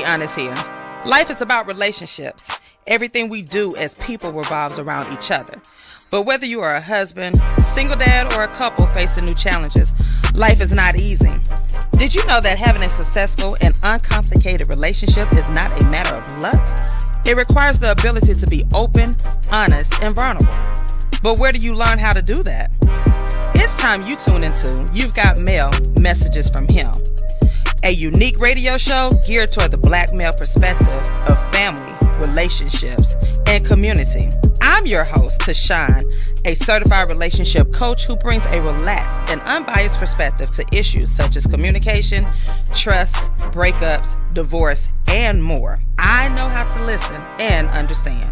honest here. Life is about relationships. Everything we do as people revolves around each other. But whether you are a husband, single dad, or a couple facing new challenges, life is not easy. Did you know that having a successful and uncomplicated relationship is not a matter of luck? It requires the ability to be open, honest, and vulnerable. But where do you learn how to do that? It's time you tune into You've Got Mail, Messages from Him, a unique radio show geared toward the Black male perspective of family, relationships, and community. I'm your host, Tashawn, a certified relationship coach who brings a relaxed and unbiased perspective to issues such as communication, trust, breakups, divorce, and more. I know how to listen and understand.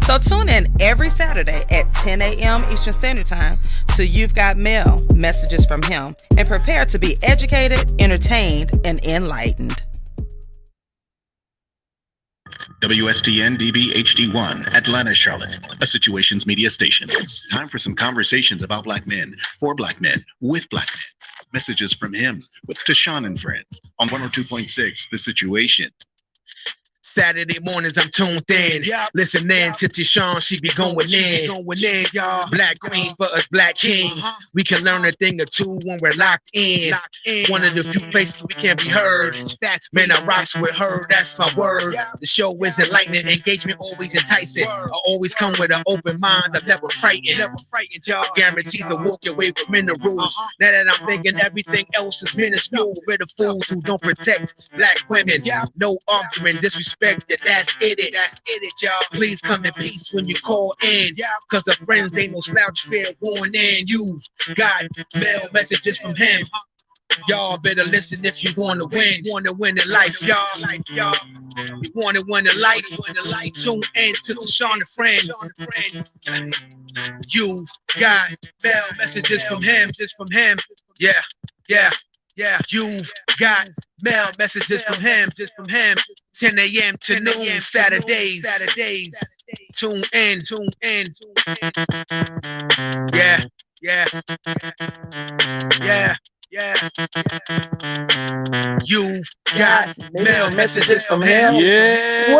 So tune in every Saturday at 10 a.m. Eastern Standard Time to You've Got Mail, Messages from Him, and prepare to be educated, entertained, and enlightened. WSTN DB HD1, Atlanta, Charlotte, a situations media station. Time for some conversations about Black men, for Black men, with Black men. Messages from Him with Tashawn and Friends on 102.6 The Situation. Saturday mornings, I'm tuned in. Listening to Tishawn, she be going in. Y'all. Black queen for us black kings. We can learn a thing or two when we're locked in. One of the few places we can be heard. Man, I rocks with her, that's my word. The show is enlightening, engagement always enticing. I always come with an open mind, I'm never frightened. Y'all. Guaranteed to walk away with minerals. Now that I'm thinking everything else is minuscule. We're the fools who don't protect black women. No arguing, disrespect. That's it, y'all. Please come in peace when you call in. Cause the friends ain't no slouch, fair warning. You've got mail messages from him. Y'all better listen if you wanna win. Wanna win in life, y'all. You wanna win in life. Tune in to Tashawn and Friends. You've got mail messages from him. Yeah. You've got mail messages from him. 10 a.m. to noon, Saturdays. Tune in. Yeah. You've got mail messages from him. Yeah.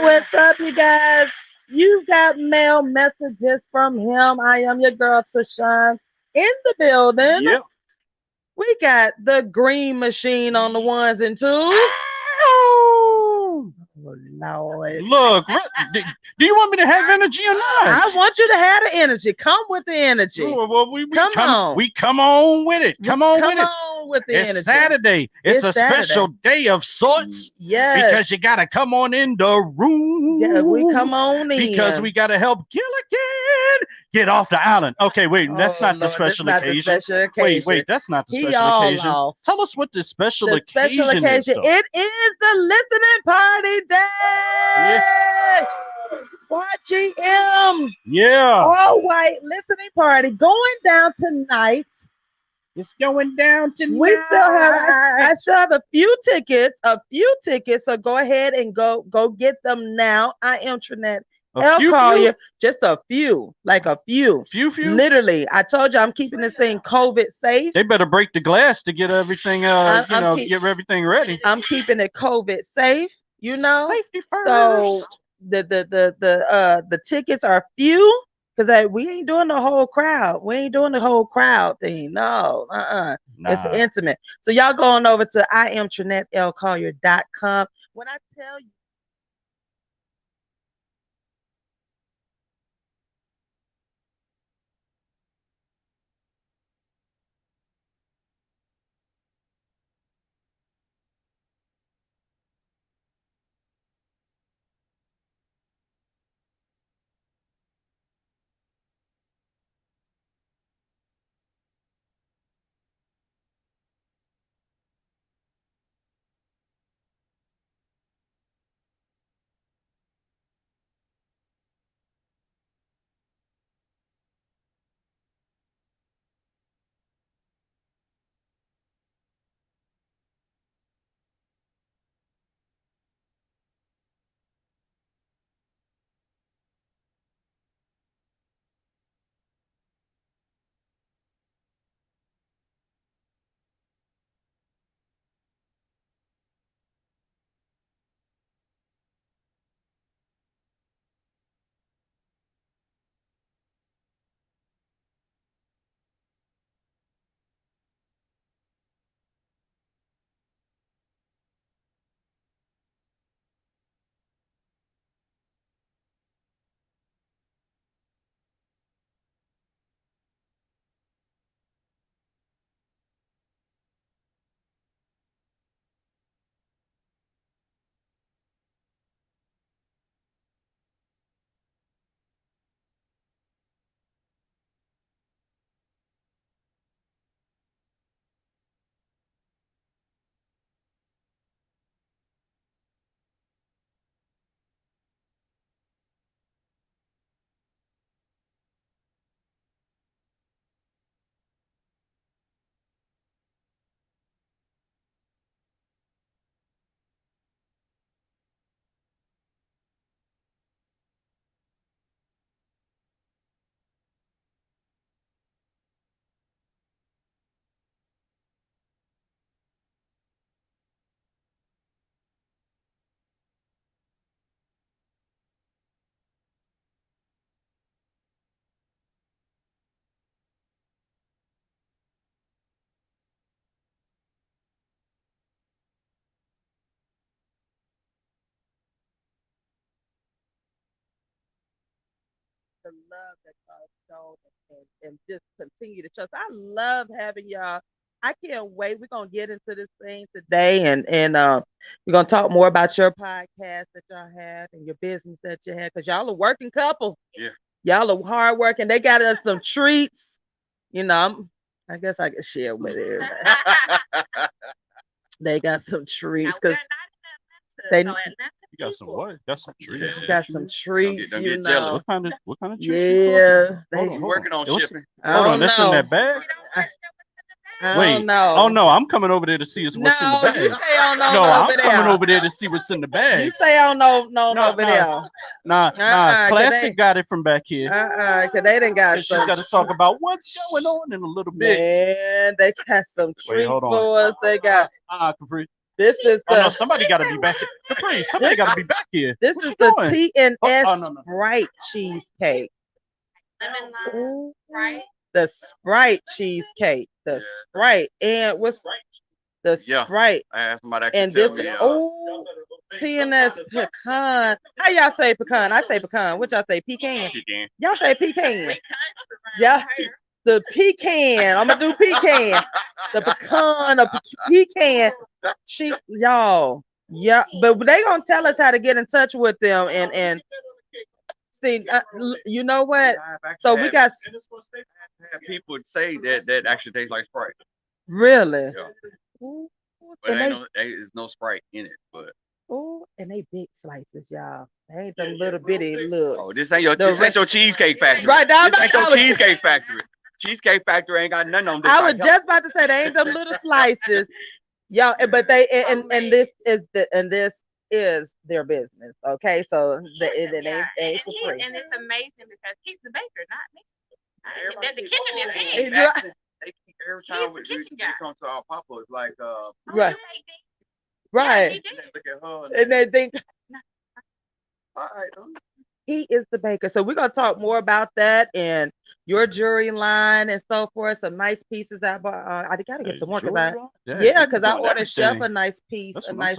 What's up, you guys? You've got mail messages from him. I am your girl, Tashawn, in the building. Yep. We got the green machine on the ones and twos. Oh, Lord. look, do you want me to have energy or not? I want you to have the energy. Come with the energy. Well, we Come on. We come on with it. Come on with the it's energy. Saturday. It's a Saturday. special day of sorts. Yes. Because you got to come on in the room. Yeah, we come on in. Because we got to help Gilligan get off the island. Okay, wait, that's not the special occasion. Wait, that's not the special occasion. Off. Tell us what the special the occasion special occasion is. It is the listening party day. Yeah. YGM. Yeah. All white listening party going down tonight. It's going down tonight. We still have I still have a few tickets. So go ahead and go get them now. I am Trinette L. Collier. Just a few. Few. Literally, I told you I'm keeping this thing COVID safe. They better break the glass to get everything get everything ready. I'm keeping it COVID safe, Safety first. So the tickets are few because we ain't doing the whole crowd. We ain't doing the whole crowd thing. No, Nah. It's intimate. So y'all go on over to IamTrinetteLCollier.com. When I tell you. love that y'all show and just continue to trust. I love having y'all. I can't wait. We're gonna get into this thing today, and we're gonna talk more about your podcast that y'all have and your business that you have, because y'all a working couple. Yeah. Y'all are hard working. They got us some treats. You know, I guess I can share with everybody. They got some treats because they got some what? Got some treats. got some treats. Don't you get know. jealous. What kind of treats? Yeah, You working on shipping? Hold on, that's in that bag. I Wait, don't know. oh no, I'm coming over there to see what's in the bag. You say I don't know. No, I'm over there. coming over there to see what's in the bag. You say I don't know over there. Nah, Classic got it from back here. Cause they done got. She's got to talk about what's going on in a little bit. Man, they got some treats for us. They got. Capri. This is the. Oh, no, somebody got to be back here. Capri, somebody got to be back here. This what is the T&S no. Sprite cheesecake. Lemon lime, right? The Sprite cheesecake. The Sprite and what's the Sprite? I have somebody that and this T&S pecan. How y'all say pecan? I say pecan. What y'all say? Pecan. Y'all say pecan. Yeah. The pecan. I'm gonna do pecan. The pecan of pecan. Y'all. Yeah, but they gonna tell us how to get in touch with them and see. You know what? So we got people say that actually tastes like Sprite. Really? Yeah. But there's no Sprite in it, but. Oh, and they big slices, y'all. They ain't them little bitty looks. Oh, this ain't your Cheesecake Factory. Right now, this ain't your Cheesecake Factory. Cheesecake Factory ain't got nothing on this. I was just about to say they ain't them little slices, y'all. But they and this is their business. Okay, so it ain't for free. And it's amazing because he's the baker, not me. The kitchen is his. They keep every time we come to our papa, it's like right. Right. And they think all right. He is the baker. So we're gonna talk more about that and your jewelry line and so forth. Some nice pieces I bought. I gotta get some more because I ordered Chef a nice piece, a nice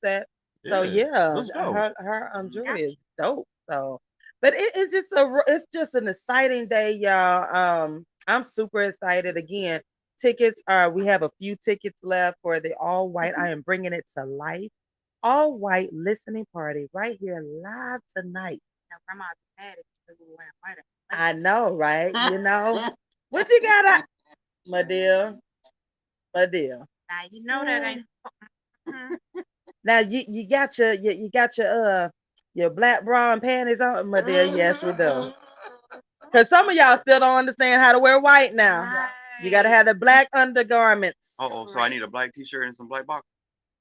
set. So her jewelry is dope. So, but it's just an exciting day, y'all. I'm super excited. Again, tickets we have a few tickets left for the all white. I am bringing it to life. All white listening party right here live tonight. Grandma's mad if you wear white. I know, right? You know what you got, my dear. Now you know that ain't. Now you got your black bra and panties on, my dear. Yes, we do. Cause some of y'all still don't understand how to wear white now. Right. You gotta have the black undergarments. So I need a black T-shirt and some black boxers.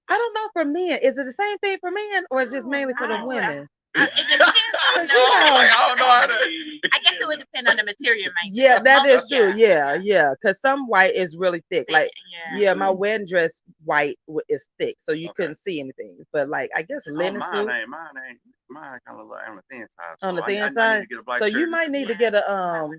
I don't know for men. Is it the same thing for men or is it just mainly for the women? It depends. I don't know how to. I guess it would depend on the material, man. Yeah, that is true. Yeah. Cause some white is really thick. Like, my wedding dress white is thick, so you couldn't see anything. But like, I guess linen suit. Mine kind of like on the thin side. On the thin side. So you might need to get a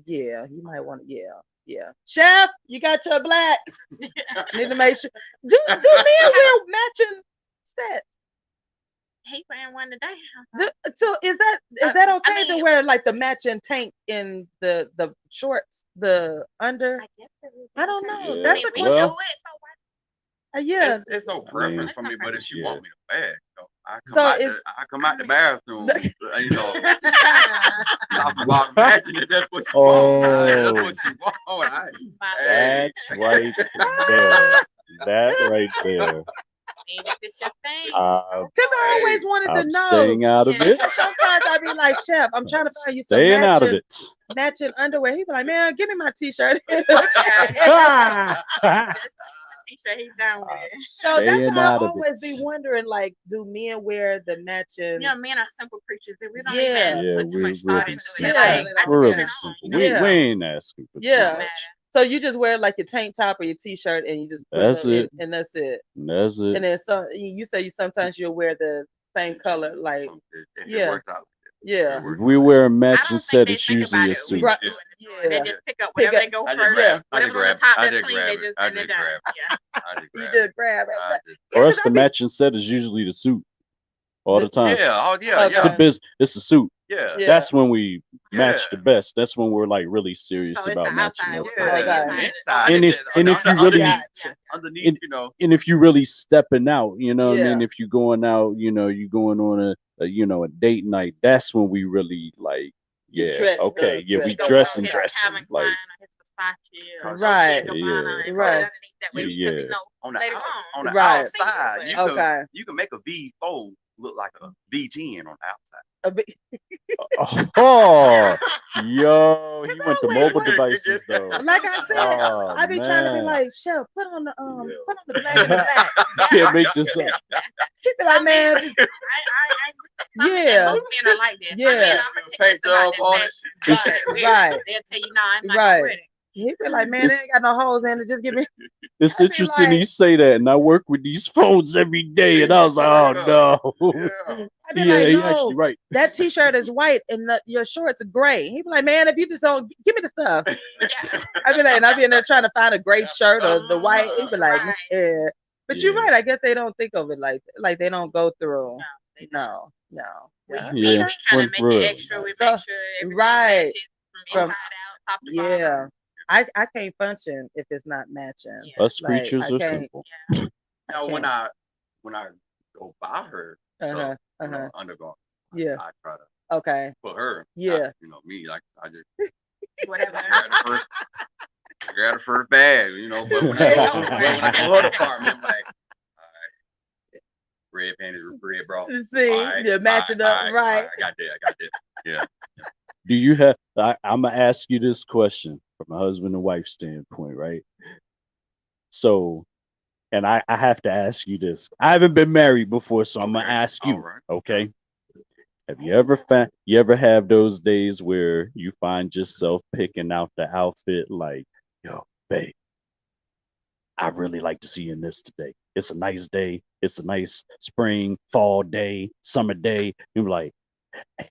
Yeah, you might want to. Yeah. Chef, you got your black. Need to make sure. Do men wear matching sets? He wearing one today. So is that okay to wear like the matching tank in the shorts, the under? I don't know. Yeah. That's a question. Well, it's no preference for me, but if you want me to wear it, I come out the bathroom, imagine if that's what you want. That's what you want. That's right there. That right there. If it's your thing. Because I always wanted to know. Staying out of it. Sometimes I be like, Chef, I'm trying to find you some staying out of it. Matching underwear. He be like, man, give me my T-shirt. T-shirt he's down with. So that's how I always be wondering, like, do men wear the matching? You know, men are simple creatures. We don't even put too much thought into it. Like, we're really simple. We ain't asking for too much. So you just wear like your tank top or your T-shirt and you just put that's it. And that's it. That's it. And then you say sometimes you'll wear the same color, like it works out. Yeah. If we wear a matching set, it's usually a suit. Right. Yeah. They just pick up whatever they go first. Whatever's on the top that's clean, they just send it down. You just grab it. For us, the matching set is usually the suit all the time. Yeah. It's a suit. Yeah. That's when we match the best. That's when we're like really serious So about matching up. Inside. And if you really underneath, you know. And if you really stepping out, you know what I mean? If you're going out, you know, you going on a date night, that's when we really like, we dressing like right. On the outside, you can make a V4 look like a V10 on the outside. Oh, yo, he went to mobile devices though. Like I said, I be trying to be like, Chef, put on the black and the black. You can't make this up. He be like, man, Most men are like this. Yeah. Right. They'll tell you, no, I'm not ready. He be like, man, they ain't got no holes in it. Just give me. It's interesting you say that, and I work with these phones every day, and I was like, oh no. I be like, you're no, actually right. That T-shirt is white and your shorts are gray. He be like, man, if you just don't give me the stuff. I be like, and I be in there trying to find a gray shirt or the white. He be like, yeah. But you're right. I guess they don't think of it like they don't go through. No. We kind of make it extra. We make sure everything matches from inside out, top to bottom. I can't function if it's not matching. Us creatures are simple. Now when I go buy her undergarment, I try to for her. You know me, like I just whatever. I grab the first bag, you know. But when I go to her department, I'm like, all right, red panties, red bra. See, you're matching up, right? I got this. Yeah. Do you have? I'm gonna ask you this question from a husband and wife standpoint, right? So, and I have to ask you this. I haven't been married before, so I'm gonna ask you. Right. Okay. Have you ever have those days where you find yourself picking out the outfit like, yo, babe, I really like to see you in this today. It's a nice day. It's a nice spring, fall day, summer day. You're like, hey,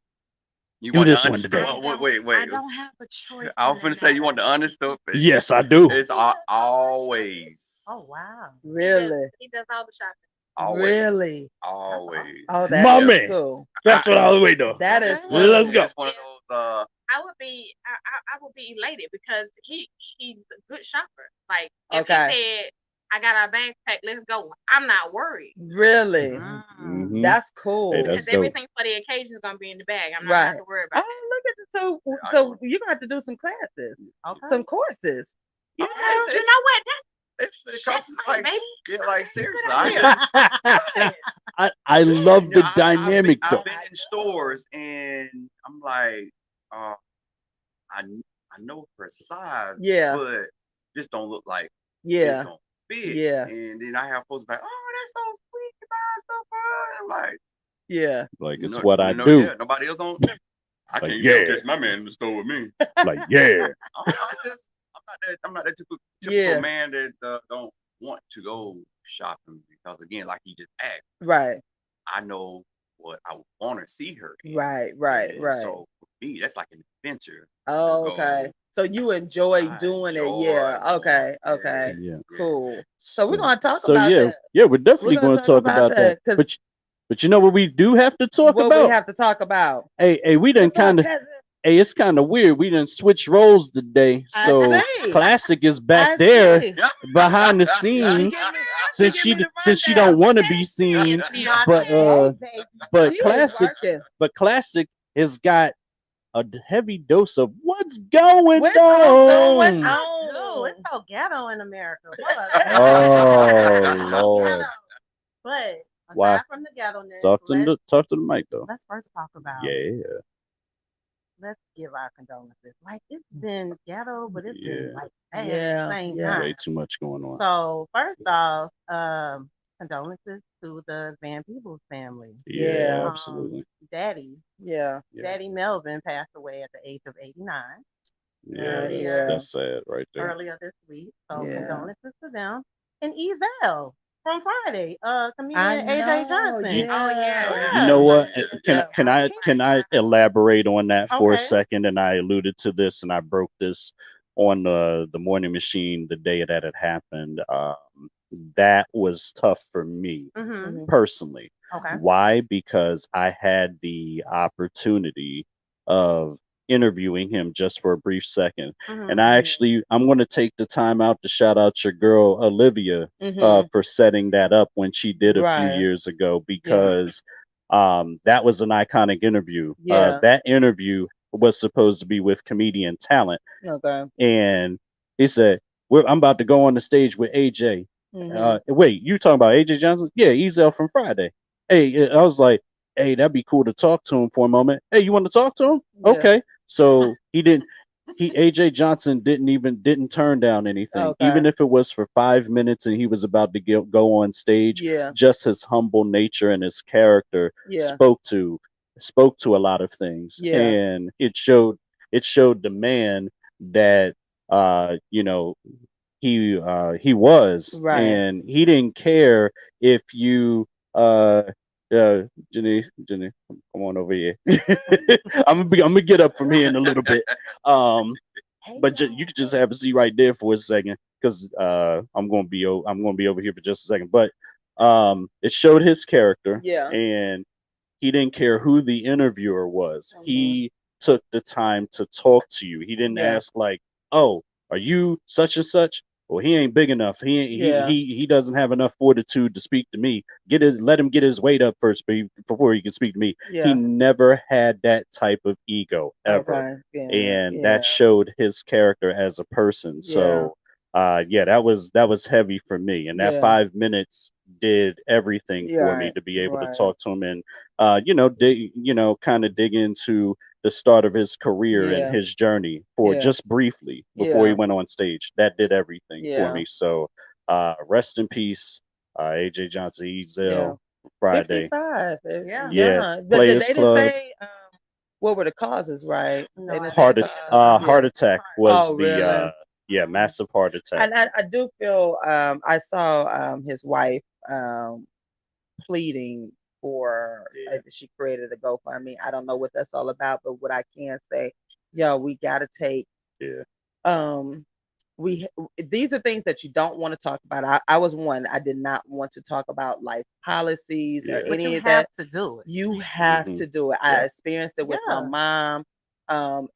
you do want this one today. Wait. I don't have a choice. I was gonna say you want the honest stuff. Yes, I do. It's always. Oh wow. Really? He does all the shopping. Always. Really? Always. Oh, that's my man. Cool. That's what I was waiting on. That is cool. Let's go. One of those, I would be elated because he's a good shopper. Like if he said, I got our bags packed, let's go, I'm not worried. Really? Mm-hmm. That's cool. Hey, because everything for the occasion is gonna be in the bag. I'm not gonna have to worry about it. Look at this. So you're gonna have to do some classes, some courses. You know what? It costs like, like seriously. I love the dynamic. I've been in stores and I'm like, I know her size, but this don't look like it's gonna fit. And then I have folks like, oh, that's so sweet, you buy stuff for her. I'm like, like it's what I do. Yeah, nobody else don't. I like, can't catch my man in the store with me. Like, yeah. I'm not that typical man that don't want to go shopping because again, like he just asked. Right. I know what I want to see her in. Right. So for me, that's like an adventure. Oh, okay. So you enjoy doing it, Okay. Yeah. Cool. So we're gonna talk about that. Yeah, we're definitely going to talk about that. But you know what we do have to talk about? What we have to talk about? Hey, we done kind of. Hey, it's kind of weird. We didn't switch roles today, so Classic is back there behind the scenes since she don't want to be seen. But Classic has got a heavy dose of what's going on. No, it's so ghetto in America. Oh Lord! But aside from the ghetto-ness, talk to the mic though. Let's first talk about. Let's give our condolences. Like it's been ghetto, but it's been like bad at the same time. Way too much going on. So first off, condolences to the Van Peebles family. Yeah, absolutely. Daddy Melvin passed away at the age of 89. That's sad right there. Earlier this week. So condolences to them. And Ezel from Friday, comedian AJ Johnson. You know what? Can I elaborate on that for a second? And I alluded to this, and I broke this on the morning machine the day that it happened. That was tough for me personally Okay. Why? Because I had the opportunity of interviewing him just for a brief second. And I'm going to take the time out to shout out your girl, Olivia, for setting that up when she did a few years ago, because that was an iconic interview. That interview was supposed to be with comedian talent. Okay. And he said, I'm about to go on the stage with AJ. Wait, you talking about AJ Johnson? Yeah, Ezel from Friday. Hey, I was like, hey, that'd be cool to talk to him for a moment. Hey, you want to talk to him? Yeah. Okay. So he didn't. AJ Johnson didn't turn down anything, Okay. even if it was for 5 minutes and he was about to go on stage. Yeah. Just his humble nature and his character spoke to a lot of things, and it showed the man that he was, Right. and he didn't care if you Jenny, come on over here. I'm gonna get up from here in a little bit. But you could just have a seat right there for a second, because I'm gonna be over here for just a second. But it showed his character, and he didn't care who the interviewer was. He took the time to talk to you. He didn't ask like, "Oh, are you such and such?" Well, he ain't big enough. He doesn't have enough fortitude to speak to me. Let him get his weight up first before he can speak to me. He never had that type of ego ever, and that showed his character as a person. So, that was heavy for me, and that 5 minutes did everything for me to be able to talk to him and kind of dig into the start of his career and his journey for just briefly before he went on stage. That did everything for me. So rest in peace, AJ Johnson, Ezel, Friday. 55. Yeah. But they Players didn't Club. say what were the causes, right? No, They didn't say Heart the cause. heart attack was really? massive heart attack. And I do feel I saw his wife pleading for she created a GoFundMe. I don't know what that's all about, but what I can say, we gotta take these are things that you don't want to talk about. I was one. I did not want to talk about life policies or But any you of have that. to do it. You have to do it. I experienced it with my Yeah. mom.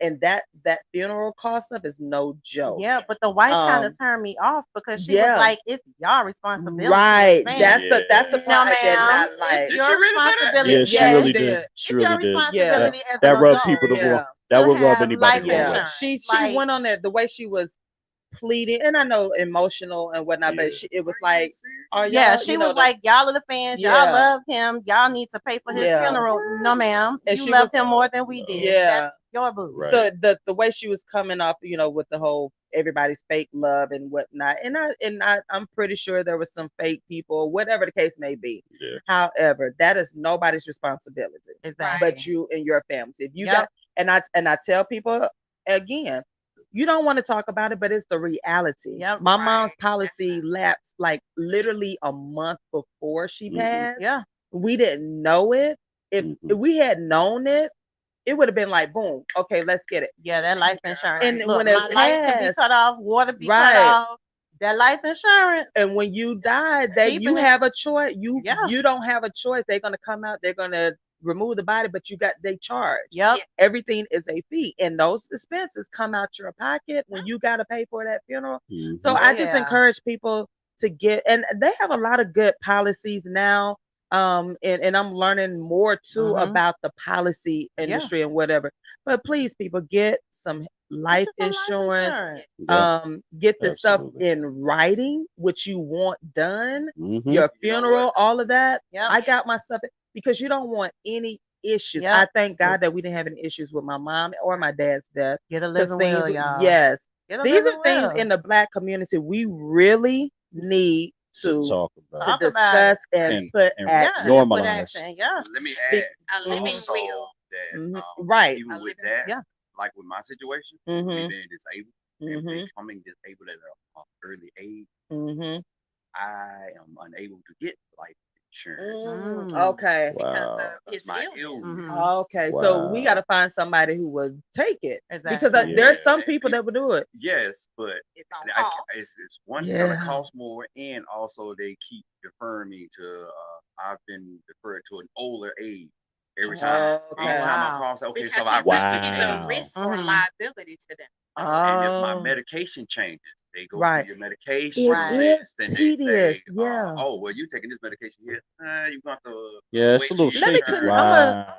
And that funeral cost stuff is no joke. Yeah, but the wife kind of turned me off because she was yeah. like, "It's y'all responsibility." Right. as That's fans." the No, part I did ma'am. not like. It's your responsibility. Yeah, she Yeah, really she did. did. She It's really your did. responsibility as That an rubbed adult people the wrong. Yeah. That to would rub have anybody life the wrong way. insurance. She Like, went on there the way she was pleading, and I know emotional and whatnot, but it was like, are y'all? yeah, she was like, "Y'all are the fans. Yeah. Y'all love him. Y'all need to pay for his Yeah. funeral." No, ma'am. And You she love was- him more than we did. Yeah. That's your boo. Right. So the way she was coming off, with the whole everybody's fake love and whatnot, and I'm pretty sure there was some fake people, whatever the case may be. Yeah. However, that is nobody's responsibility, Exactly. but you and your families. If you got, and I tell people again, you don't want to talk about it, but it's the reality. Yep. My mom's policy lapsed like literally a month before she passed. Yeah. We didn't know it. If we had known it, it would have been like, boom, okay, let's get it. Yeah, that life insurance. And Look, when it my light can be passed- cut off, water be Right. cut off. That life insurance. And when you die, Keeping you it- have a choice. You Yeah. you don't have a choice. They're gonna come out. They're gonna remove the body, but they charge. Yep. Everything is a fee, and those expenses come out your pocket when you got to pay for that funeral. So I just encourage people to get, and they have a lot of good policies now. And I'm learning more too about the policy industry and whatever. But please, people, get some life insurance. Get the stuff in writing, what you want done, your funeral, all of that. Yep. I got my stuff because you don't want any issues. Yep. I thank God that we didn't have any issues with my mom or my dad's death. Get a 'Cause living things- will, y'all. Yes. Get a These living are things will. in the Black community we really need To to talk about. Talk about discuss it. and put and action. Yeah, put normalize. action. Yeah. Let me add A living also will. that Right. even with that, Yeah. like with my situation, Mhm. me being disabled and Mhm. becoming disabled at an early age, Mhm. I am unable to get life insurance. Okay. Because Wow. of his My illness. Okay. So we got Wow. to find somebody who would take it because Exactly. there's some And people that would do it. yes, but It's gonna I, cost. it's one, it's gonna Yeah. cost more, and also they keep deferring me to. I've been deferred to an older age every time. Every Okay. time I call, I say, okay, Because so I it's a Wow. risk or liability to them. and if my Oh, medication changes, they go right. through your medication It is list and they tedious. say, Yeah. oh, well, you're taking this medication here. You're going to Yeah, it's wait a till little your Let me shaky. turn. I'm Wow.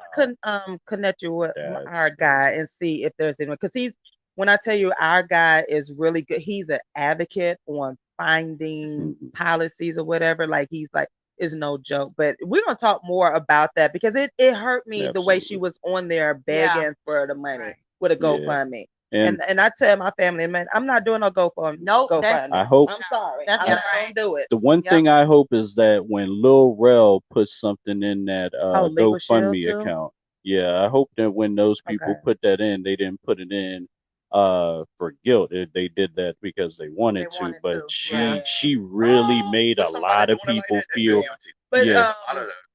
gonna connect you with our That's guy crazy. and see if there's anyone because when I tell you our guy is really good, he's an advocate on finding Mhm. policies or whatever. Like he's like it's no joke. But we're gonna talk more about that because it hurt me the way she Absolutely. was on there begging for the money with a Yeah. GoFundMe. And And I tell my family, man, I'm not doing no GoFundMe. I hope I'm sorry. That's I'm I, not gonna do it. the one thing I hope is that when Lil Rel puts something in that Oh, Legal Shield GoFundMe too? account, yeah, I hope that when those people Okay. put that in, they didn't put it in for guilt. They did that because they wanted to, but she really made a lot of people feel But yeah,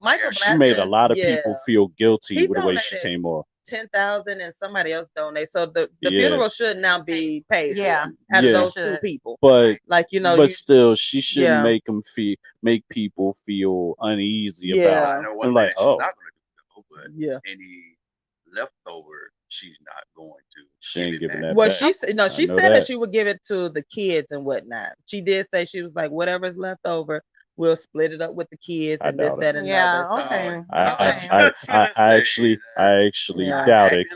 Michael she made a Blackson, lot of people feel guilty he with the way she donated came off. 10,000 and somebody else donated. So the Yeah. funeral should now be paid for out of Yeah. those two people. But Like but still, she shouldn't yeah. make people feel uneasy Yeah. about I it. know I'm one like, thing she's oh, not going to do, but Yeah. any leftover, she's not going to she give ain't it giving back. that Well, back. she said no. I She know said that that. she would give it to the kids and whatnot. She did say she was like, whatever's left over, we'll split it up with the kids I and this, doubt it. that, and another. So, I actually Yeah. doubt it.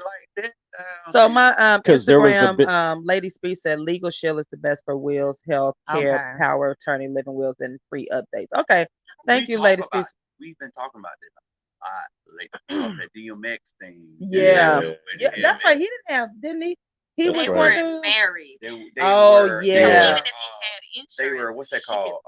So my 'Cause there was a Instagram bit- Lady Speed said Legal Shield is the best for wills, health care, Okay. power of attorney, living wills, and free updates. Okay, thank We you, talk Lady about- Speed. We've been talking about this a lot lately. That DMX thing. Yeah, Yeah. that's right. He didn't have, didn't he? He That's was They right. going weren't to. married. They Oh, were, yeah. Even Yeah. if he had insurance, They were, what's that she could called?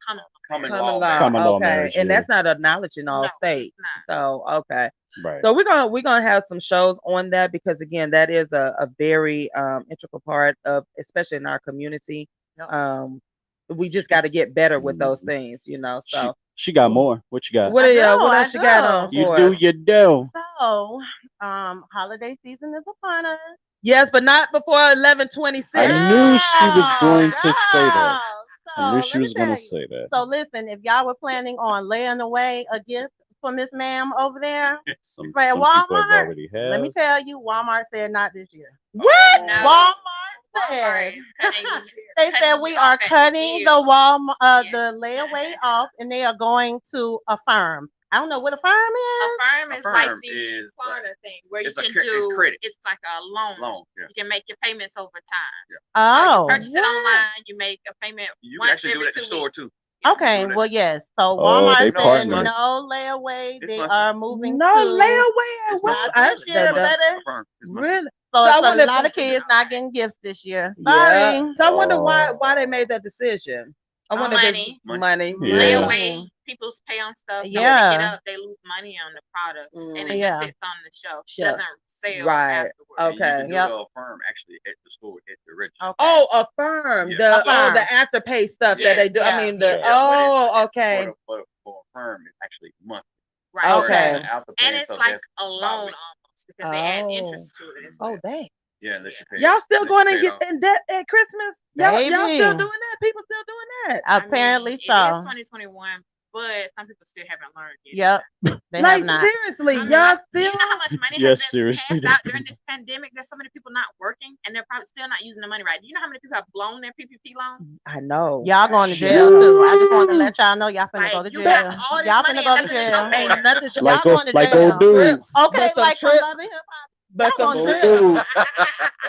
come Common Common law. law. Common law Okay, marriage, and yeah. that's not acknowledged in all No, states. it's So okay. Right. So we're gonna have some shows on that because again, that is a very integral part of, especially in our community. We just got to get better with those things, you know. So She got more. What you got? what I what else do, you got on You for do, us? you do. So, holiday season is upon us. Yes, but not before 11/26. I knew she was going to say that. So, I knew she let me was going tell to you. say that. So listen, if y'all were planning on laying away a gift for Miss Ma'am over there, Some at people have Walmart, already let me have. tell you, Walmart said not this year. What? No. Walmart Walmart said is cutting- they cutting said you we off are at the cutting deal. the Walmart Yeah. the layaway off, and they are going to Affirm. I don't know what Affirm is. Affirm is like Affirm the is Klarna thing where you it's a can cre- it's do credit. it's like a loan. Yeah. You can make your payments over time. So Oh, you purchase it online, you make a payment You can once actually do every it at the 2 store weeks. too. okay. do that. Well, yes. So Oh, Walmart they said partner. no layaway. It's they monthly. are moving No to layaway. It's What? monthly. this year, baby. Affirm. It's monthly. Really? So So I it's wonder a if lot of that's- kids not getting gifts this year. Yeah. Sorry. So I wonder why Oh. they made that decision. I wonder if it's money. Yeah. Layaway, people pay on stuff. Yeah. Yeah. When they get up, they lose money on the product, and it Yeah. just sits on the shelf. Shelf. Doesn't sell Right. afterwards. And you Okay. can do Yep. the Affirm actually at the store at the register. Okay. Oh, Affirm. Yeah. The Affirm. afterpay stuff Yeah. that they do. Yeah. I mean the but okay. For Affirm, it's actually monthly. Right. Okay. Versus the Afterpay And it's stuff, like that's a loan bi-weekly. almost because they add interest to it as well. Oh dang. Yeah, unless you pay. Y'all still unless going you and pay it get off. in debt at Christmas? Y'all still Baby. doing that? People still doing that? Apparently It is so. 2021, but some people still haven't learned yet. Yep. They Like have not. seriously, I mean, y'all like, still you know how much money Yes, has been seriously, passed out they during this pandemic? There's so many people not working, and they're probably still not using the money right. Do you know how many people have blown their PPP loans? I know. Y'all going to Shit. jail too. I just wanted to let y'all know y'all finna go to Like, you jail. got all this Y'all money finna go and to nothing to jail. show for Ain't it. nothing. Y'all Like going to like jail. old dudes. Okay, But some like from trips- Love and Hip Hop. But Y'all some going to Old jail. dudes.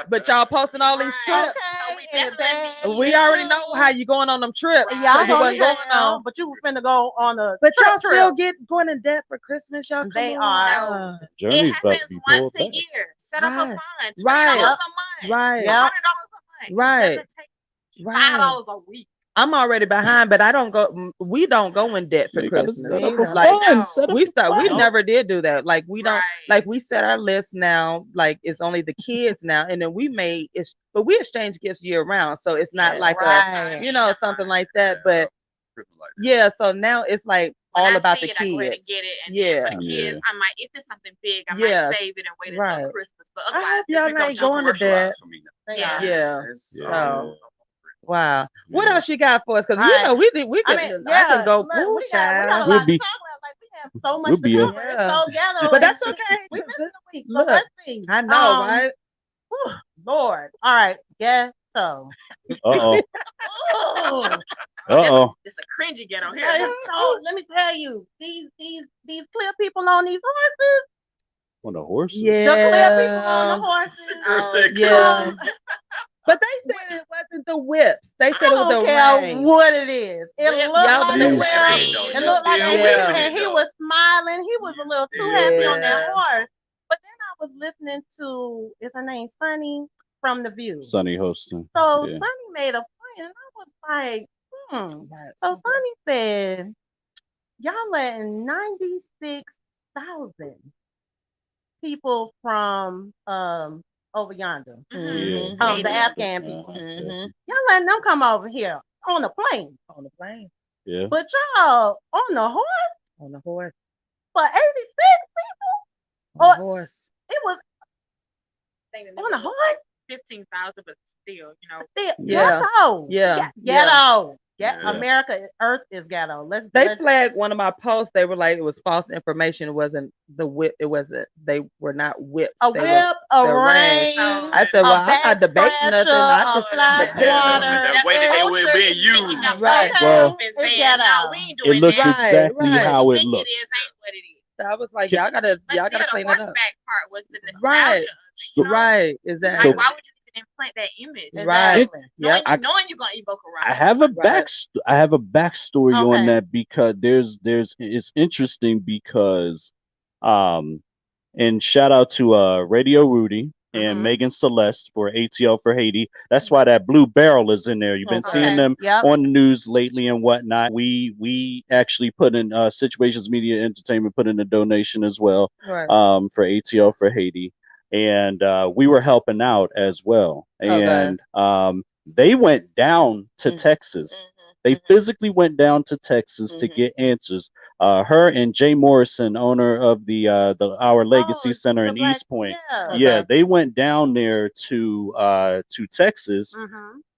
But y'all posting all these Right. trips. So we Okay, and definitely then We already know how you going on them trips. Right. y'all 'cause it going to wasn't jail, going on. but you finna go on a But y'all trip. still going in debt for Christmas, y'all. Come They on. are. it Journey's about to happens be once pulled a back. year. Set up a Right. fund. $20 Right. a month. Right. Yep. $100 a month. Right. It doesn't take Right. $5 a week. I'm already behind, but I don't go. We don't go in debt for They gotta Christmas. set up a Like No. fund. Set up we a we fund. never did do that. Like we don't. Right. Like we set our list now. Like it's only the kids now, and then we made it's. But we exchange gifts year round, so it's not like Right. a something like that. But Christmas like that. Yeah, so now it's like all about the kids. I go ahead and get it, and yeah. then for kids, I might, if it's something big, I might save it and wait until Christmas. But I hope otherwise, y'all ain't going to that. Yeah. So, wow. What else you got for us? Because you know we can. I can go. Look, we got a lot to talk about. Like we have so much to cover. It's so ghetto. But that's okay. We missed the week. So Look, let's see. I know, right? Whew, Lord. All right. Ghetto. Uh-oh. Uh-oh. It's a cringy ghetto here. So let me tell you, these clear people on these horses. On the horses? Yeah. The clear people on the horses. Yeah. But they said it wasn't the whips. They said it was the rain. What it is. It looked like the whip. It looked like a whip, and he was smiling. He was a little too happy on that horse. But then I was listening to, is her name Sunny from The View? Sunny hosting. So Sunny made a point, and I was like, So Sunny said, y'all letting 96,000 people from over yonder, the Afghan people, y'all letting them come over here on a plane. On the plane. Yeah. But y'all on the horse? On the horse. For 86 people? On the horse. It was on a horse? 15,000, but still, Ghetto. Ghetto. Yeah. America, Earth is ghetto. They flagged one of my posts. They were like, it was false information. It wasn't the whip. It wasn't. They were not whips. A whip, a rain. I said, well, I'm not debating nothing. I just water. The way that it was being used. Right. Well, it looked exactly how it looked. So I was like, y'all gotta clean it up. The horseback part was the nostalgia. Right. Exactly. Like, why would you even implant that image? Right. Knowing you're gonna evoke a rise. I have a backstory on that because it's interesting because and shout out to Radio Rudy and Megan Celeste for ATL for Haiti. That's why that blue barrel is in there. You've been seeing them on the news lately and whatnot. We actually put in Situations Media Entertainment put in a donation as well for ATL for Haiti. And we were helping out as well. And they went down to Texas. They physically went down to Texas to get answers. Her and Jay Morrison, owner of the Our Legacy Center in East Point, they went down there to Texas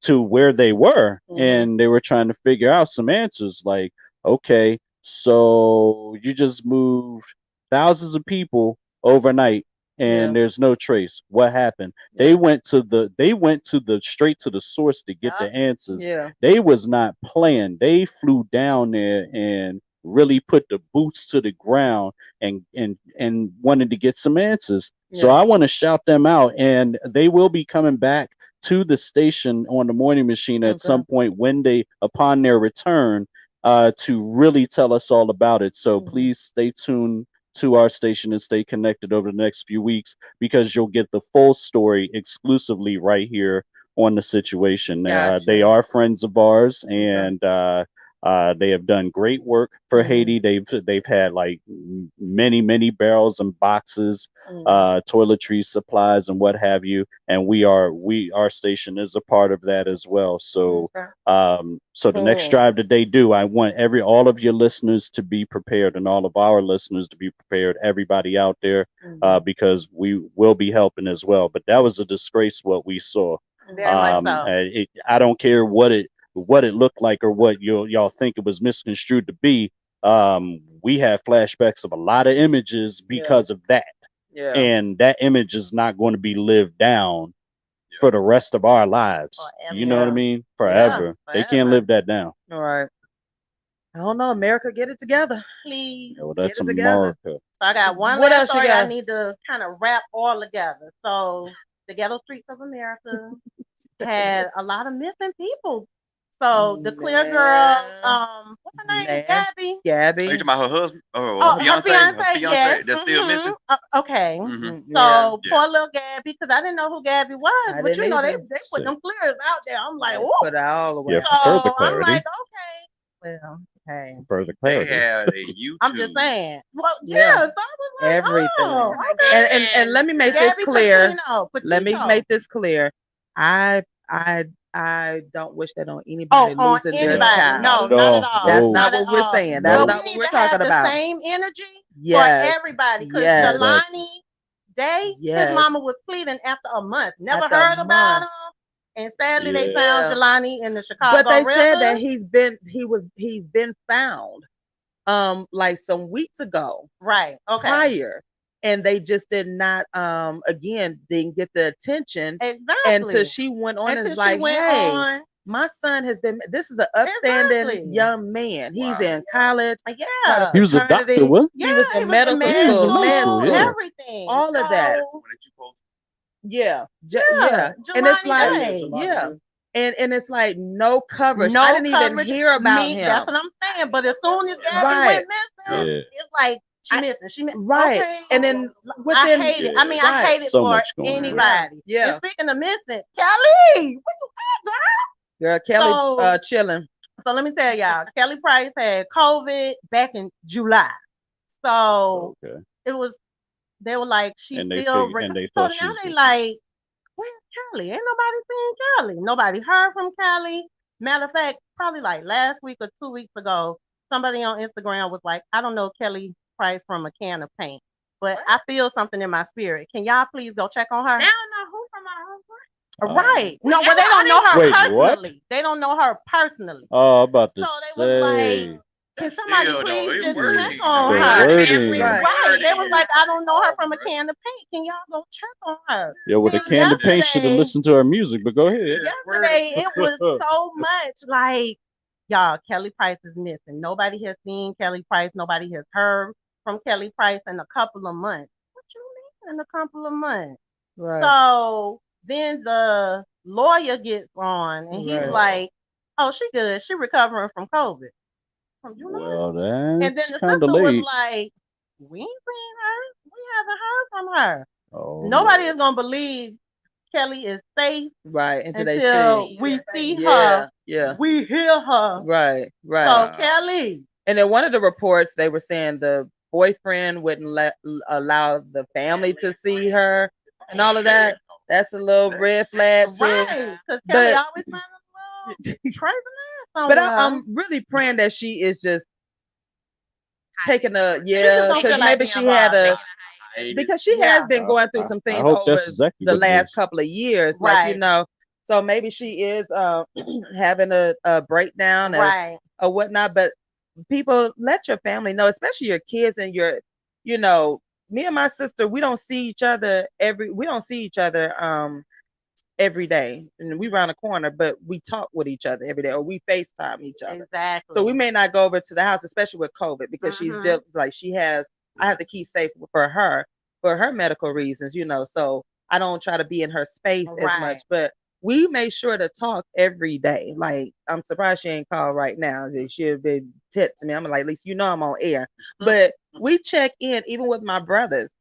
to where they were, and they were trying to figure out some answers. Like, okay, so you just moved thousands of people overnight, and there's no trace. What happened? They went to the straight to the source to get the answers. They was not playing. They flew down there and really put the boots to the ground and wanted to get some answers. So I want to shout them out, and they will be coming back to the station on the morning machine at some point upon their return to really tell us all about it. So please stay tuned to our station and stay connected over the next few weeks, because you'll get the full story exclusively right here on The Situation. They are friends of ours, and they have done great work for Haiti. They've had like many barrels and boxes, toiletries, supplies, and what have you. And our station is a part of that as well. So the next drive that they do, I want all of your listeners to be prepared, and all of our listeners to be prepared, everybody out there, because we will be helping as well. But that was a disgrace what we saw. I don't care what it looked like or what y'all think it was misconstrued to be. We have flashbacks of a lot of images because of that. And that image is not going to be lived down for the rest of our lives. You know what I mean? Forever. They can't live that down. All right. I don't know. America, get it together. Please. Well, that's America. So I got one last story I need to kind of wrap all together. So the ghetto streets of America had a lot of missing people. So the clear girl, what's her name? Gabby. Are you talking about her husband? Her fiance, yes. That's still missing? Okay. So poor little Gabby, because I didn't know who Gabby was, but you know, they put them clears out there. I'm like, whoa. Put it all away. Yeah, for further I'm clarity. like, okay. Well, hey. Further clarity. They had a YouTube. I'm just saying. Well, yeah. So I was like, everything. Oh, okay. And let me make this clear. Let me make this clear. I I don't wish that on anybody losing their child. No, not at all. That's not what we're saying. That's not what we're talking about. The same energy for everybody. Because Jelani Day, his mama was pleading after a month. Never heard about him. And sadly, they found Jelani in the Chicago But they River. said that he's been found, like some weeks ago, right? Okay. Prior, and they just did not, again, didn't get the attention exactly until she went on and was like, hey, my son has been. This is an upstanding young man. He's in college. Yeah, he was a doctor. What? He was in medical school. Everything. All of that. Yeah. And it's like, and it's like no coverage. I didn't even hear about him. That's what I'm saying. But as soon as Gabby went missing, it's like she missing. She missing. Right. Okay. And then I hate it. I mean, I hate it for anybody. Yeah. And speaking of missing, Kelly, where you at, girl? Girl, Kelly chilling. So let me tell y'all, Kelly Price had COVID back in July. So it was. They were like, she's still. So now they like, where's Kelly? Ain't nobody seen Kelly. Nobody heard from Kelly. Matter of fact, probably like last week or 2 weeks ago, somebody on Instagram was like, I don't know Kelly Price from a can of paint, but I feel something in my spirit. Can y'all please go check on her? They don't know who from our home. Right. No, but they don't know her personally. What? They don't know her personally. Oh, I'm about to say. They was like, can somebody please just check on her? Right. They was like, I don't know her from a can of paint. Can y'all go check on her? Yeah, well, the can of paint should have listened to her music, but go ahead. Yesterday, it was so much like, y'all, Kelly Price is missing. Nobody has seen Kelly Price. Nobody has heard from Kelly Price in a couple of months. What you mean in a couple of months? Right. So then the lawyer gets on and he's like, oh, she good. She recovering from COVID. Well, that's and then the sister was like, we ain't seen her. We haven't heard from her. Oh, nobody is going to believe Kelly is safe. Right. Until we see her. Yeah. We hear her. Right. So Kelly. And in one of the reports, they were saying the boyfriend wouldn't allow the family to see her and all of that. That's a little red flag. Right. Because Kelly always finds a little crazy. But I'm really praying that she is just taking because maybe she had because she has been going through some things over the last couple of years, like so maybe she is having a breakdown or whatnot. But people, let your family know, especially your kids and your, me and my sister, we don't see each other every day, and we round the corner, but we talk with each other every day, or we FaceTime each other. Exactly. So we may not go over to the house, especially with COVID, because she's still like I have to keep safe for her medical reasons, so I don't try to be in her space as much. But we make sure to talk every day. Like, I'm surprised she ain't called right now. She have been texting me. I'm like, at least I'm on air. But we check in, even with my brothers.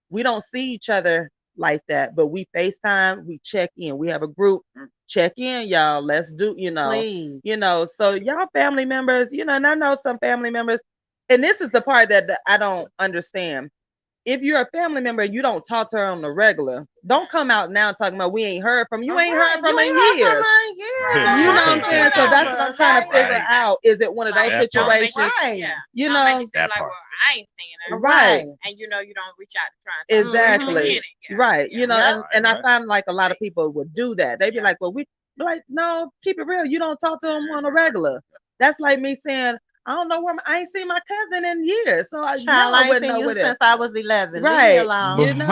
We don't see each other like that, but we FaceTime, we check in. We have a group, check in, y'all. Let's do, please. So y'all family members, and I know some family members, and this is the part that I don't understand. If you're a family member and you don't talk to her on the regular, don't come out now talking about we ain't heard from you. Ain't heard from her in years. You know what I'm saying? So that's what I'm trying to figure out. Is it one of those situations? You know, like, well, I ain't seeing her. Right. And you don't reach out to try and exactly. Right. And I find like a lot of people would do that. They'd be like, well, no, keep it real. You don't talk to them on a regular. That's like me saying, I don't know where I ain't seen my cousin in years, so I ain't seen you since I was 11. Right? I ain't seen him in a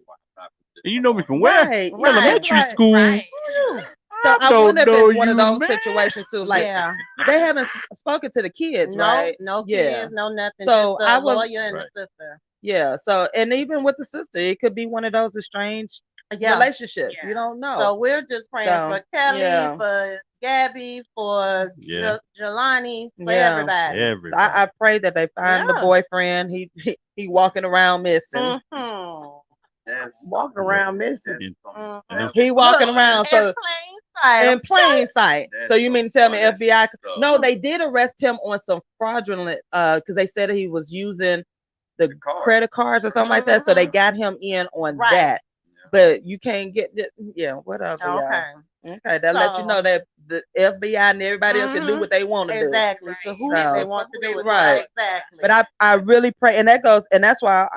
while. You know me from where? Elementary school. Right. So I wonder if it's one of those situations too. Like, they haven't spoken to the kids, right? No kids, no nothing. So I was lawyer and the sister. Yeah. So, and even with the sister, it could be one of those estranged relationships. You don't know. So we're just praying for Kelly, for Gabby, for Jelani, for everybody. I pray that they find the boyfriend. He walking around missing. Walking around missing. He walking around in plain sight. So you mean to tell me FBI? No, they did arrest him on some fraudulent because they said he was using the credit cards or something like that. So they got him in on that. but you can't get it. Yeah, whatever. Okay, that lets you know that the FBI and everybody else can do what they want to do. Exactly. So who they want to do it. Right. Exactly. But I really pray, and that's why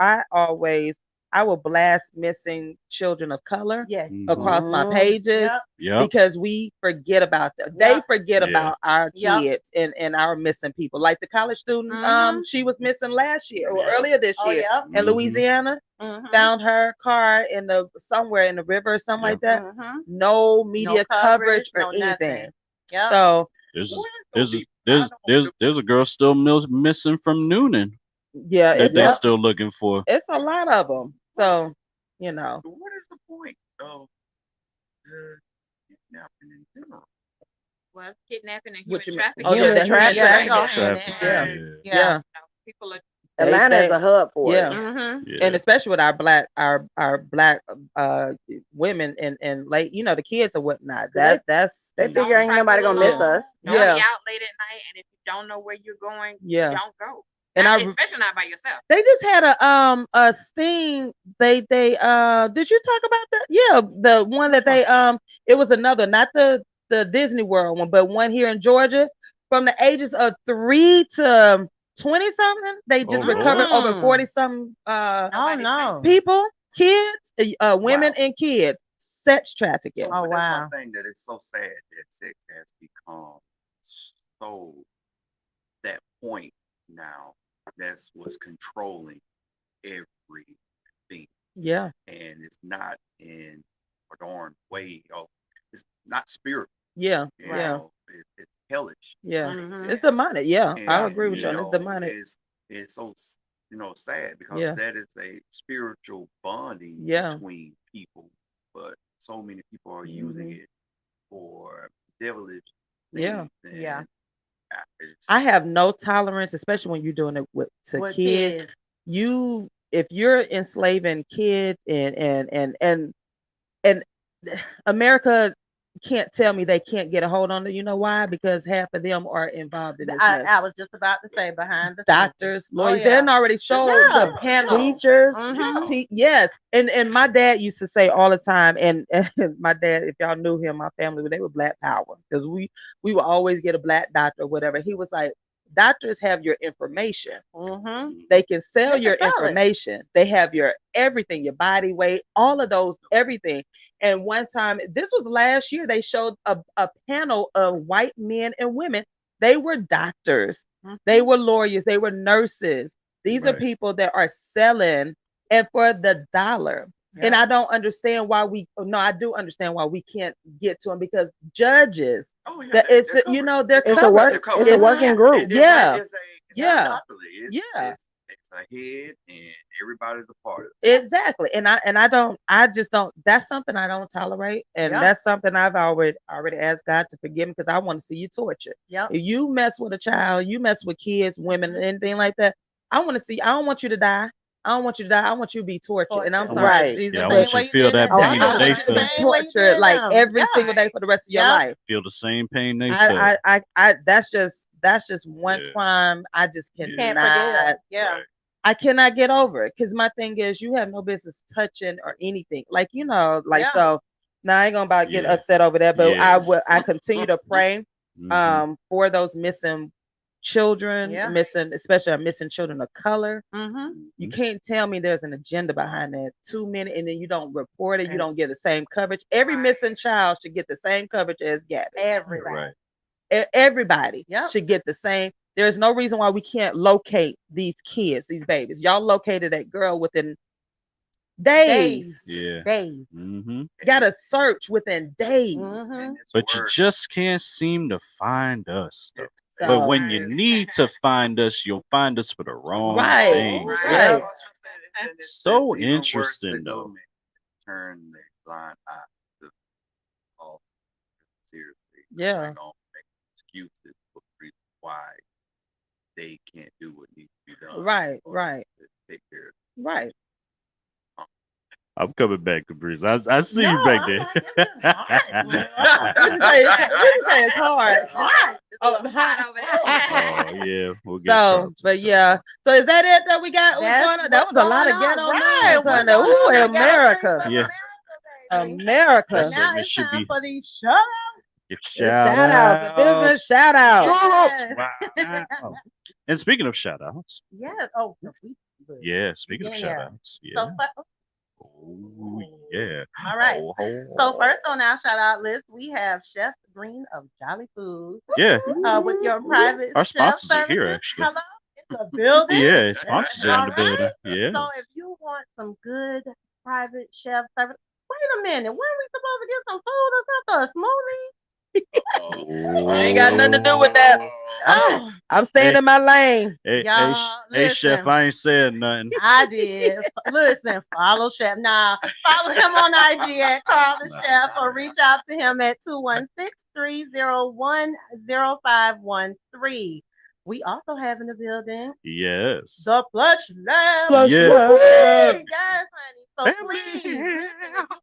I will blast missing children of color across my pages because we forget about them. They forget about our kids and our missing people. Like the college student, she was missing last year or earlier this year in Louisiana. Found her car somewhere in the river or something like that. No media coverage or anything. So there's a girl still missing from Noonan. Yeah, that they're still looking for. It's a lot of them. So, what is the point of kidnapping in general? Well, kidnapping and human trafficking. Oh, yeah, trafficking. Yeah. People are. Atlanta is a hub for it. And especially with our black women and late, the kids or whatnot. They figure ain't nobody gonna miss us. Don't be out late at night, and if you don't know where you're going, don't go. And especially not by yourself. They just had a sting. They did you talk about that? Yeah, the one that they it was another, not the Disney World one, but one here in Georgia from the ages of 3 to 20 something. They just recovered over 40 something people, kids, women and kids, sex trafficking. That's one thing that is so sad that sex has become so that point now. That's what's controlling everything. Yeah. And it's not in a darn way of, it's not spiritual. Yeah. It's hellish. Yeah. It's demonic. Yeah. And I agree with you. It's demonic. It's so sad because that is a spiritual bonding between people, but so many people are using it for devilish things. I have no tolerance, especially when you're doing it to kids. If you're enslaving kids and America can't tell me they can't get a hold on it. You know why? Because half of them are involved in this. I was just about to say behind the doctors, lawyers. They already showed the panel. Teachers. Yes. And my dad used to say all the time, and my dad, if y'all knew him, my family, they were Black Power, because we would always get a black doctor or whatever. He was like, doctors have your information. They can sell your information. They have your everything, your body weight, all of those, everything. And one time, this was last year, they showed a panel of white men and women. They were doctors. They were lawyers. They were nurses. These are people that are selling and for the dollar. And I don't understand why I do understand why we can't get to them, because judges, it's a working group. It's a head and everybody's a part of it. Exactly. And I just don't, that's something I don't tolerate. And that's something I've already asked God to forgive me, because I want to see you tortured. If you mess with a child, you mess with kids, women, anything like that, I want to see, I don't want you to die. I don't want you to die. I want you to be tortured. And I'm sorry, Jesus. I want you to feel that pain that they feel. Tortured like every single day for the rest of your life. Feel the same pain they feel. That's just one crime I just cannot. I cannot get over it, because my thing is, you have no business touching or anything. So now I ain't gonna get upset over that, but I continue to pray for those missing children, especially missing children of color. You can't tell me there's an agenda behind that. 2 minutes and then you don't report it, you don't get the same coverage. Every missing child should get the same coverage as Gabby. Everybody should get the same. There's no reason why we can't locate these kids, these babies. Y'all located that girl within days. Gotta search within days. But you just can't seem to find us, though. But when you need to find us, you'll find us for the wrong things. So interesting, though. Turn the blind eye to all seriously. Don't make excuses for reasons why they can't do what needs to be done. Right. Take care of it. Right. I'm coming back, Caprice. I see you back there. It's hard. Hot over there. Oh yeah, we'll get started. But yeah. So is that it that we got? That was a lot of ghetto news. Ooh, America. Yeah. America. Now it's time for these shout-outs. Shout out. Business shout out. Yes. Wow. And speaking of shout outs. Yes. Oh, Yeah, speaking of shout outs. Yeah. Oh, yeah. All right. So first on our shout out list, we have Chef Green of Jolly Foods. Yeah. With your private Our chef sponsors are here, actually. Hello, it's a building. Yeah, sponsors are in the All building. right. Yeah. So if you want some good private chef service, wait a minute, weren't we supposed to get some food or something? A smoothie? Ain't got nothing to do with that. I'm staying in my lane. Hey, Chef, I ain't saying nothing. I did. Listen, follow Chef. Now, follow him on IG at Call the Chef or reach out to him at 216-301-0513. We also have in the building. Yes. The Plush Lab. Yes, honey. So please, if you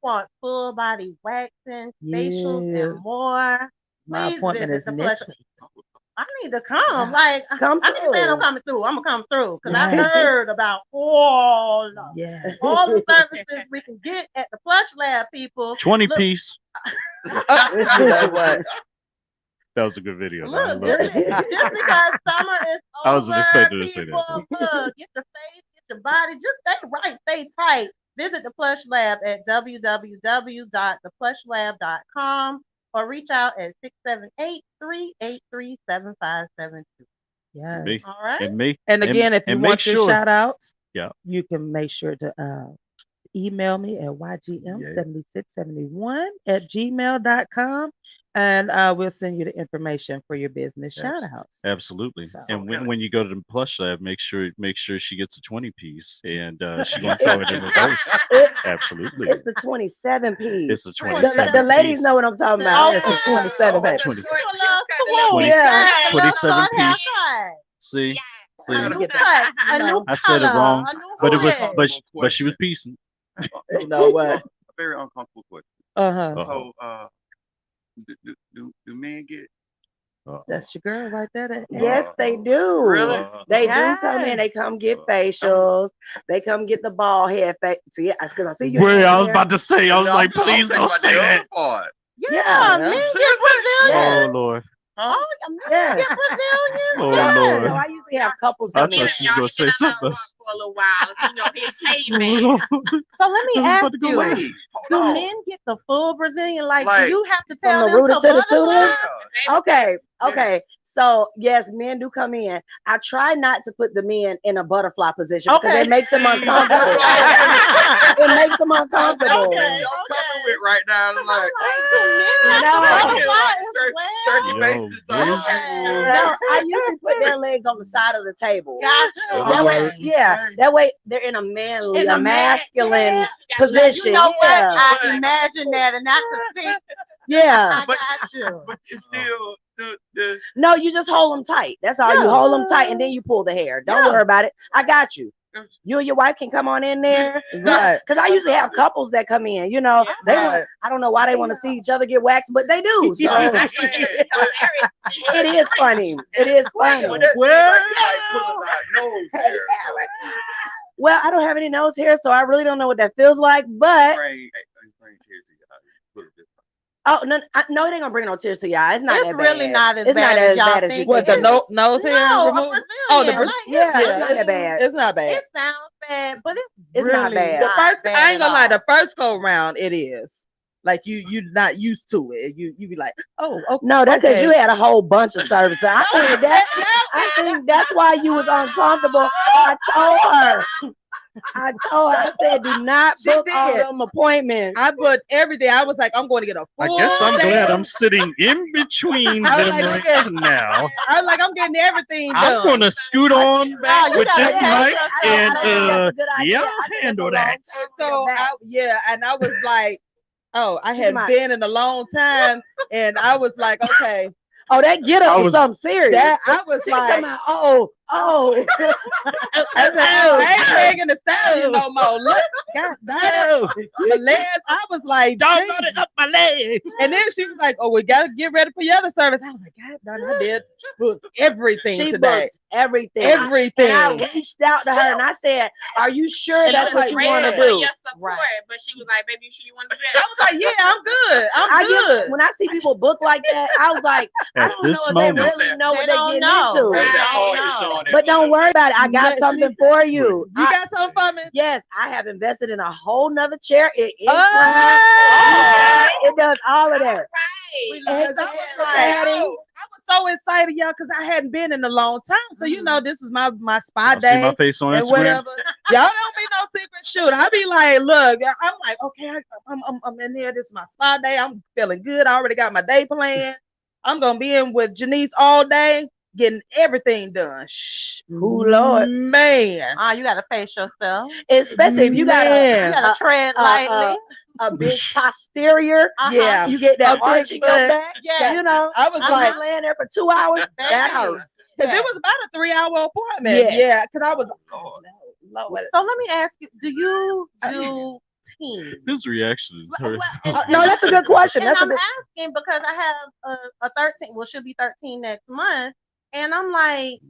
want full body waxing, facials, and more, my appointment is next week. I need to come. Like, come I keep saying I'm coming through. I'm gonna come through because I heard about all the services we can get at the Plush Lab. People, 20 piece. You know what? That was a good video. Look, just because summer is over, I wasn't expecting to say that. Look, get your face, get your body, just stay right, stay tight. Visit the Plush Lab at www.theplushlab.com or reach out at 678-383-7572. Yes. All right. And again, if you want your shout outs, yeah, you can make sure to email me at ygm7671@gmail.com and we'll send you the information for your business shout outs. Absolutely. And when you go to the Plush Lab, make sure she gets a 20 piece and she's gonna throw it in reverse. Absolutely. It's the 27 piece. It's the 27 The ladies know what I'm talking about. It's the 27 piece. 27 piece. See? A new cut, a new I said it color, wrong, a new but it was hood. but she was piecing. You know what? A very uncomfortable question. So, do men get? That's your girl right there. Yes, they do. Really? They do come in. They come get facials. They come get the bald head. See, because I see you. Wait, I was about to say. I was like, please don't say that. Yeah, men get Brazilian. Oh Lord. Oh, men get Brazilian. Oh No, Lord. I usually have couples I come in. thought she was gonna say something. For a little while, his payment. So let me I was ask about to go you: away. do men get the full Brazilian? Like, do Like, you have to tell From the them rooter to the butterfly? tutor? Okay. So yes, men do come in. I try not to put the men in a butterfly position because it makes them uncomfortable. It makes them uncomfortable. Y'all coming with right now, like, turkey Yo, bases. visual. No, I usually put their legs on the side of the table. Gotcha. That way, that way they're in a manly, a masculine position. You know what? I imagine that, and I could see. Yeah. I got you. But it's still the No, you just hold them tight. That's all. You hold them tight, and then you pull the hair. Don't worry about it. I got you. You and your wife can come on in there, Right. Because I usually have couples that come in. You know, they want. I don't know why they want to see each other get waxed, but they do. So it is funny. It is funny. Well, I don't have any nose hair, so I really don't know what that feels like. But oh no, no, it ain't gonna bring no tears to your eyes. It's not that bad. Really not as It's bad not as as y'all bad as you think. What, the nose hair removal? Oh, the Yeah, it's not that bad. It's not bad. It sounds bad, but It's not bad. The first, bad I ain't gonna at lie, the first go round it is. Like you're not used to it. You be like, oh, okay. No, that's because you had a whole bunch of services. I think that's why you was uncomfortable. I told her. I said, do not book all them appointments. I booked everything. I was like, I'm going to get a I full guess I'm day. glad I'm sitting in between I was them like, right okay. now. I was like, I'm getting everything done. I'm gonna scoot on back with this mic and I'll handle that. So and I was like, oh, I She's had my- been in a long time, and I was like, okay. Oh, that get up was something serious. That I was She's like, talking about, Oh, I ain't begging to style you no more. Look, God damn, my legs. I was like, don't put it up my leg. And then she was like, "Oh, we gotta get ready for your other service." I was like, "God darn, I did book everything she today, booked everything, everything." And I reached out to her and I said, "Are you sure that's what you want to do?" Your support, but she was like, "Baby, you sure you want to do that?" I was like, "Yeah, I'm good. I'm good." When I see people book like that, I was like, I don't know if they really know what they're getting into. But don't worry about it. I got something for you. You got something for me? Yes, I have invested in a whole nother chair. It is it does all of that. I was so excited, y'all, because I hadn't been in a long time. So you know, this is my spa day. See my face on and Instagram? Whatever. Y'all don't be no secret shoot. I be like, look, I'm like, okay, I'm in here. This is my spa day. I'm feeling good. I already got my day planned. I'm gonna be in with Janice all day, getting everything done. Oh Lord, man. You gotta face yourself, especially if you gotta tread lightly. A big posterior. Yeah, you get that arch in your back. Yeah, you know, I was like laying there for 2 hours. That hurts. because it was about a 3-hour appointment. Yeah, because I was. Oh, Lord. So let me ask you: do you do teams? His reaction is hurt. No, that's a good question. And I'm asking because I have a 13. Well, she'll be 13 next month, and I'm like,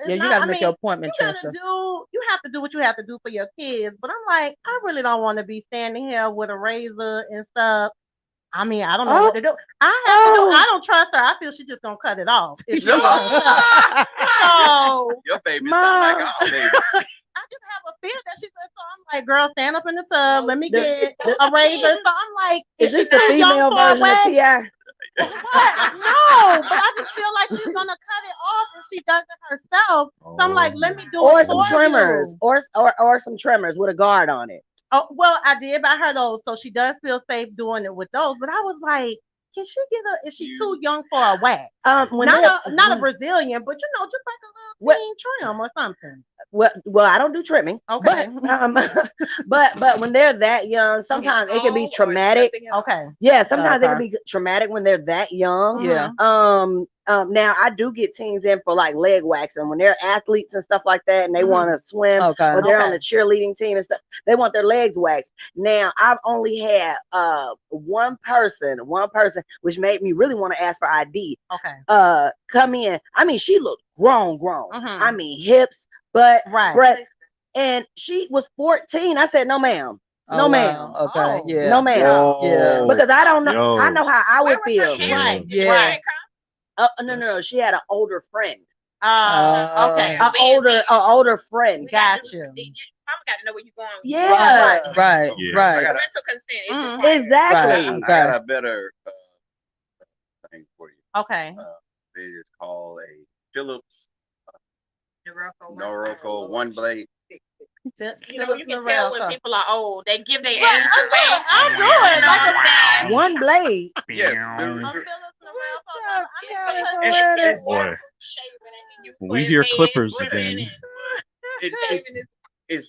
you gotta make your appointment. You have to do what you have to do for your kids. But I'm like, I really don't want to be standing here with a razor and stuff. I mean, I don't know what to do. I don't trust her. I feel she's just gonna cut it off. So your baby sound like our babies. I just have a fear that she said, so I'm like, girl, stand up in the tub. Let me get a razor. So I'm like, is this the female version of T.I.? What? No, but I just feel like she's gonna cut it off if she does it herself. So I'm like, let me do it some trimmers, or some trimmers with a guard on it. Oh, well, I did buy her those, so she does feel safe doing it with those. But I was like, can she is she too young for a wax? Not a Brazilian, but just like a little teen trim or something. Well, I don't do trimming. Okay. But when they're that young, sometimes it can be traumatic. Okay. Yeah, sometimes it can be traumatic when they're that young. Yeah. Now I do get teens in for like leg waxing when they're athletes and stuff like that, and they want to swim or they're on the cheerleading team and stuff. They want their legs waxed. Now I've only had one person, which made me really want to ask for ID. Okay. Come in. I mean, she looked grown. I mean, hips, butt, breast, and she was 14. I said, no, ma'am. No, ma'am. Wow. Okay. Yeah. No, ma'am. Yeah. Because I don't know. I know how I would feel. Right. Yeah. No. She had an older friend. Okay. An older friend. Gotcha. Mama got to know where you're going. Yeah. Right. Parental consent. Exactly. I got a better thing for you. Okay. It is called a Phillips Noroko one blade. You know, you can tell when people are old. They give their age away. I'm doing like one blade. Yes. Boy, when we hear Clippers again.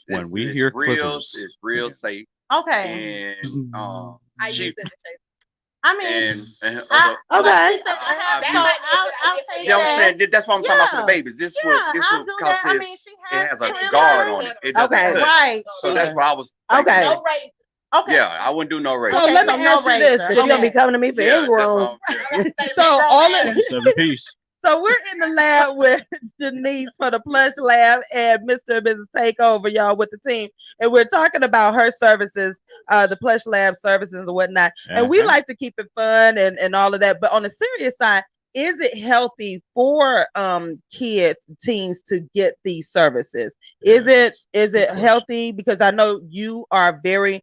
When we hear Clippers, it's real safe. Okay. And I use it to I mean, okay. I'll take that. That's what I'm talking about for the babies. This was because it has a guard on it. It doesn't cut. Right. So that's what I was thinking. Okay. No razor. Okay. Yeah, I wouldn't do no razor. So let me ask you this. She's gonna be coming to me for ingrowns. So all of 7-piece. So we're in the lab with Janice for the Plush Lab and Mr. and Mrs. Takeover, y'all, with the team. And we're talking about her services, the Plush Lab services and whatnot. And we like to keep it fun and all of that. But on the serious side, is it healthy for teens to get these services? Is it healthy? Because I know you are very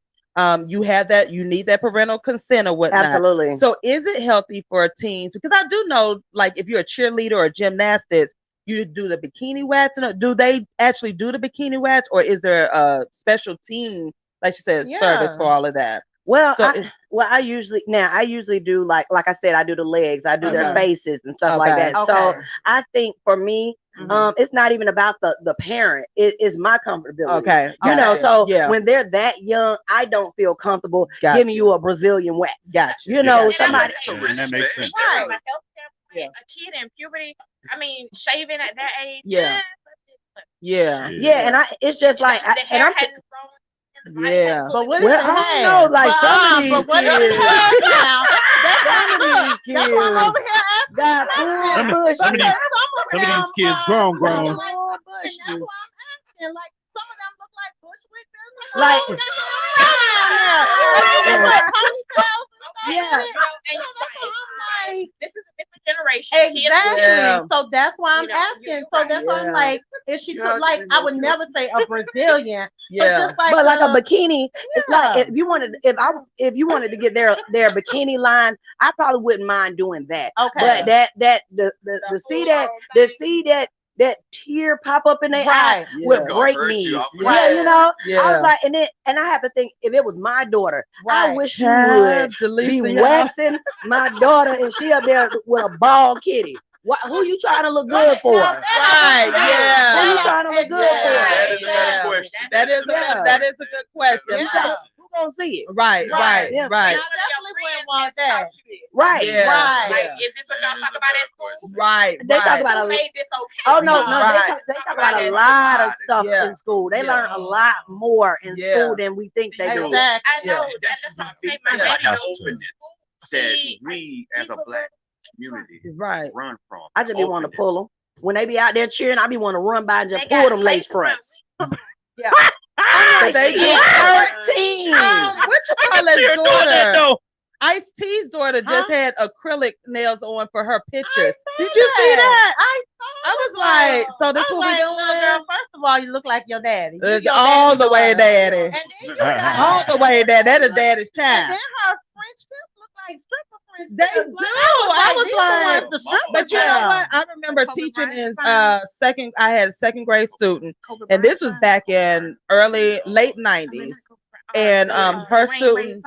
you need that parental consent or whatnot. Absolutely. So is it healthy for teens? Because I do know, like, if you're a cheerleader or gymnastics, you do the bikini wax. Do they actually do the bikini wax, or is there a special team, like she said, service for all of that? Well, I usually do like I said, I do the legs, I do their faces and stuff like that. So I think for me, it's not even about the parent. It is my comfortability. Okay. You know, so when they're that young, I don't feel comfortable giving you a Brazilian wax. Gotcha. You know, somebody. And that makes sense. kid in puberty, I mean, shaving at that age. Yeah. And it's just like, the hair hadn't grown. Yeah, but what well, I don't know, like some of these but what kids, is it now? That's why I'm over here got some of these kids grown. And that's why I'm asking. Like some of them look like Bushwick business. like, Yeah. This is a different generation. Exactly. Yeah. So that's why I'm asking. So that's why I'm like, if she took, like, I would never say a Brazilian, but just like, but like a bikini. It's like if you wanted to get their bikini line, I probably wouldn't mind doing that. Okay. But the see that tear pop up in their eye would break me. Right. You know. I was like, and I have to think, if it was my daughter, I wish she would be waxing my daughter, and she up there with a bald kitty. Who you trying to look good for? Right. Yeah. Who you trying to look good for? That is a good question. That is a good question. Who gonna see it? Right. I definitely wouldn't want that. Right. Yeah. Right. Like, is this what y'all talk about at school? Right. They talk about Who made this okay? Oh no, Right. they talk about a lot of stuff Yeah. in school. They learn a lot more in school than we think they do. Exactly. I know. That's That's just what my I'm big saying. My thing, baby like the goes openness that we as a black community Right. run from. I just be wanting to pull them. When they be out there cheering, I be wanting to run by and just They pull got them lace lace fronts. Yeah. They get 13. What you call his daughter? Ice-T's daughter just had acrylic nails on for her pictures. Did you see that? I was like, so this what we Like, little girl, doing? first of all, you look like your daddy. You your All daddy's the way, daughter. daddy. And then you got All the way, daddy. That is daddy's And child. then her French tips look like stripper French They tips. do. Like, I was these are like, ones the stripper but you know tips. what? I remember Kobe teaching in Bryant second. I had a second grade student, and this was back in late 90s. And her student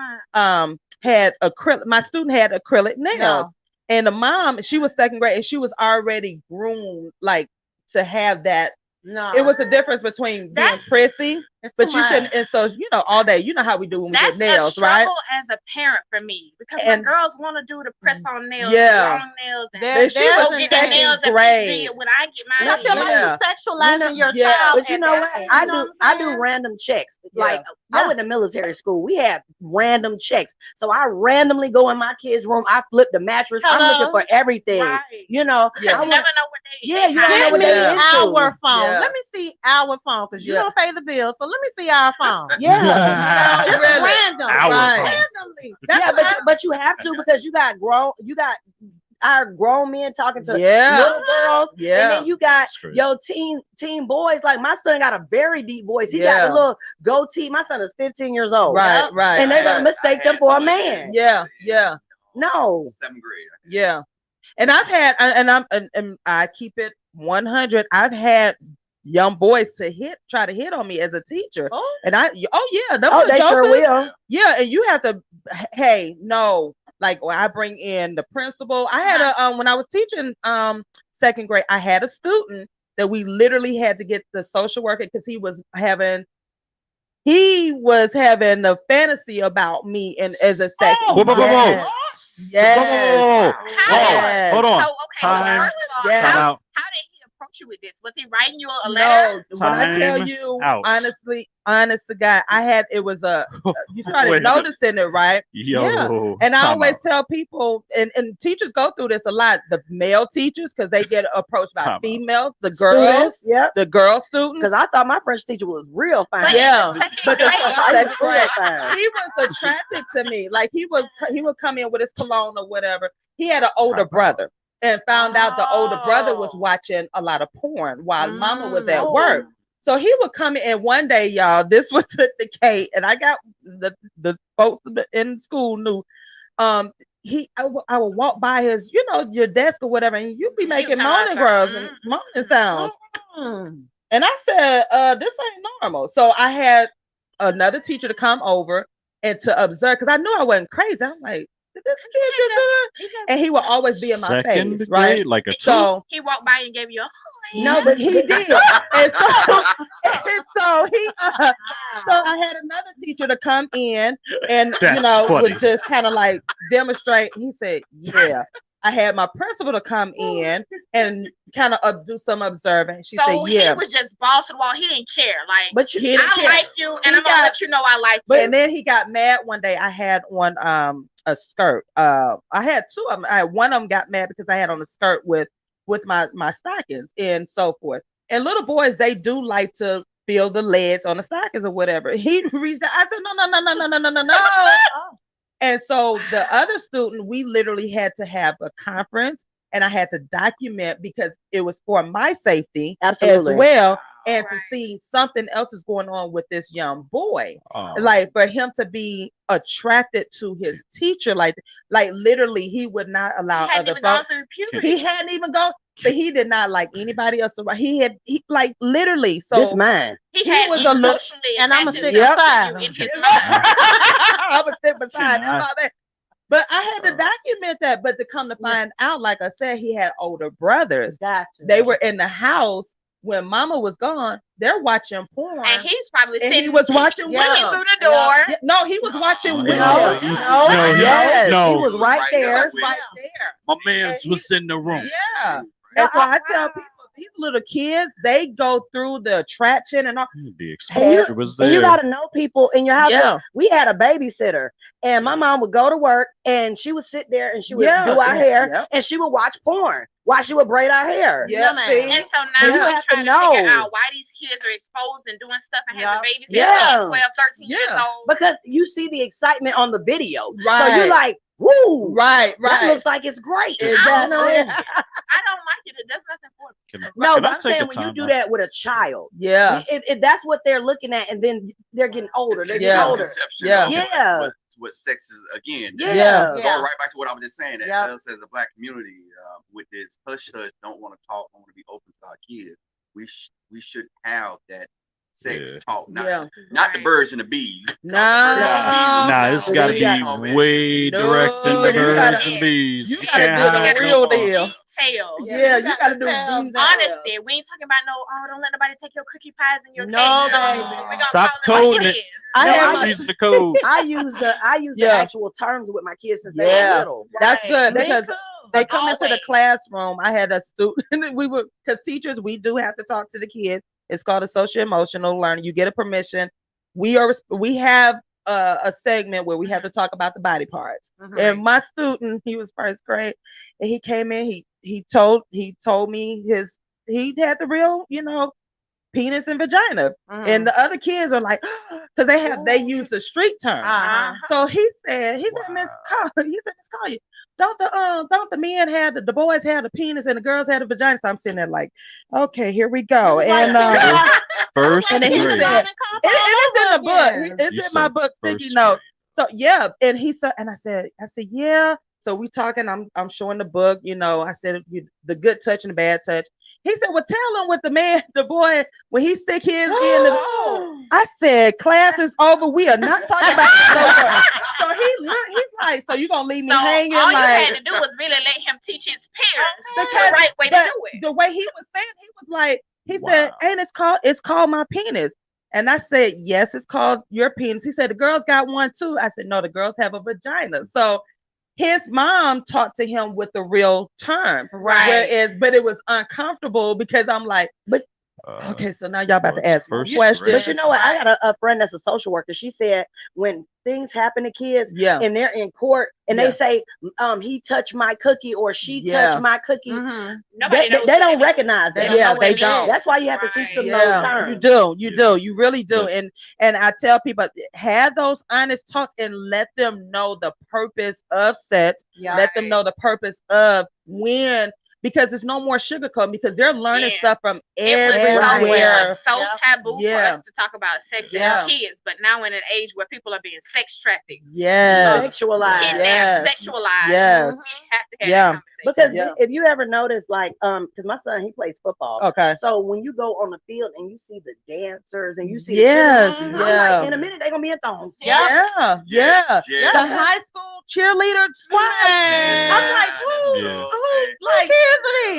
had acrylic. My student had acrylic nails, and the mom, she was second grade, and she was already groomed like to have that. No. It was a difference between being prissy, but you shouldn't. And so, you know, all day, you know how we do when we That's get nails, a right? struggle as a parent for me, because And- my girls want to do the press on nails, Yeah. long nails, and Then she go was get in their nails second and grade. when I get mine. And I feel like Yeah. you're sexualizing your Yeah. child. But you at know that what? age, I you know do. what I'm I do saying? random checks. Yeah. Like I went to military school. We had random checks. So I randomly go in my kids' room. I flip the mattress. I'm Hello? looking for everything. Right. You know. Yeah. You I never want- know what they. Yeah, you how don't know they what Give they me into. our phone. Yeah. Let me see our phone, because you Yeah. don't pay the bill. So let me see our phone. Yeah. Just Really? random. Our Right. phone. Randomly. But you have to, because you got our grown men talking to Yeah. little girls. Yeah. And then you got That's crazy. your teen boys. Like my son got a very deep voice. He got Yeah. a little goatee. My son is 15 years old. Right, right. And they're gonna right. mistake them for a man. Yeah, yeah, No. 7th grade. yeah. And I've had, and I keep it 100. I've had young boys try to hit on me as a teacher, and They sure will. Yeah, and you have to, hey, no, like when I bring in the principal, I had when I was teaching second grade, I had a student that we literally had to get the social worker, because he was having a fantasy about me and as a second. Whoa. Yes. How? Hold on. So, okay, Time. first of all, Yeah. Time how out. did he approach you with this? Was he writing you a letter? No, when I tell Time you, out. honest to God, you started Wait. noticing it, right? Yo. Yeah. And I time always out. tell people, and teachers go through this a lot, the male teachers, because they get approached by Time out. females, the girls, Students, yep. the girl students. Because I thought my French teacher was real fine. Yeah, but the That's real fine. he was attracted to me. Like he would come in with his cologne or whatever. He had an older brother, and found out the older brother was watching a lot of porn while mama was at work. So he would come in, and one day, y'all, this was the Kate, and I got the folks in school knew. I would walk by his, your desk or whatever, and you'd be making moaning girls and moaning sounds. And I said, this ain't normal. So I had another teacher to come over and to observe, because I knew I wasn't crazy. I'm like, did this kid just do that? And he would always be in my Second face, grade, right? like a So He walked by and gave you a No, but he did. and so I had another teacher to come in and That's funny. would just kind of like demonstrate. He said, yeah. I had my principal to come in and kind of do some observing. She said, he was just balls to the wall. He didn't care. Like, but he didn't care. Like you, and I'm gonna let you know I like you. And then he got mad one day. I had on a skirt. I had two of them. One of them got mad because I had on a skirt with my stockings and so forth. And little boys, they do like to feel the legs on the stockings or whatever. He reached out. I said, no. And so the other student, we literally had to have a conference, and I had to document because it was for my safety as well, and to see something else is going on with this young boy. Like for him to be attracted to his teacher, like literally, he would not allow other folks. He hadn't even gone. But he did not like anybody else around. He like literally. So this man. He was emotionally, and I'm gonna stick beside him. I'm gonna stick beside him. But I had to document that. But to come to find out, like I said, he had older brothers. Gotcha. They were in the house when Mama was gone. They're watching porn, and he's probably sitting. He was watching looking through the door. No, he was watching with No, He was right there. Right there. My man's was in the room. Yeah. And so I tell people, these little kids, they go through the attraction and all. The exposure was there. And you got to know people in your house. Yeah. We had a babysitter, and my mom would go to work, and she would sit there, and she would do our hair, and she would watch porn while she would braid our hair. Yeah, and so now you we're have trying to to know figure out why these kids are exposed and doing stuff and having babies Yeah. at 12, 13 years old. Because you see the excitement on the video. Right. So you're like, woo. Right. That looks like it's great. Exactly. I don't like it. It does nothing for me. No, but I'm saying when you do that with a child, if that's what they're looking at, and then they're getting older, they're getting older. What sex is again. Going right back to what I was just saying. Us as a black community, with this hush, don't want to talk, don't want to be open to our kids. We should have that sex talk, not the birds and the bees. Nah, it's got to be way direct than the birds and bees. You gotta do the real deal. Detail. Yeah, you gotta do honesty. We ain't talking about don't let nobody take your cookie pies and your cake. Baby. Stop coding it. I use the code. I use the actual terms with my kids since they were little. That's good because they come into the classroom. I had a student. Because teachers, we do have to talk to the kids. It's called a social emotional learning. You get a permission. We have a segment where we have to talk about the body parts. And my student, he was first grade, and he came in. He told me he had the real, penis and vagina. And the other kids are like, because they use the street term. So he said, Miss Collier, don't the men have the boys have the penis and the girls have the vagina? So I'm sitting there like, okay, here we go. And first and then he said, it's in the book. It's in my book, sticky notes. So and he said, and I said, yeah. So we talking. I'm showing the book. I said the good touch and the bad touch. He said, well, tell him what the boy, when he stick his in I said, class is over. We are not talking about it no more. So he's like, so you going to leave me hanging? All you had to do was really let him teach his peers the right way to do it. The way he was saying, he was like, said, ain't it's called my penis. And I said, yes, it's called your penis. He said, the girls got one too. I said, no, the girls have a vagina. So his mom talked to him with the real terms, right? But it was uncomfortable because I'm like, okay, so now y'all about to ask me questions. But you know what? I got a friend that's a social worker. She said when things happen to kids and they're in court and they say, he touched my cookie or she touched my cookie, they don't recognize that. They don't. That's why you have to teach them those terms. You do. You really do. And I tell people, have those honest talks and let them know the purpose of sex. Let them know the purpose of when. Because it's no more sugarcoating because they're learning stuff from everywhere. It was so taboo for us to talk about sex and kids, but now in an age where people are being sex trafficked, sexualized, sexualized, we have to have that conversation. Because if you ever notice, like, because my son, he plays football. Okay. So when you go on the field and you see the dancers and you see I'm like, in a minute they're gonna be in thongs. The high school cheerleader squad. I'm like, who? Like,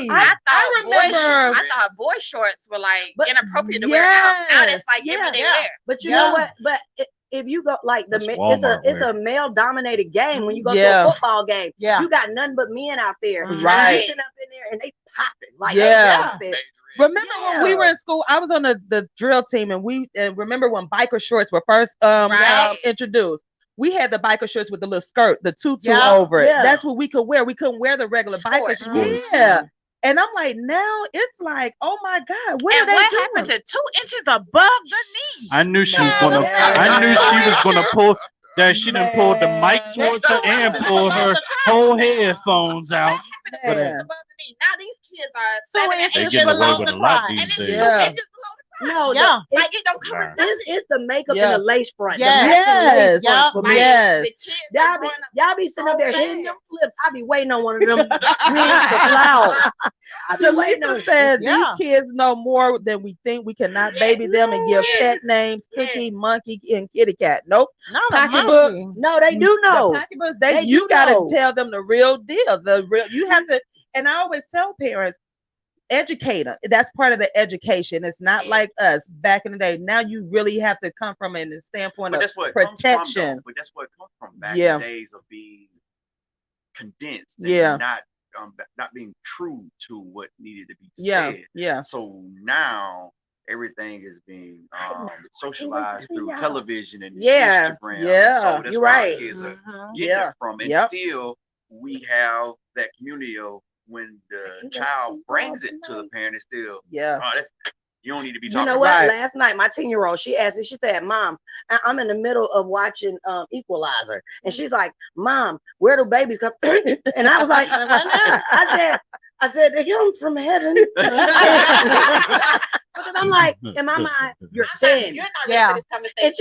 I thought boy shorts were like inappropriate to wear out. Now it's like everyday wear. But you know what? But if you go like That's it's a male dominated game. When you go to a football game, you got nothing but men out there, right? Sitting up in there and they popping like they Remember when we were in school? I was on the drill team, and we remember when biker shorts were first introduced. We had the biker shorts with the little skirt, the tutu over it. That's what we could wear. We couldn't wear the regular biker shorts. Yeah. And I'm like, now it's like, oh my God, what happened to 2 inches above the knee? I knew she was gonna. I knew she was gonna pull that. She done pulled the mic towards her and pulled her whole headphones out. Above the knee. Now these kids are so they getting away with a lot these days. No, like it don't cover. It's the makeup and the lace front. Yes, y'all be sitting up there hitting them flips. I be waiting on one of them to flower. Jalisa said these kids know more than we think. We cannot baby them and give pet names, Cookie, Monkey, and Kitty Cat. Nope. Pocketbooks. No, they do know. Pocketbooks. You gotta tell them the real deal. The real. You have to. And I always tell parents, educate them. That's part of the education. It's not like us back in the day. Now you really have to come from a standpoint of protection. But that's what it comes from back in the days of being condensed. And not being true to what needed to be said. So now everything is being socialized through television and Instagram. So that's where kids are getting it from. And still we have that community of when the child brings it to the parent, it's still you don't need to be talking. You know what? Last night, my 10-year-old, she asked me, she said, Mom, I'm in the middle of watching Equalizer. And she's like, Mom, where do babies come? And I was like, I said, they come from heaven. Because I'm like, in my mind, you're 10. You're not and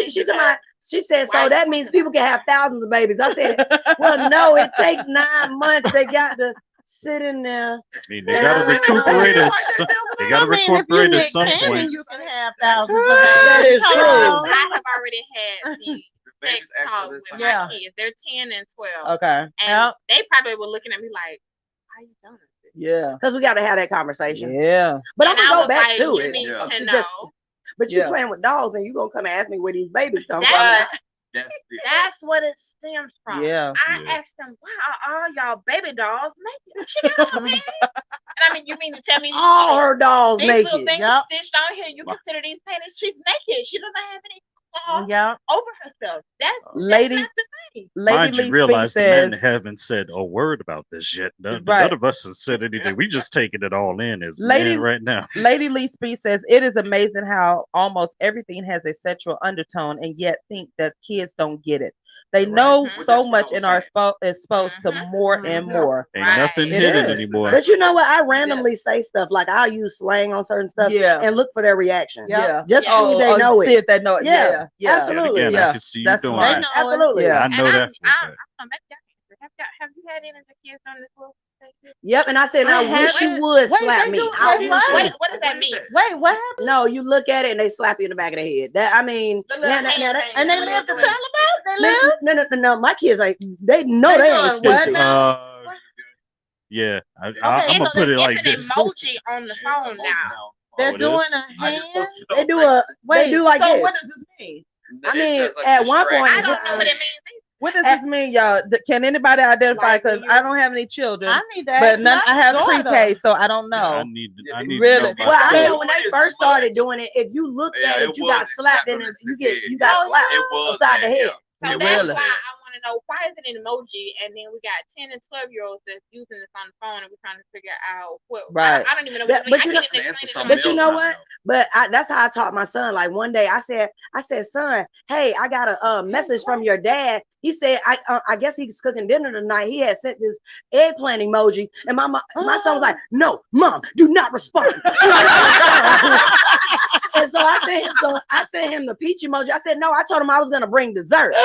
she said, so that means people can have thousands of babies. I said, well, no, it takes 9 months. They got to sit in there. I mean, they got to recuperate us. They got to recuperate at some point. You can have thousands of babies. That is true. I have already had the sex talk with my kids. They're 10 and 12. Okay. And they probably were looking at me like, why are you doing this? Yeah. Because we got to have that conversation. Yeah. But I'm going to go back to it. Need to know. But you playing with dogs and you going to come and ask me where these babies come from. That's what it stems from. I asked them, why are all y'all baby dolls naked? She got on, man. And I mean, you mean to tell me all her dolls these naked? Little things stitched on here, you consider these panties? She's naked. She doesn't have any over herself. That's Lady. That's not the thing. Mind you, realize the men haven't said a word about this yet. None of us has said anything. We just taking it all in as men right now. Lady Lee Speed says, it is amazing how almost everything has a sexual undertone and yet think that kids don't get it. They know so much and are exposed to more and more. Ain't nothing hidden anymore. But you know what? I randomly say stuff like I'll use slang on certain stuff and look for their reaction. Just so they know it. See if they know it. Yeah. Absolutely. Again, I can see you doing that. Absolutely. I know that. Have you had any of the kids on this little thing? Yep, and I said, I wish you would slap me. What does that mean? Wait, what happened? No, you look at it and they slap you in the back of the head. That I mean, and they live to tell about it. They live. No. My kids they know they ain't stupid. Yeah, I'm gonna put it like this. It's an emoji on the phone now. They're doing a hand. They do like this. So what does this mean? I mean, at one point, I don't know what it means. What does this mean, y'all? Can anybody identify? Because I don't have any children. I need that. But I have pre-K, so I don't know. I need really. Well, I know when they first started doing it, if you looked at it, you got slapped in it. You got slapped upside the head. So that's why I want to know, why is it an emoji? And then we got 10 and 12-year-olds that's using this on the phone, and we're trying to figure out what. Right. I don't even know what but you know what? But that's how I taught my son. Like one day, I said, son, hey, I got a message from your dad. He said, I guess he's cooking dinner tonight. He had sent this eggplant emoji, and my son was like, no, Mom, do not respond. And so I sent him the peach emoji. I said, no, I told him I was gonna bring dessert. No.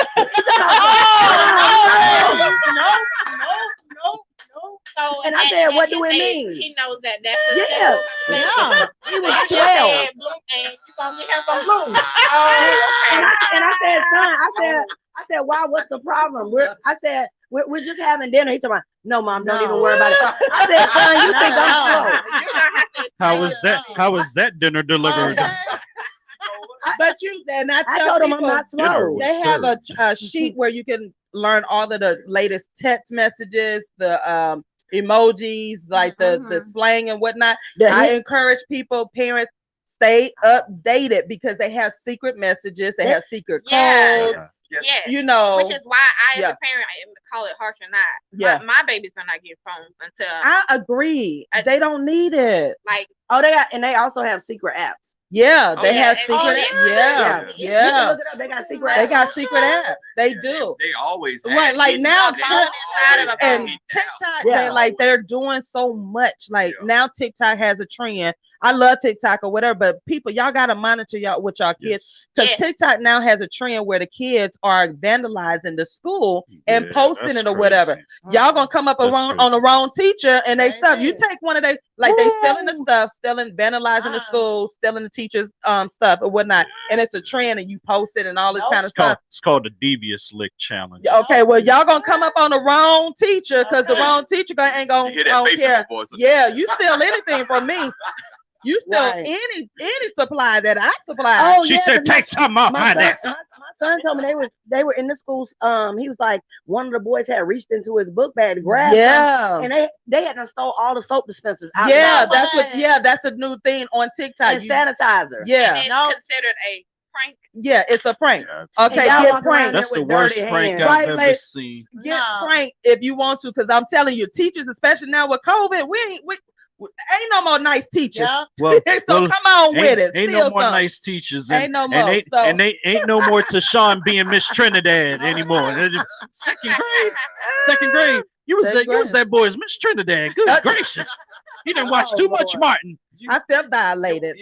So, and I said, what do it mean? He knows that that's He was 12. And you gonna get him some bloom. And I said, son, I said, why? What's the problem? We're just having dinner. He said, no, Mom, don't even worry about it. I said, son, you think I'm slow? How was that dinner delivered? But you and I I tell told them people I'm not slow. they have a sheet where you can learn all of the latest text messages, the emojis, like the slang and whatnot. I encourage people, parents, stay updated because they have secret messages, they have secret codes. Yes. You know, which is why I, as a parent, I call it harsh or not. Yeah. My babies are not getting phones until. I agree. They don't need it. Like, they also have secret apps. Yeah, they have secret. Yeah. Yeah. You can look it up. They got secret apps. They got secret apps. They do. They always right. Like now, and TikTok, they're doing so much. Like now, TikTok has a trend. I love TikTok or whatever, but people, y'all gotta monitor y'all with y'all kids because TikTok now has a trend where the kids are vandalizing the school and posting it or whatever. Y'all gonna come up on the wrong teacher and they stuff. You take one of they they stealing the stuff, vandalizing the school, stealing the teachers' stuff or whatnot, and it's a trend and you post it and all this kind of stuff. It's called the Devious Lick Challenge. Okay, well y'all gonna come up on the wrong teacher because the wrong teacher ain't gonna care. Yeah, you steal anything from me. You steal any supply that I supply. She said, "Take some off my desk." My son told me they were in the schools. He was like, one of the boys had reached into his book bag to grab them, and they had to stole all the soap dispensers out. That's a new thing on TikTok. And sanitizer. Yeah, it's considered a prank. Yeah, it's a prank. Yeah, okay, get pranked. That's the worst prank I've ever seen. Get pranked if you want to, because I'm telling you, teachers, especially now with COVID, we ain't no more nice teachers. Well, so come on with it. Ain't no more nice teachers. And, ain't no more. And they ain't no more Tashawn being Miss Trinidad anymore. Second grade. You was that boy's Miss Trinidad. Good gracious. You didn't watch too much Martin. I felt violated.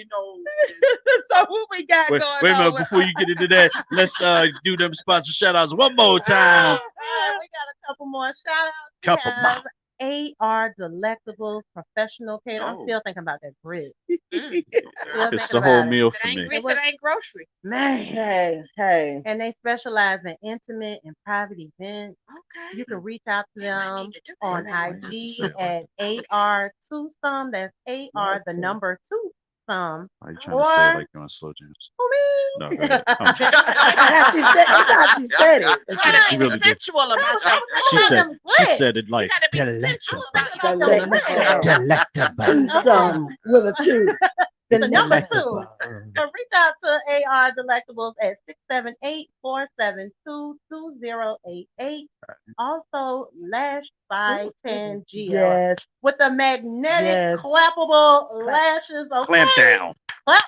So what we got going on? Wait a minute, before you get into that, let's do them sponsor shout outs one more time. We got a couple more shout outs. Couple more. AR Delectables Professional Cater. I'm still thinking about that bread. It's the whole meal for me. It ain't grocery. Man, hey. And they specialize in intimate and private events. Okay. You can reach out to them on IG at AR2some. That's AR the number 2 some. Are you trying to say it like you're on slow jams? Who me? No, go ahead. She said it. She really did. Sensual about She said it like delectable. Some with a 2. The number 2. So reach out to AR Delectables at 678-472-2088. Also, Lash 510 GL with the magnetic clappable lashes. Okay? Clamp down. Clap.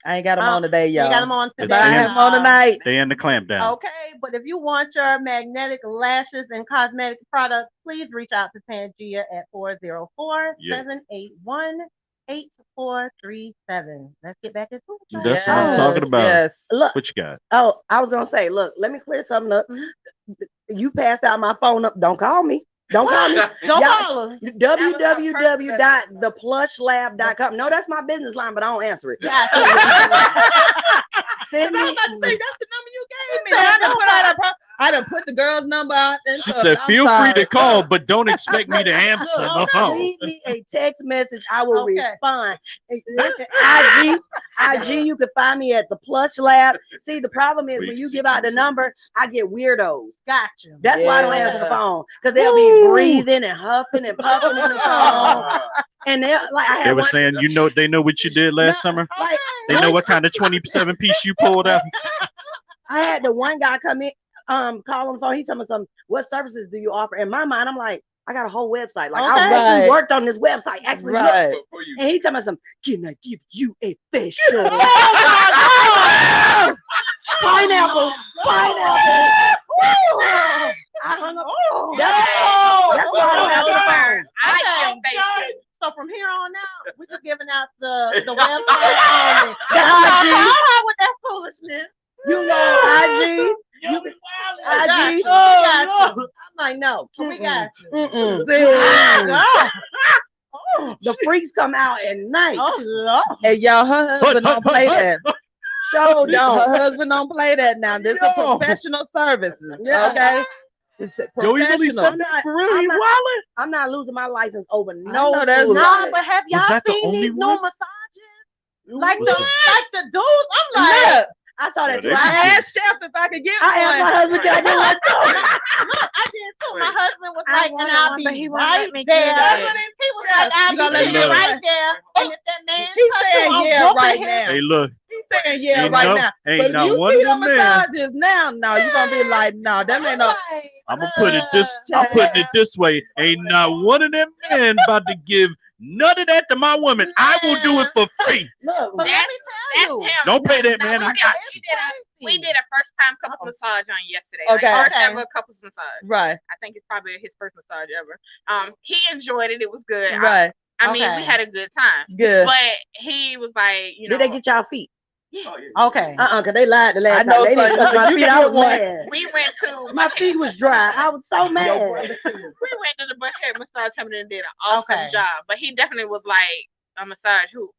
I ain't got them on today, y'all. You got them on today. But I have them on tonight. They in the clamp down. Okay, but if you want your magnetic lashes and cosmetic products, please reach out to Pangea at 404-781-8437. Let's get back into it. That's what I'm talking about. Yes. Look, What you got? Oh, I was gonna say, look, let me clear something up. You passed out my phone up. Don't call me. Don't call me. Don't call her. www.theplushlab.com. No, that's my business line, but I don't answer it. Send me. I was about to say that's the number you gave me. I done put the girl's number out. She said, "Feel free to call, but don't expect me to answer my phone." Leave me a text message. I will respond. Listen, IG, you can find me at the Plush Lab. See, the problem is when you give out the number, I get weirdos. Gotcha. That's why I don't answer the phone, because they'll be breathing and huffing and puffing in the phone. And they were saying, they know what you did last summer. They know what kind of 27 piece you pulled out. I had the one guy come in, call him, so he told me something. What services do you offer? In my mind, I'm like, I got a whole website. Like I actually worked on this website. Actually, and he told me something. Can I give you a facial? Pineapple. I hung up. That's why I don't have the phone. So from here on out, we're just giving out the website only. The IG. With that foolishness. You know IG. IG. I'm like, no, we got you. The freaks come out at night. Oh, Lord. Hey, y'all, her husband don't play that. Show don't. Her husband don't play that now. This is professional services. Okay? Yo, you really said that for real? You wildin'? I'm not losing my license over no, but have y'all seen these new massages? Like the dudes. I'm like, Look, I saw that too. I asked Chef if I could get one. I asked my husband, can I get one too? look, I did too. My husband was like, and I'll be right there. He was like, I'll be right there. And if that man He's saying yeah right now. Hey, look. He's saying yeah right now. But if you see the massages now, no, you're gonna be like, no, that ain't no. I'm gonna put it this. I'm putting it this way. Ain't not one of them men about to give none of that to my woman. I will do it for free. Look, but let me tell you. Don't pay that, man. I got you. We did a first time couples massage on yesterday. Okay. Like first ever couples massage. Right. I think it's probably his first massage ever. He enjoyed it. It was good. Right. I mean, we had a good time. Good. But he was like, you know. Did they get y'all feet? Yeah. Okay. Cause they lied the last I know, time. They didn't touch my feet. I was mad. We went to My feet was dry. I was so mad. we went to the Buckhead massage company and did an awesome job. But he definitely was like, a massage. Who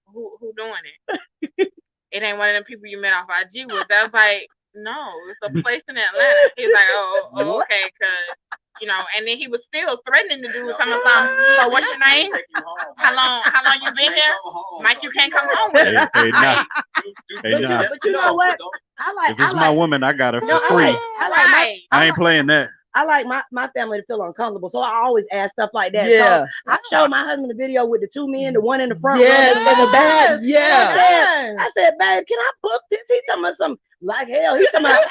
doing it? It ain't one of them people you met off IG with. I was like, no, it's a place in Atlanta. He was like, oh okay, cause you know, and then he was still threatening to do something. So what's your name? How long you been here? Mike, you can't come home with us. But you know what? If it's my woman, I got her for free. I ain't playing that. I like my family to feel uncomfortable, so I always ask stuff like that. Yeah. So I showed my husband the video with the two men, the one in the front, in the back. Yeah. I said, babe, can I book this? He talking about some like hell. He talking about,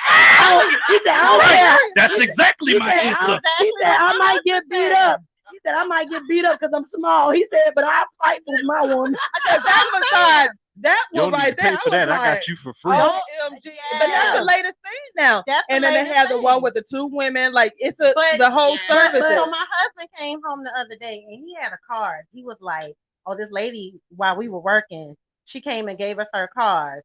he said, I don't care. That's exactly my answer. He said, I might get beat up. He said, I might get beat up because I'm small. He said, but I'll fight with my woman. That massage. That one right there. For that. I got you for free. OMG. But that's the latest thing now. And then they have the one with the two women. Like it's the whole service. So my husband came home the other day and he had a card. He was like, oh, this lady, while we were working, she came and gave us her card.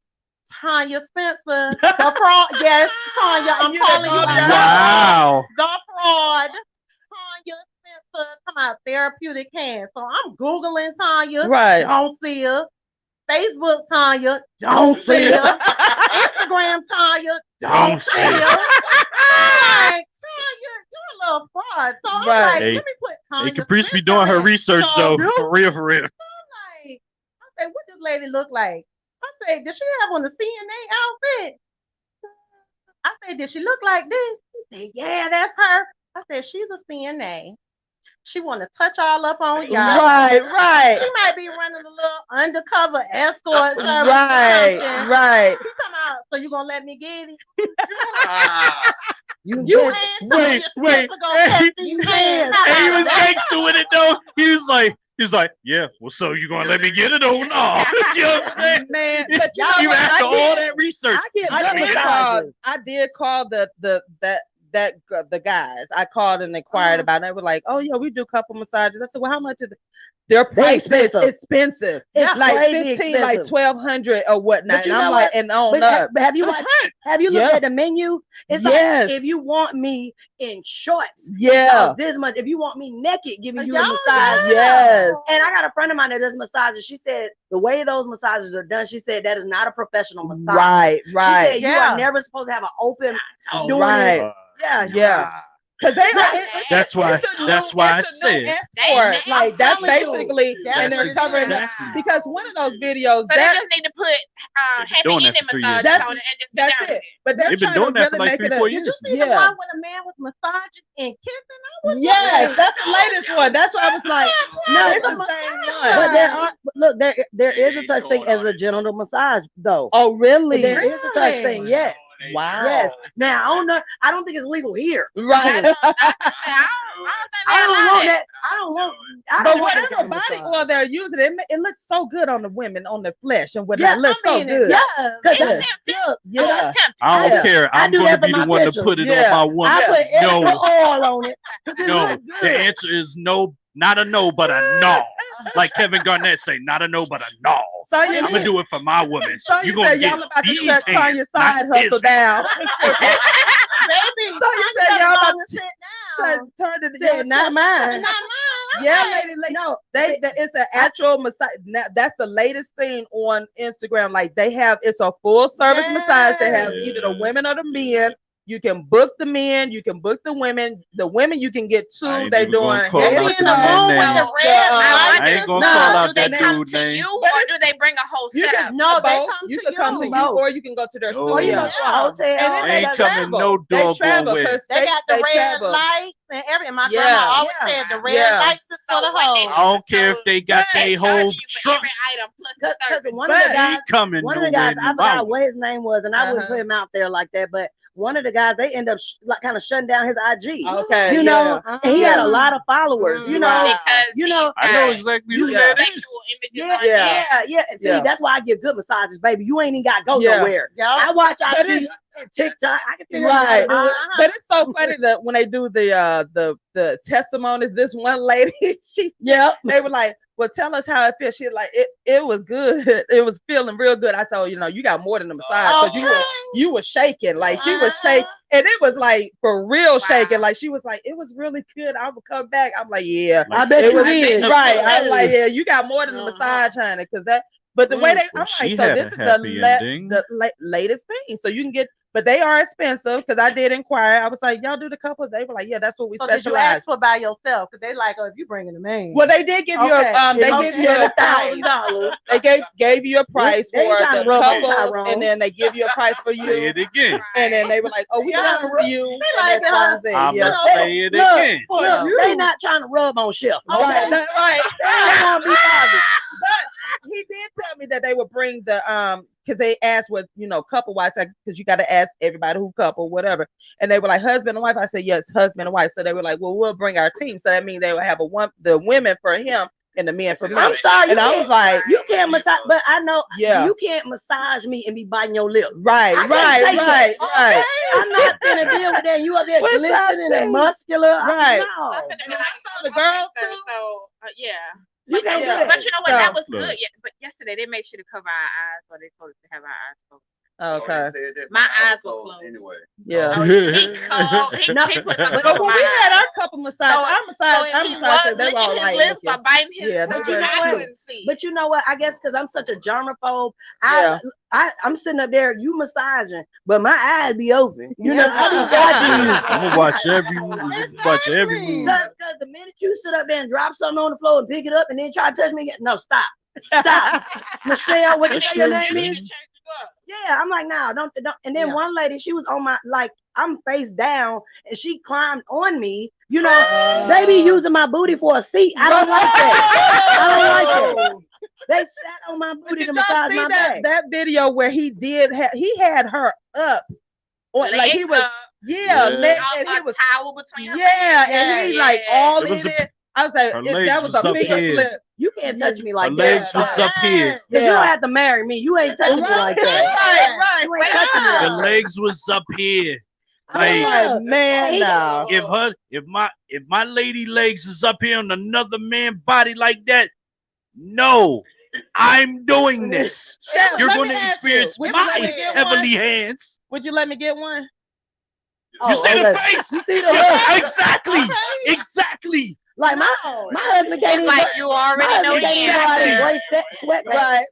Tanya Spencer, the fraud. Yes, Tanya, I'm calling you out. Wow. The fraud. Tanya Spencer, come out, therapeutic hands. So I'm Googling Tanya. Right. Don't see her. Facebook Tanya, don't see her. Instagram Tanya, don't see her. I'm like, Tanya, you're a little fraud. So I'm like, let me put Tanya. Hey, Caprice be doing her research though, for real. So I'm like, I said, what does lady look like? I said, does she have on the CNA outfit? I said, did she look like this? He said, yeah, that's her. I said, she's a CNA. She want to touch all up on y'all. Right. She might be running a little undercover escort service. Right. He talking about, so you gonna let me get it? You wait. And he was gangster with it though. He was like, yeah, well, so you gonna let me get it or no? You know what I'm saying? Man, but even after all that research, I did call the guys. I called and inquired about it. They were like, oh yeah, we do couple massages. I said, well, how much is it? Their price is expensive. It's like 15, like 1,200 or whatnot. And I'm like, and on up. Have you looked at the menu? It's like, if you want me in shorts, this much. If you want me naked, giving you a massage, And I got a friend of mine that does massages. She said the way those massages are done, she said that is not a professional massage. Right. She said you are never supposed to have an open doing it. Yeah. Because that's why I said like that's basically and they're covering because one of those videos so they just need to put happy ending massage on it and just that's it. But they're been doing that for like 3-4 years. Did you see the one where the man was massaging and kissing? Yes, that's the latest one. That's why I was like, no, it's the same one. But there is a such thing as a genital massage though. Oh really? There is a such thing. Yes. Wow. Yes. Now I don't know. I don't think it's legal here. Right. I don't want. But whatever body oil they're using, it looks so good on the women, on the flesh and whatnot. It looks so good. I don't care. I'm going to be the one to put it on my woman. I put extra oil on it. No. The answer is no. Not a no, but a no. Like Kevin Garnett say, not a no, but a no. So I'm gonna do it for my woman. So you're gonna get y'all about to these shut Tanya's side hustle down. Baby, so you said y'all about to turn it down. Not mine. Not mine. Yeah, lady. No, it's an actual massage. That's the latest thing on Instagram. Like it's a full service massage. They have either the women or the men. You can book the men, you can book the women. The women you can get two. They're doing call out heavy the man name. I ain't gonna call out that dude name. You or do they bring a whole setup? No, they come to you, or you can go to their studio. Or you go to a hotel. And they ain't coming no doggone way. They got the red lights and everything. My grandma always said the red lights is for the hoes. I don't care if they got their whole truck. One of the guys, I forgot what his name was, and I wouldn't put him out there like that, but one of the guys, they end up like kind of shutting down his IG. Okay, you know, and he had a lot of followers. You know, I know exactly who that is. Yeah. See, that's why I give good massages, baby. You ain't even got to go nowhere. I watch IG, TikTok. I can figure out how to do it. But it's so funny that when they do the testimonies, this one lady, they were like, well, tell us how it feels. She like it was good. It was feeling real good. I said, you got more than a massage because you were shaking. Like she was shaking, and it was like for real shaking. Like she was like, it was really good. I would come back. I'm like, yeah, I bet you did. Right. I'm like, yeah, you got more than a massage, honey, because that. But the way I'm like, so this is the latest thing. So you can get. But they are expensive because I did inquire. I was like, y'all do the couples? They were like, yeah, that's what we specialize. Did you ask for by yourself? Because they like, if you bringing them in. Well, they did give you $1,000. They gave you a price for the couples, and then they give you a price for you. Say it again. And then they were like, oh, we got it to you. I'm gonna say it again. Look, they not trying to rub on Chef. Right. They want to be positive. But he did tell me that they would bring the because they asked what couple wise, because you got to ask everybody who couple, whatever. And they were like husband and wife. I said yes, husband and wife. So they were like, well, we'll bring our team. So that means they will have the women for him and the men for me. I'm sorry, and I was like, you can't massage, but I know you can't massage me and be biting your lip. Right. I'm not gonna deal with that. You up there glistening and muscular. Right. No. And I saw the girls too. So yeah. You can't do that. But you know what? That was good. Yeah, but yesterday they made sure to cover our eyes, or they told us to have our eyes closed. Okay. My eyes were closed. Anyway. Yeah. He put something but when we had our couple massage, our massage, they were all like, lips or biting his But you know what? I guess because I'm such a germaphobe, I'm sitting up there, you massaging, but my eyes be open. You know, I be watching you. I'm gonna watch every move. Because the minute you sit up there and drop something on the floor and pick it up and then try to touch me again, no, stop. Michelle, what you say your name is? Yeah, I'm like, no, don't. And then one lady, she was on my, like, I'm face down, and she climbed on me. You know, they be using my booty for a seat. I don't like that. I don't like that. They sat on my booty to massage my back. That video where he had her up, on, like he was, and he was towel between her and he like all in it. I was like, that was a finger slip. You can't touch me like that. Legs was up here. You don't have to marry me. You ain't touching me like that. Right. You ain't touching me. The legs was up here. Like, man, no. If my lady legs is up here on another man's body like that, no, I'm doing this. Chef, you're going to experience my heavenly hands. Would you let me get one? You see the face? You see the look? Exactly. Like my husband can't even. Like you already know the answer. Sweat, right?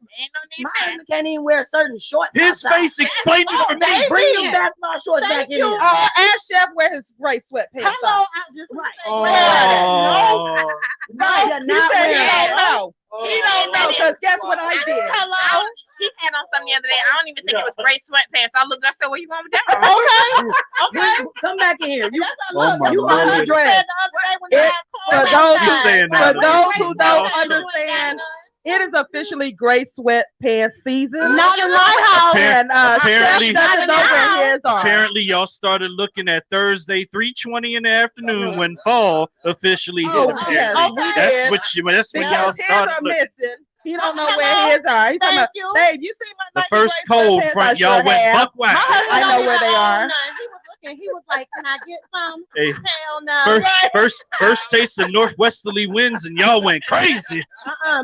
My husband can't even wear certain shorts. His face explained it for me. Bring them basketball shorts back in here. Ask Chef wear his gray sweatpants. Hello, I'm just No, you said he don't know. He don't know because guess what I did? Hello. He had on something the other day. I don't even think it was gray sweatpants. I looked. I said, "Where you going with that?" Okay. Come back in here. You underdressed. For those who don't understand, it is officially gray sweatpants season. Not in my house. And apparently, y'all started looking at Thursday, 3:20 in the afternoon when fall officially hit. That's when y'all started looking. He don't know where his are. He's talking about, Dave, you see my the first cold front, y'all went buck whack. I know where they are. He was like, "Can I get some?" Hell no. First taste of northwesterly winds, and y'all went crazy.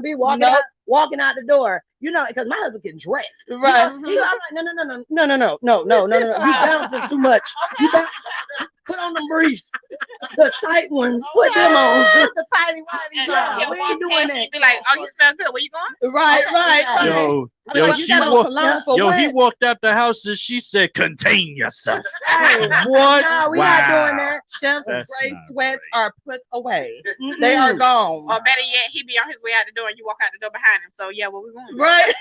Be walking out the door. You know, because my husband can dress. Right. I'm like, no. You bouncing too much. You put on them briefs, the tight ones. Put them on. The tiny ones. We ain't doing that. Be like, "Oh, you smell good. Where you going?" Right. Yo, Yo, Like, you got on cologne for he what? walked out the house and she said, "Contain yourself." Hey, What? no, we Wow. not doing that. Chef's That's gray not sweats right. are put away. They are gone. Or better yet, he be on his way out the door and you walk out the door behind him. So yeah, what we going? Right.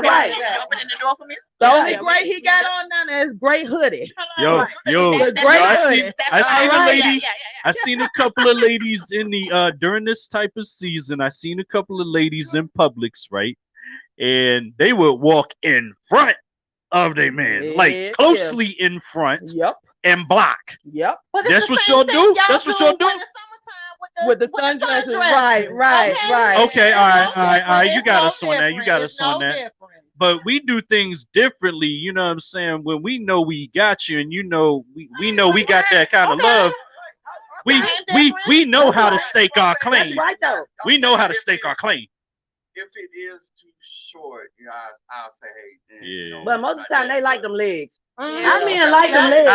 Right. You opening the door for me? The only gray he got on now is gray hoodie. Yo, The gray hoodie. I seen a right. lady. Yeah. I seen a couple of ladies in the during this type of season. I seen a couple of ladies in Publix, right? And they would walk in front of their man, like closely in front. Yep. And block. Yep. That's what y'all do. That's what y'all do. With the sunglasses, right. Okay, all right. You got us on that. You got us on that. But we do things differently. You know what I'm saying? When we know we got you, and you know we know we got that kind of love. We know how to stake our claim. That's right though. We know how to stake our claim. If it is too short, you know, I'll say, hey. Yeah. You know, But most of the time they like them legs. Yeah. I mean, like them legs.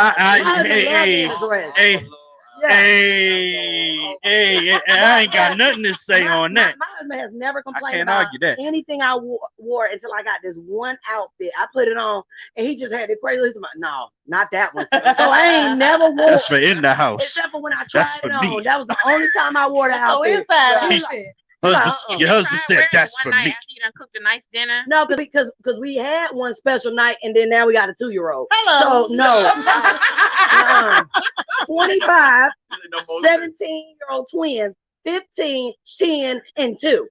Hey, I ain't got nothing to say on that. My husband has never I complained can't about argue that. anything I wore until I got this one outfit. I put it on, and he just had it crazy. He's like, no, not that one. So I ain't never wore That's it. for in the house. Except for when I tried That's for it on. me. That was the only time I wore the So outfit. inside, Your husband said that's for me. After you done cooked a nice dinner. No, because we had one special night, and then now we got a 2-year-old. Hello. So no, 25, 17-year-old twins, 15, 10, and 2.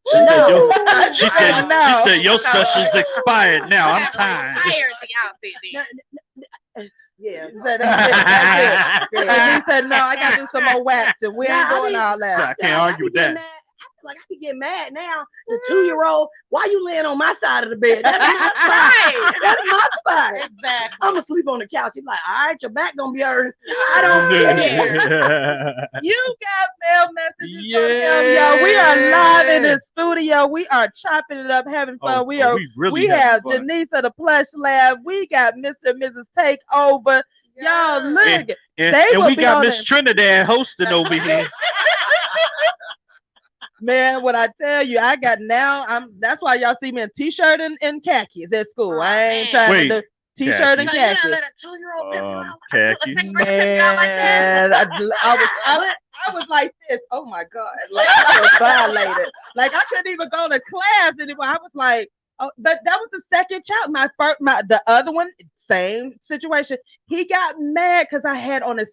She said your special's expired now. I'm tired. Fired the outfit then. Yeah. He said, that's it. Yeah. He said, no, I got to do some more wax, and we ain't doing all So I that. can't argue with that. Like I be getting mad now. The 2-year-old, why you laying on my side of the bed? That's my spot. That's my spot. Exactly. I'm gonna sleep on the couch. He's like, all right, your back gonna be hurting. I don't care. You got mail messages from him, yo. We are live in the studio. We are chopping it up, having fun. We have fun. Denise of the Plush Lab. We got Mr. and Mrs. Takeover. Y'all look. And we got Miss Trinidad hosting over here. Man, what I tell you, I got now. That's why y'all see me in t-shirt and khakis at school. I ain't trying to do t-shirt and khakis. So you let a 2-year-old Khakis. Man, I was like this. Oh my God, like I was violated. Like I couldn't even go to class anymore. I was like, oh, but that was the second child. The other one, same situation. He got mad because I had on a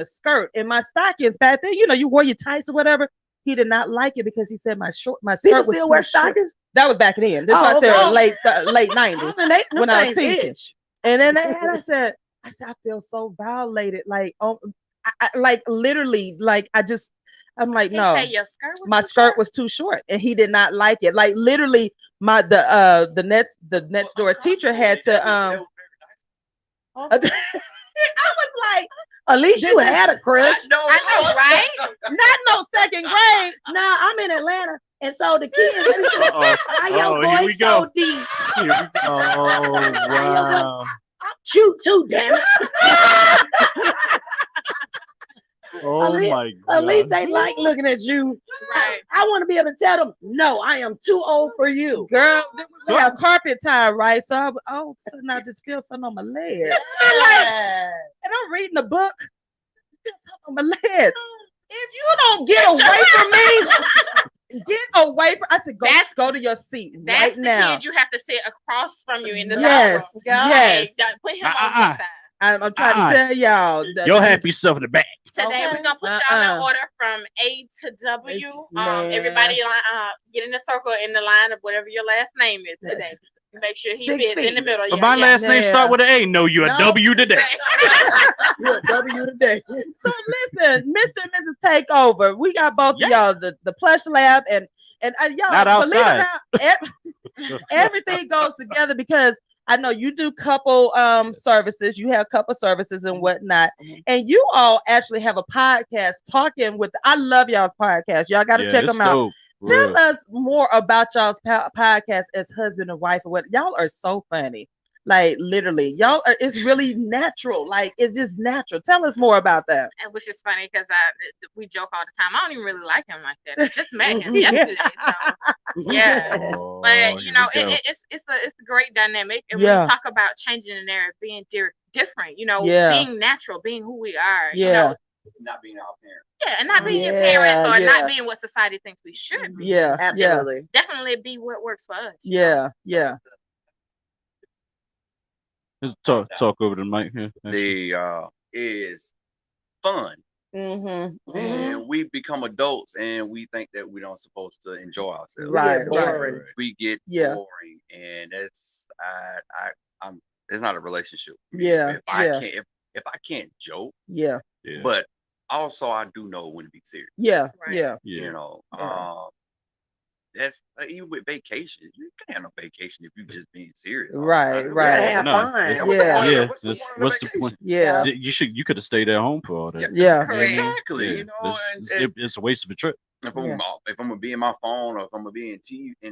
skirt and my stockings back then. You know, you wore your tights or whatever. He did not like it because he said my skirt People was still wear stockings. That was back then. This was late 90s when I was teaching. And then I said, I feel so violated. Like, like literally, like I'm like, no, my skirt was too short, and he did not like it. Like literally, the next door teacher had to I was like, at least you had a crush. I know, right? Not no second grade. Nah, I'm in Atlanta, and so the kids, my young boy so deep. Here we go. Oh, wow. I'm cute too, damn it. Oh my God. At least they like looking at you. Right. I want to be able to tell them, no, I am too old for you. Girl, we have carpet time, right? So so now I just feel something on my leg. And I'm reading a book. I feel something on my leg. If you don't get away from me, get away from. I said, go to your seat right now. Kid you have to sit across from you in the yes, room. yes. Put him on the side. I'm trying to tell y'all. Your happy self in the back. Today we're gonna put y'all in order from A to W. Everybody get in a circle in the line of whatever your last name is today. Make sure he fits in the middle. But my last name start with an A. No, you're a W today. You're a W today. So listen, Mr. and Mrs. Takeover, we got both of y'all, the Plush Lab, and y'all. Not outside. Believe it or not, everything goes together because I know you do couple services. You have couple services and whatnot, and you all actually have a podcast talking with. I love y'all's podcast. Y'all got to check them out. Dope. Tell us more about y'all's podcast as husband and wife. What y'all are so funny. Like literally, y'all are, it's really natural. Like it's just natural. Tell us more about that. And which is funny because we joke all the time. I don't even really like him like that. I just met him yesterday, so yeah. Oh, But here you know, we go. it's a great dynamic. And when you talk about changing the narrative, being different, you know, being natural, being who we are, you know, not being our parents. Yeah, and not being your parents or not being what society thinks we should be. Yeah, absolutely. Definitely be what works for us. Yeah, yeah. Let's talk over the mic here. The is fun. And we become adults and we think that we don't supposed to enjoy ourselves. Right. We get boring, and it's it's not a relationship. Yeah. If I can't joke. Yeah. But also I do know when to be serious. Yeah. Right. Yeah. You know. That's even with vacations. You can't have no vacation if you're just being serious. Right. Have fun. What's the point? Yeah. You could have stayed at home for all that. Yeah. Exactly. Yeah. You know, It's a waste of a trip. If I'm gonna be in my phone or if I'm gonna be in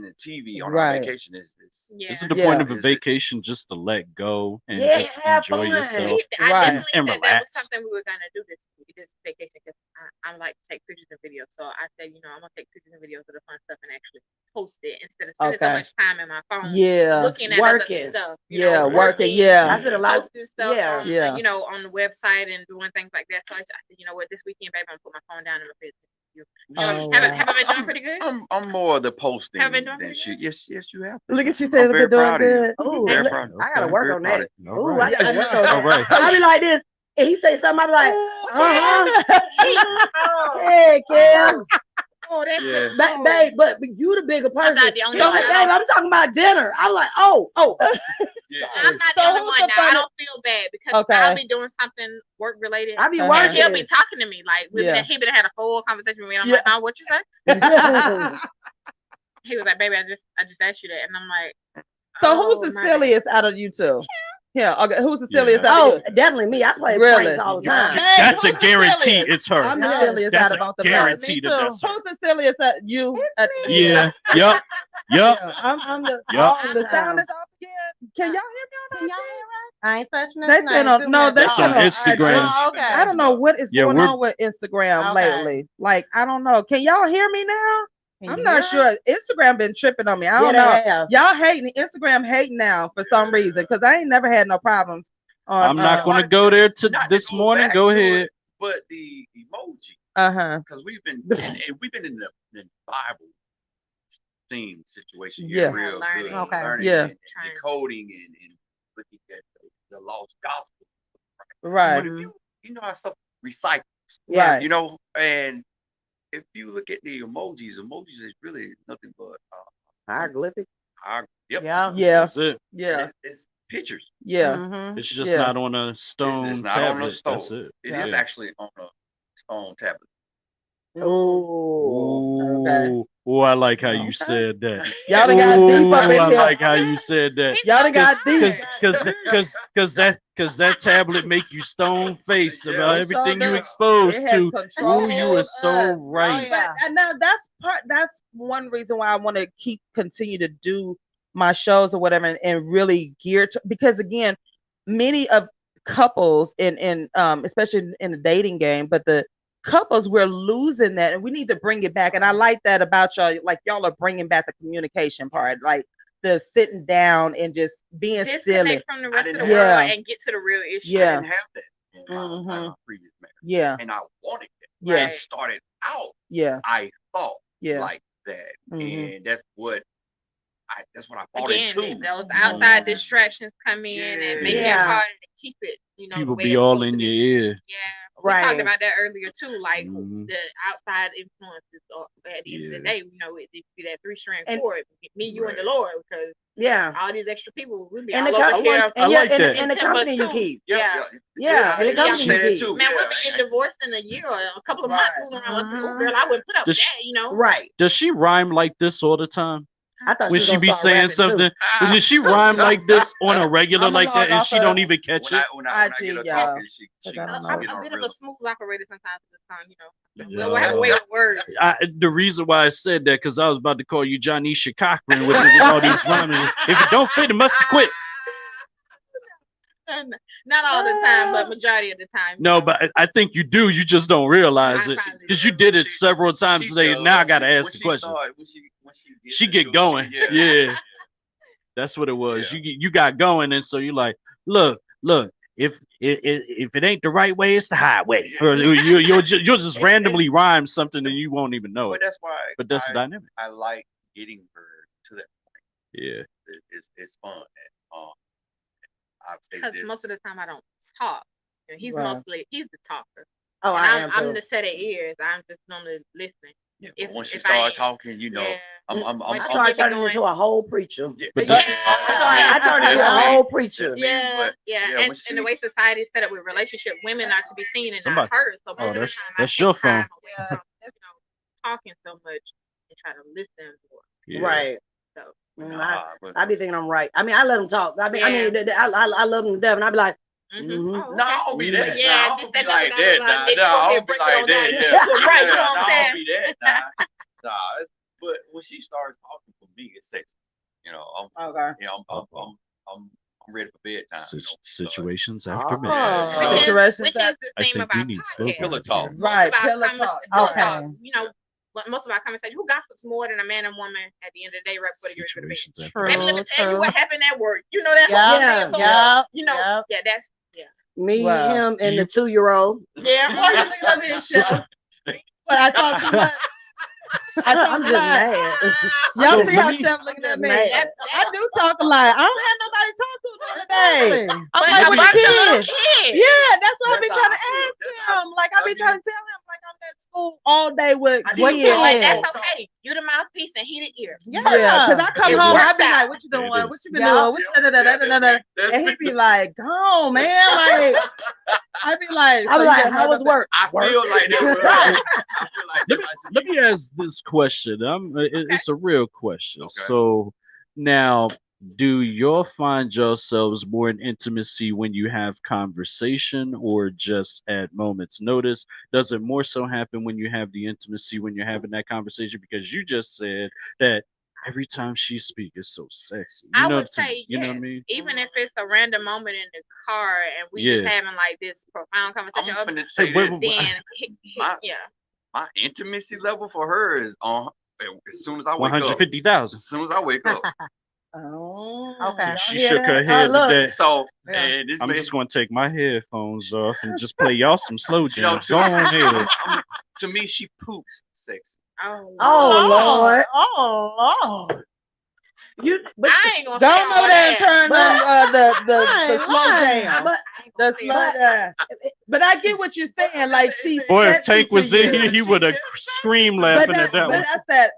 the TV on Right. our vacation, Isn't the point of a vacation just to let go and just enjoy yourself? I definitely and said relax. that was something we were gonna do this vacation because I like to take pictures and videos. So I said, you know, I'm gonna take pictures and videos of the fun stuff and actually post it instead of spending so much time in my phone. Looking at working. other stuff. Working. I spent a lot posting stuff on, Yeah. you know, on the website and doing things like that. So I said, you know what, this weekend, baby, I'm gonna put my phone down and I'm gonna have I been doing pretty good? I'm more of the posting Have I been doing than pretty she. Yes, you have. Look at she said I'm very we're doing proud of you. good. Ooh, Very proud. I gotta work on that. All Ooh, right. I gotta work on All that. right. I be like this, and he say something, I be like, hey, Kim. Oh, that's Yeah. Babe, but you the bigger person. not the only So, one. babe, I'm talking about dinner. I'm like, oh. Yeah. I'm not the only one now. I don't feel bad because I'll be doing something work related. I be And working. he'll be talking to me like he been had a full conversation with me. And I'm like, huh, what you say? He was like, baby, I just asked you that, and I'm like, So who's the silliest out of you two? Yeah. Okay. Who's the silliest out Oh, of you? definitely me. I play Really? pranks all the time. That's a who's the guarantee. silliest? It's her. I'm the silliest That's out of a both of us. guarantee that that's her. Who's the silliest at you? Yeah. Yep. I'm the. Yup. Oh, the sound is off again. Can y'all hear me on that? I ain't touching this. They said on no. They That's said on Instagram. Oh, okay. I don't know what is going on with Instagram Okay. lately. Like I don't know. Can y'all hear me now? I'm not sure. Instagram been tripping on me. I don't know. Y'all hating Instagram hating now for some reason because I ain't never had no problems. I'm not going to go there this morning. Go ahead. But the emoji. Because we've been in the Bible theme situation here real learning. good. Okay. Learning and decoding and looking at the lost gospel. Right. But if you know how stuff recycles. Right. You know, and if you look at the emojis is really nothing but Hieroglyphic. Yep. Yeah. That's it. Yeah. It's pictures. Yeah. It's just not on a stone It's not tablet. on a stone. That's it. It is actually on a stone tablet. Oh. Okay. Oh, I like how you said that. Y'all done got deep up in I here. like how you said that. Y'all done got deep. Cause that tablet make you stone faced about It everything sure you does. exposed It has to. control Ooh, you are so us. right. yeah. And now that's one reason why I want to continue to do my shows or whatever and really gear to, because again, many of couples in especially in the dating game, but the couples, we're losing that and we need to bring it back. And I like that about y'all, like y'all are bringing back the communication part, like the sitting down and just being silly from the rest of the world and get to the real issue. I didn't have that in my previous marriage. And I wanted it. Yeah. I started out. Yeah. I thought Yeah. like that. And that's what I bought Again, into. those outside distractions come in and make it harder to keep it, you know. People the way be it's all supposed in to your be. ear. Yeah, we talked about that earlier too. Like the outside influences. At the end of the day, you know, it be that 3-strand cord, me, you, and the Lord, because all these extra people will be all over here. And the company you keep. Yeah. And the company you keep. Man, we'll be getting divorced in a year or a couple of months. Girl, I wouldn't put up with that, you know. Right. Does she rhyme like this all the time? I thought Would she be saying something? Does she rhyme like this on a regular like that and she don't even catch it? When I get her talking, she I'm a bit of a smooth operator sometimes at this time, you know. We'll have a way with words. The reason why I said that, because I was about to call you Johnny Cochran with all these rhyming. If it don't fit, it must have quit. Not all the time, but majority of the time. No, but I think you do. You just don't realize it because you did it several times today. Now I got to ask the question. She get going. Yeah. That's what it was. Yeah. You got going, and so you're like, look. If it ain't the right way, it's the highway. Or you'll just randomly rhyme something and you won't even know But it. that's why. But that's the dynamic. I like getting her to that point. Yeah. It's fun. I've Because stated most of the time I don't talk. And he's the talker. Oh, And I'm the set of ears. I'm just normally listening. Yeah, If- but once you if start I- talking, you know, Yeah. I'm Once I you started get turning going- into a whole preacher. But I turned into a whole preacher. Yeah. when And the way society is set up with relationship, women are to be seen and Somebody- not heard. So most Oh, of the that's- time that's I your take time phone. away from, talking so much and try to listen more. Yeah. Right. So I be thinking I'm right. I mean, I let them talk. I mean, I love them to death, and I be like, Oh, No, I don't be that. Yeah, Nah, I just don't be that like little that. blah, Nah, blah, nah, I blah, don't be break it like on that. down. Yeah, Right, you know what I'm nah, I saying? don't be that. Nah, but when she starts talking for me, it's sexy. You know, I'm ready for bedtime. Situations Oh. after Which midnight. is, Situations which is that- the I theme think of our we need slow podcast. Pillow talk. Right, Most of our pillow convers- talk. pillow talk, most of our conversation, who gossips more than a man and woman at the end of the day, right before they get ready for the bed? Situations after True. Baby, let me tell you true. what happened at work. You know that Yeah, whole thing. So, yeah, you know, yeah. yeah, that's me, Wow. him, and the 2-year-old. yeah. Oh, you look at me, Chef. But I talk too much. I'm just mad. Y'all So see how me- Chef looking at me? mad. I do talk a lot. I don't have nobody to talk to the other day. I'm But like a with bunch the of little kids. kids. Yeah, that's what I be That's trying how to I feel. ask That's how him. Like I be I trying to tell him, like I'm at school all day with I kids. need to But Yeah. that's okay. You the mouthpiece and he the ear. Yeah, because I come It home, I works be out. like, "What you Yeah, it doing? is. What you been Yeah. doing? What da-da-da-da-da-da-da?" And he be like, "Go, man!" Like I be like, I was "So like, you how was work? I feel like that. I feel like Let me ask this question. It's a real question. Okay. So now, do y'all find yourselves more in intimacy when you have conversation or just at moments notice? Does it more so happen when you have the intimacy when you're having that conversation? Because you just said that every time she speaks, it's so sexy. You I know, would say you yes. know what I mean? Even if it's a random moment in the car and we just Yeah. having like this profound conversation, I'm gonna say Hey, wait, this. wait, then My- yeah. My intimacy level for her is on as soon as I wake up. 150,000. As soon as I wake up. Oh, Okay. She Y'all hear shook her that? head look. today. So Yeah. and this I'm may- just going to take my headphones off and just play y'all some slow you know, jams. Go on ahead. to me, she poops sexy. Oh, Oh, Lord. Oh Lord. You, but I ain't gonna Go say on all over there and that. turn on the I ain't slow lying, jam. but I ain't The gonna say slow all that. jam. But I get what you're saying. Like she Boy, if sexy Tank to was in you. here, he would have screamed But laughing at that one.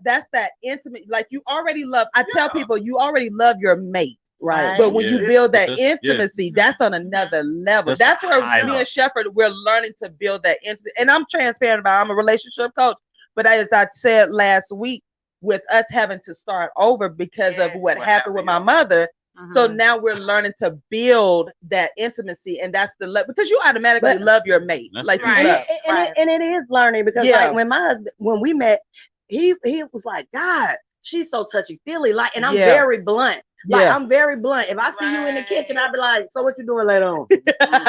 that's that intimate. Like you already love. I tell people you already love your mate. right. But when you Yeah. build that That's- yeah. intimacy, that's on another level. That's That's where high me level. and Shepard, we're learning to build that intimacy. And I'm transparent about it. I'm a relationship coach. But as I said last week, with us having to start over because of what happened with my mother. So now we're learning to build that intimacy, and that's the love because you automatically love your mate. That's Like good. you and, love. and it is learning because Yeah. like when we met, he was like, God, she's so touchy feely. Like, and I'm Yeah. very blunt. Like Yeah. I'm very blunt. If I see you in the Right. kitchen, I'll be like, so what you doing later on? I'm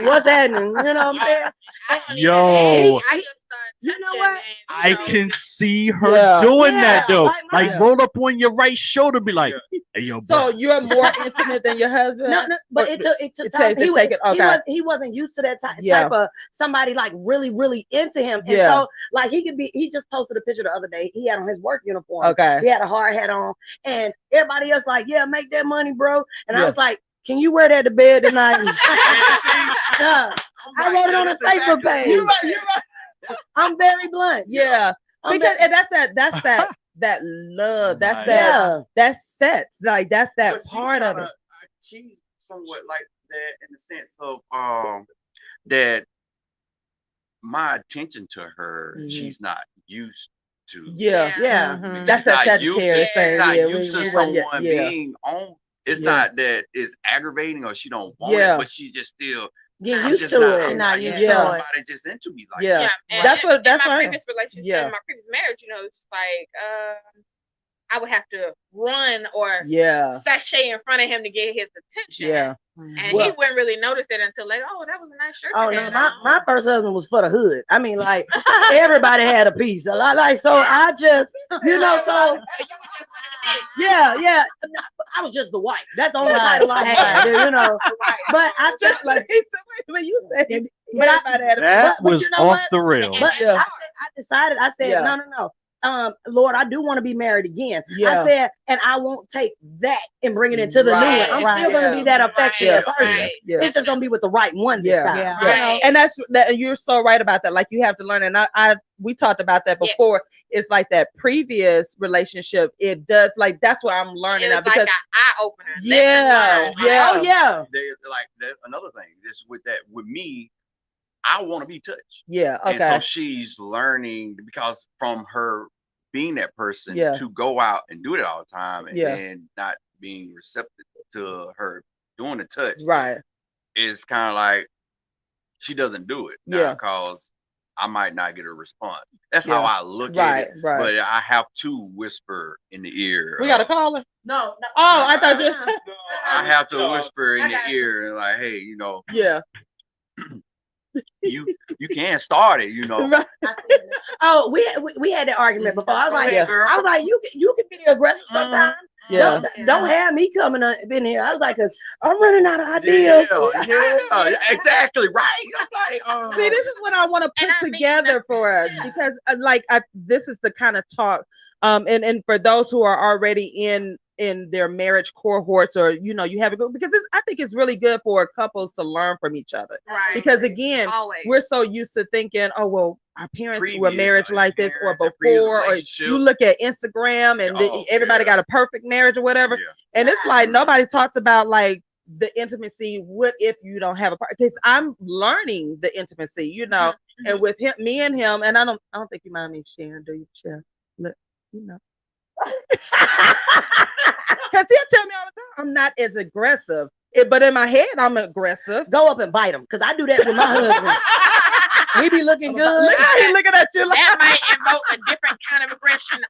like, what's happening? You know what I'm saying? I don't Yo. even- I just start You know touching what? and, I know, can see her Yeah. doing Yeah, that though. like Like my- roll up on your right shoulder, be like, "Hey, yo, So bro." you're more intimate than your husband? No, but Or- it took it time. takes to take it. Okay. He wasn't used to that Yeah. type of somebody like really, really into him. And Yeah. so like he just posted a picture the other day. He had on his work uniform. Okay. He had a hard hat on. And everybody else like, yeah, make that money, bro. And I Yeah. was like, can you wear that to bed tonight? Yeah. I wrote it on a Facebook page. You're right. I'm very blunt. Yeah. I'm Because very- and that's that love. That's Nice. that that's sets. Like that's that But she's part of it. kinda- She's somewhat like that in the sense of that my attention to her, Mhm. she's not used to. Yeah. Yeah. Mhm. She's That's that not used to- Sagittarius thing. She's not Yeah, used to we- someone yeah. being on. It's Yeah. not that it's aggravating or she don't want Yeah. it, but she just still. Get I'm used just to not, it. I'm You're not not used used to to it. somebody just into me like Yeah. that. And That's what- in that's my right. previous relationship, Yeah. in my previous marriage, you know, it's like I would have to run or yeah, sashay in front of him to get his attention. yeah. And he wouldn't really notice it until later. Oh, that was a nice shirt. Oh no, my first husband was for the hood. I mean, like everybody had a piece. A lot, like so. I just, so yeah. I was just the wife. That's the only title I had, But I just like when you said that was off the rails. But I decided. I said, no. Lord, I do want to be married again. Yeah. I said, and I won't take that and bring it into the new one. I'm still going to be that affectionate person. Yeah. It's just going to be with the right one this time. Right. And you're so right about that. Like you have to learn. And we talked about that before. It's like that previous relationship. It does like that's what I'm learning now because like an eye opener. Yeah. Oh yeah. There's another thing. This with me. I want to be touched. Yeah. Okay. And so she's learning because from her being that person to go out and do it all the time and then not being receptive to her doing the touch. Right. It's kind of like she doesn't do it now because I might not get a response. That's how I look at it. Right. But I have to whisper in the ear. We got a caller? No. Oh, I thought you. I have to whisper in the ear and like, hey, Yeah. you can't start it, Right. Oh, we had that argument before. I was like, you can be aggressive sometimes. Yeah. Don't have me coming up in here. I was like, I'm running out of ideas. Yeah, exactly right. Like, see, this is what I want to put together for us because, this is the kind of talk. And for those who are already in their marriage cohorts or you have a group because I think it's really good for couples to learn from each other. Right. Because again, we're so used to thinking, oh well, our parents were married like this or before, or you look at Instagram and everybody got a perfect marriage or whatever. Yeah. And it's like nobody talks about like the intimacy. What if you don't have a partner? Because I'm learning the intimacy, and with him, me and him, and I don't think you mind me sharing, do you, Chef? Look, because he'll tell me all the time I'm not as aggressive, but in my head I'm aggressive. Go up and bite him because I do that with my husband. We be looking good. Look how he looking at you. That might invoke a different kind of aggression.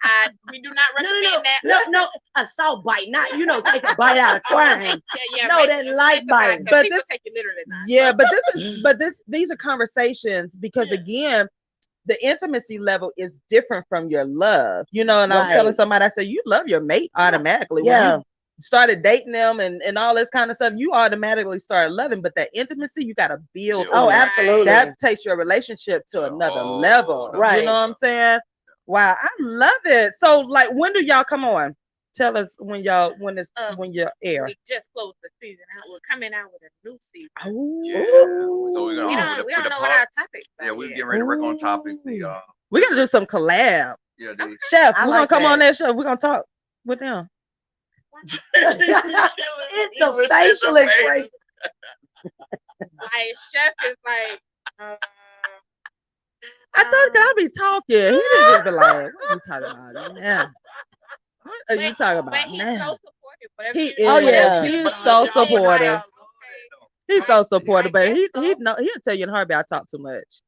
We do not recommend that. No, a soft bite, not take a bite out of crying. That light bite. But this take it literally now. Yeah, but these are conversations because again, the intimacy level is different from your love, and I'm telling somebody, I said, you love your mate automatically. Yeah. When you started dating them and all this kind of stuff, you automatically start loving, but that intimacy, you got to build. Oh, absolutely. That takes your relationship to another level. Right. You know what I'm saying? Wow. I love it. So like, when do y'all come on? Tell us when you air. We just closed the season out. We're coming out with a new season. Oh. Yeah. So we don't know what our topics are. Yeah, we're getting ready to work on topics. We gotta do some collab. Yeah, Chef, we're gonna come on that show. We're gonna talk with them. It's the facial expression. Like Chef is like I thought I'd be talking. He didn't just be like, what are you talking about now? What are you talking about but he's now? so supportive. He is. He's so supportive. He's so supportive, but he'll tell you in a heartbeat I talk too much.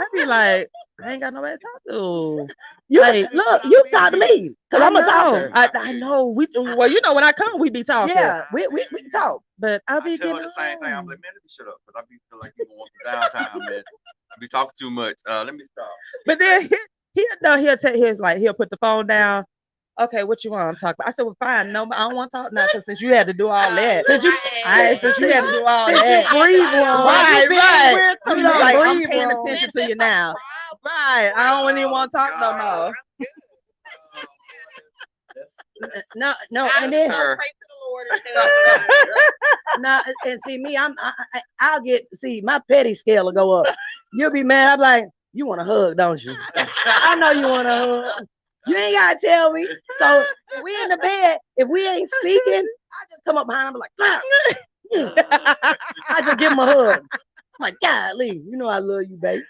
I'd be like, I ain't got nobody to talk to. Look, you talk to me because I'm a talker. I know. When I come, we be talking. Yeah, we talk. But I tell her the same thing. I'm like, man, let me shut up because I feel like you don't want the downtime, man. I be talking too much. Let me stop. But then he'll put the phone down. Okay, what you want to talk about? I said, well, fine. No, I don't want to talk now since you had to do all that. Since you had to do all that. Right. I'm paying attention to you now. Right. I don't even want to talk no more. No, and then and see me, I'll get my petty scale will go up. You'll be mad. I'm like, you want a hug, don't you? I know you want a hug. You ain't gotta tell me. So if we in the bed, if we ain't speaking, I just come up behind him like, I just give him a hug. I'm like, golly, I love you, baby.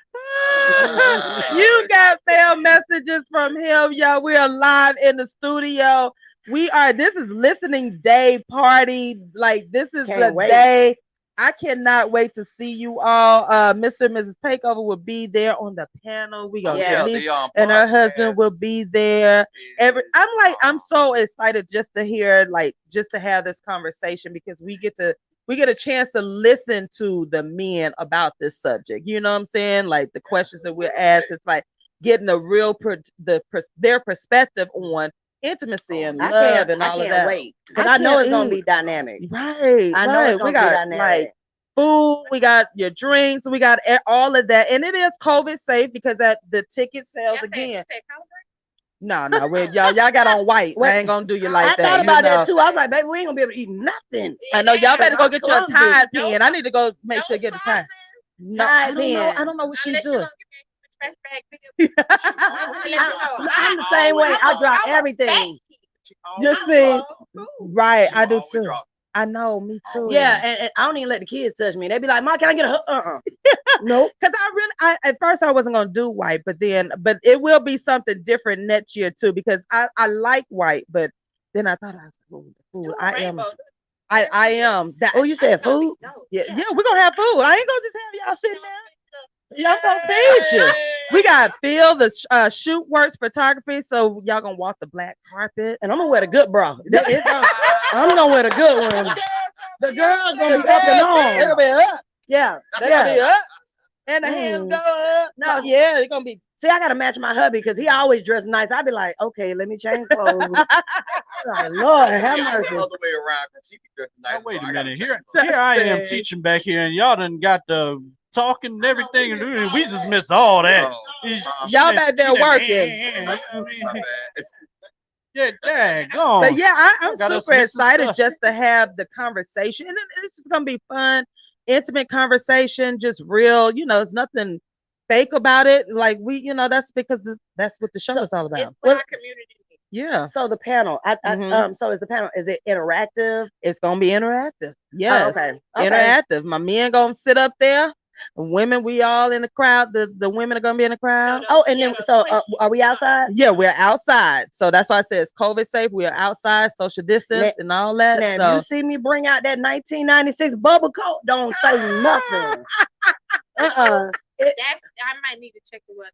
You got fail messages from him, y'all. We are live in the studio. This is listening day party. Like, this is the day. I cannot wait to see you all. Mr. and Mrs. Takeover will be there on the panel. We gonna get and her husband will be there. I'm so excited just to hear, like, just to have this conversation because we get a chance to listen to the men about this subject. You know what I'm saying? Like the questions that we're asked, it's like getting a real their perspective on intimacy and love and all of that. Wait, because I know it's gonna be dynamic. Right. I know it's gonna be dynamic. Like food, we got your drinks, we got all of that, and it is COVID safe because the ticket sales again. No, y'all got on white. I ain't gonna do you like that. I thought about that too. I was like, baby, we ain't gonna be able to eat nothing. I know y'all better go get your Tide pen. I need to go make sure get the Tide. No, I don't know what she's doing. I'm the same way. I drop everything. You see, right? I do too. I know, me too. Yeah, and I don't even let the kids touch me. They be like, "Mom, can I get a Nope. Because I at first I wasn't gonna do white, but it will be something different next year too because I like white, but then I thought I was like, food. I am. Oh, you said food? Yeah, we're gonna have food. I ain't gonna just have y'all sitting there. Y'all gonna feed you. We got Phil, the shoot works photography, so y'all gonna walk the black carpet, and I'm gonna wear the good bra. I'm gonna wear the good one. The girls gonna be up and on. They're gonna be up. Yeah, they're gonna be up, and the hands go up. No, yeah, they're gonna be. See, I gotta match my hubby because he always dressed nice. I'd be like, okay, let me change clothes. Like, Lord, have mercy. The other way around, she be dressed nice. Oh, wait a minute. Here I am teaching back here, and y'all done got the talking and everything, and we just missed all that. Y'all back there working. Yeah, go on. But yeah, I'm super excited just to have the conversation, and it's just gonna be fun, intimate conversation, just real. There's nothing fake about it. Like that's because that's what the show is all about. It's what our community needs. Yeah. So the panel, so is the panel? Is it interactive? It's gonna be interactive. Yes. Oh, okay. Interactive. My men gonna sit up there. Women, we all in the crowd. The women are gonna be in the crowd. Oh, and then are we outside? Yeah, we're outside. So that's why I said it's COVID safe. We are outside, social distance, and all that. Now, if you see me bring out that 1996 bubble coat, don't say nothing. I might need to check the weather.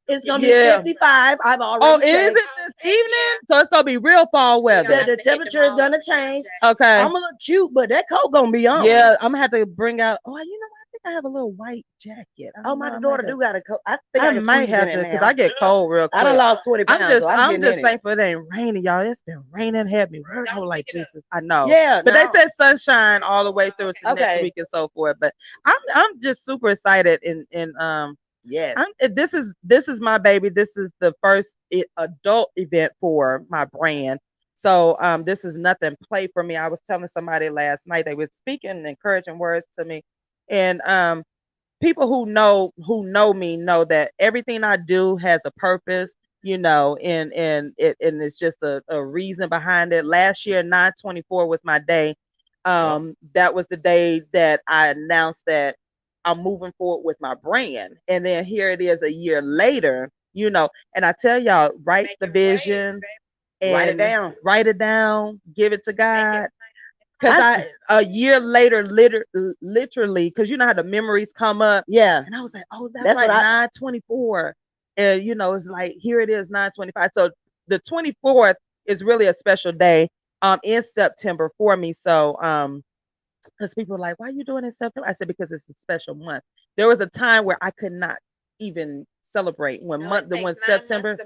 It's gonna be 55. I've already. Is it this evening? So it's gonna be real fall weather. The temperature is gonna change. Okay. I'm gonna look cute, but that coat gonna be on. Yeah, I'm gonna have to bring out. Oh, you know what? I think I have a little white jacket. My daughter do got a coat. I think I might have to because I get cold real quick. I done lost 20 pounds. I'm just thankful it ain't raining, y'all. It's been raining heavy. I was like, Jesus, I know. Yeah, but they said sunshine all the way through to next week and so forth. But I'm just super excited and yes. This is my baby. This is the first adult event for my brand. So this is nothing play for me. I was telling somebody last night, they were speaking encouraging words to me. And people who know me know that everything I do has a purpose, and it's just a reason behind it. Last year, 9/24 was my day. That was the day that I announced that I'm moving forward with my brand. And then here it is a year later, and I tell y'all, write the vision and write it down, give it to God. Because a year later, literally, because you know how the memories come up. Yeah. And I was like, oh, that's like 9/24. And, it's like, here it is, 9/25. So the 24th is really a special day in September for me. So, because people are like, why are you doing it in September? I said, because it's a special month. There was a time where I could not even celebrate when September.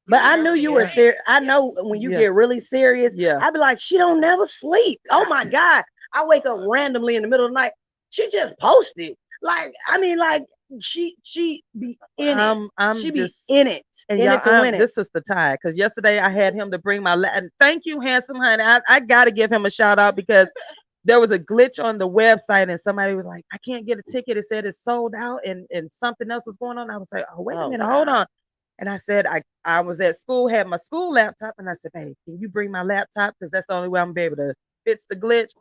But I knew you were serious. I know when you get really serious, I'd be like, she don't never sleep. Oh my God. I wake up randomly in the middle of the night. She just posted. She be in it. She be in it. And in it to win it. This is the tie. Because yesterday I had him to bring my and thank you, handsome honey. I gotta give him a shout out because there was a glitch on the website and somebody was like, I can't get a ticket. It said it's sold out and something else was going on. I was like, oh, wait a minute, hold on. And I said, I was at school, had my school laptop, and I said, hey, can you bring my laptop? Because that's the only way I'm going to be able to fix the glitch.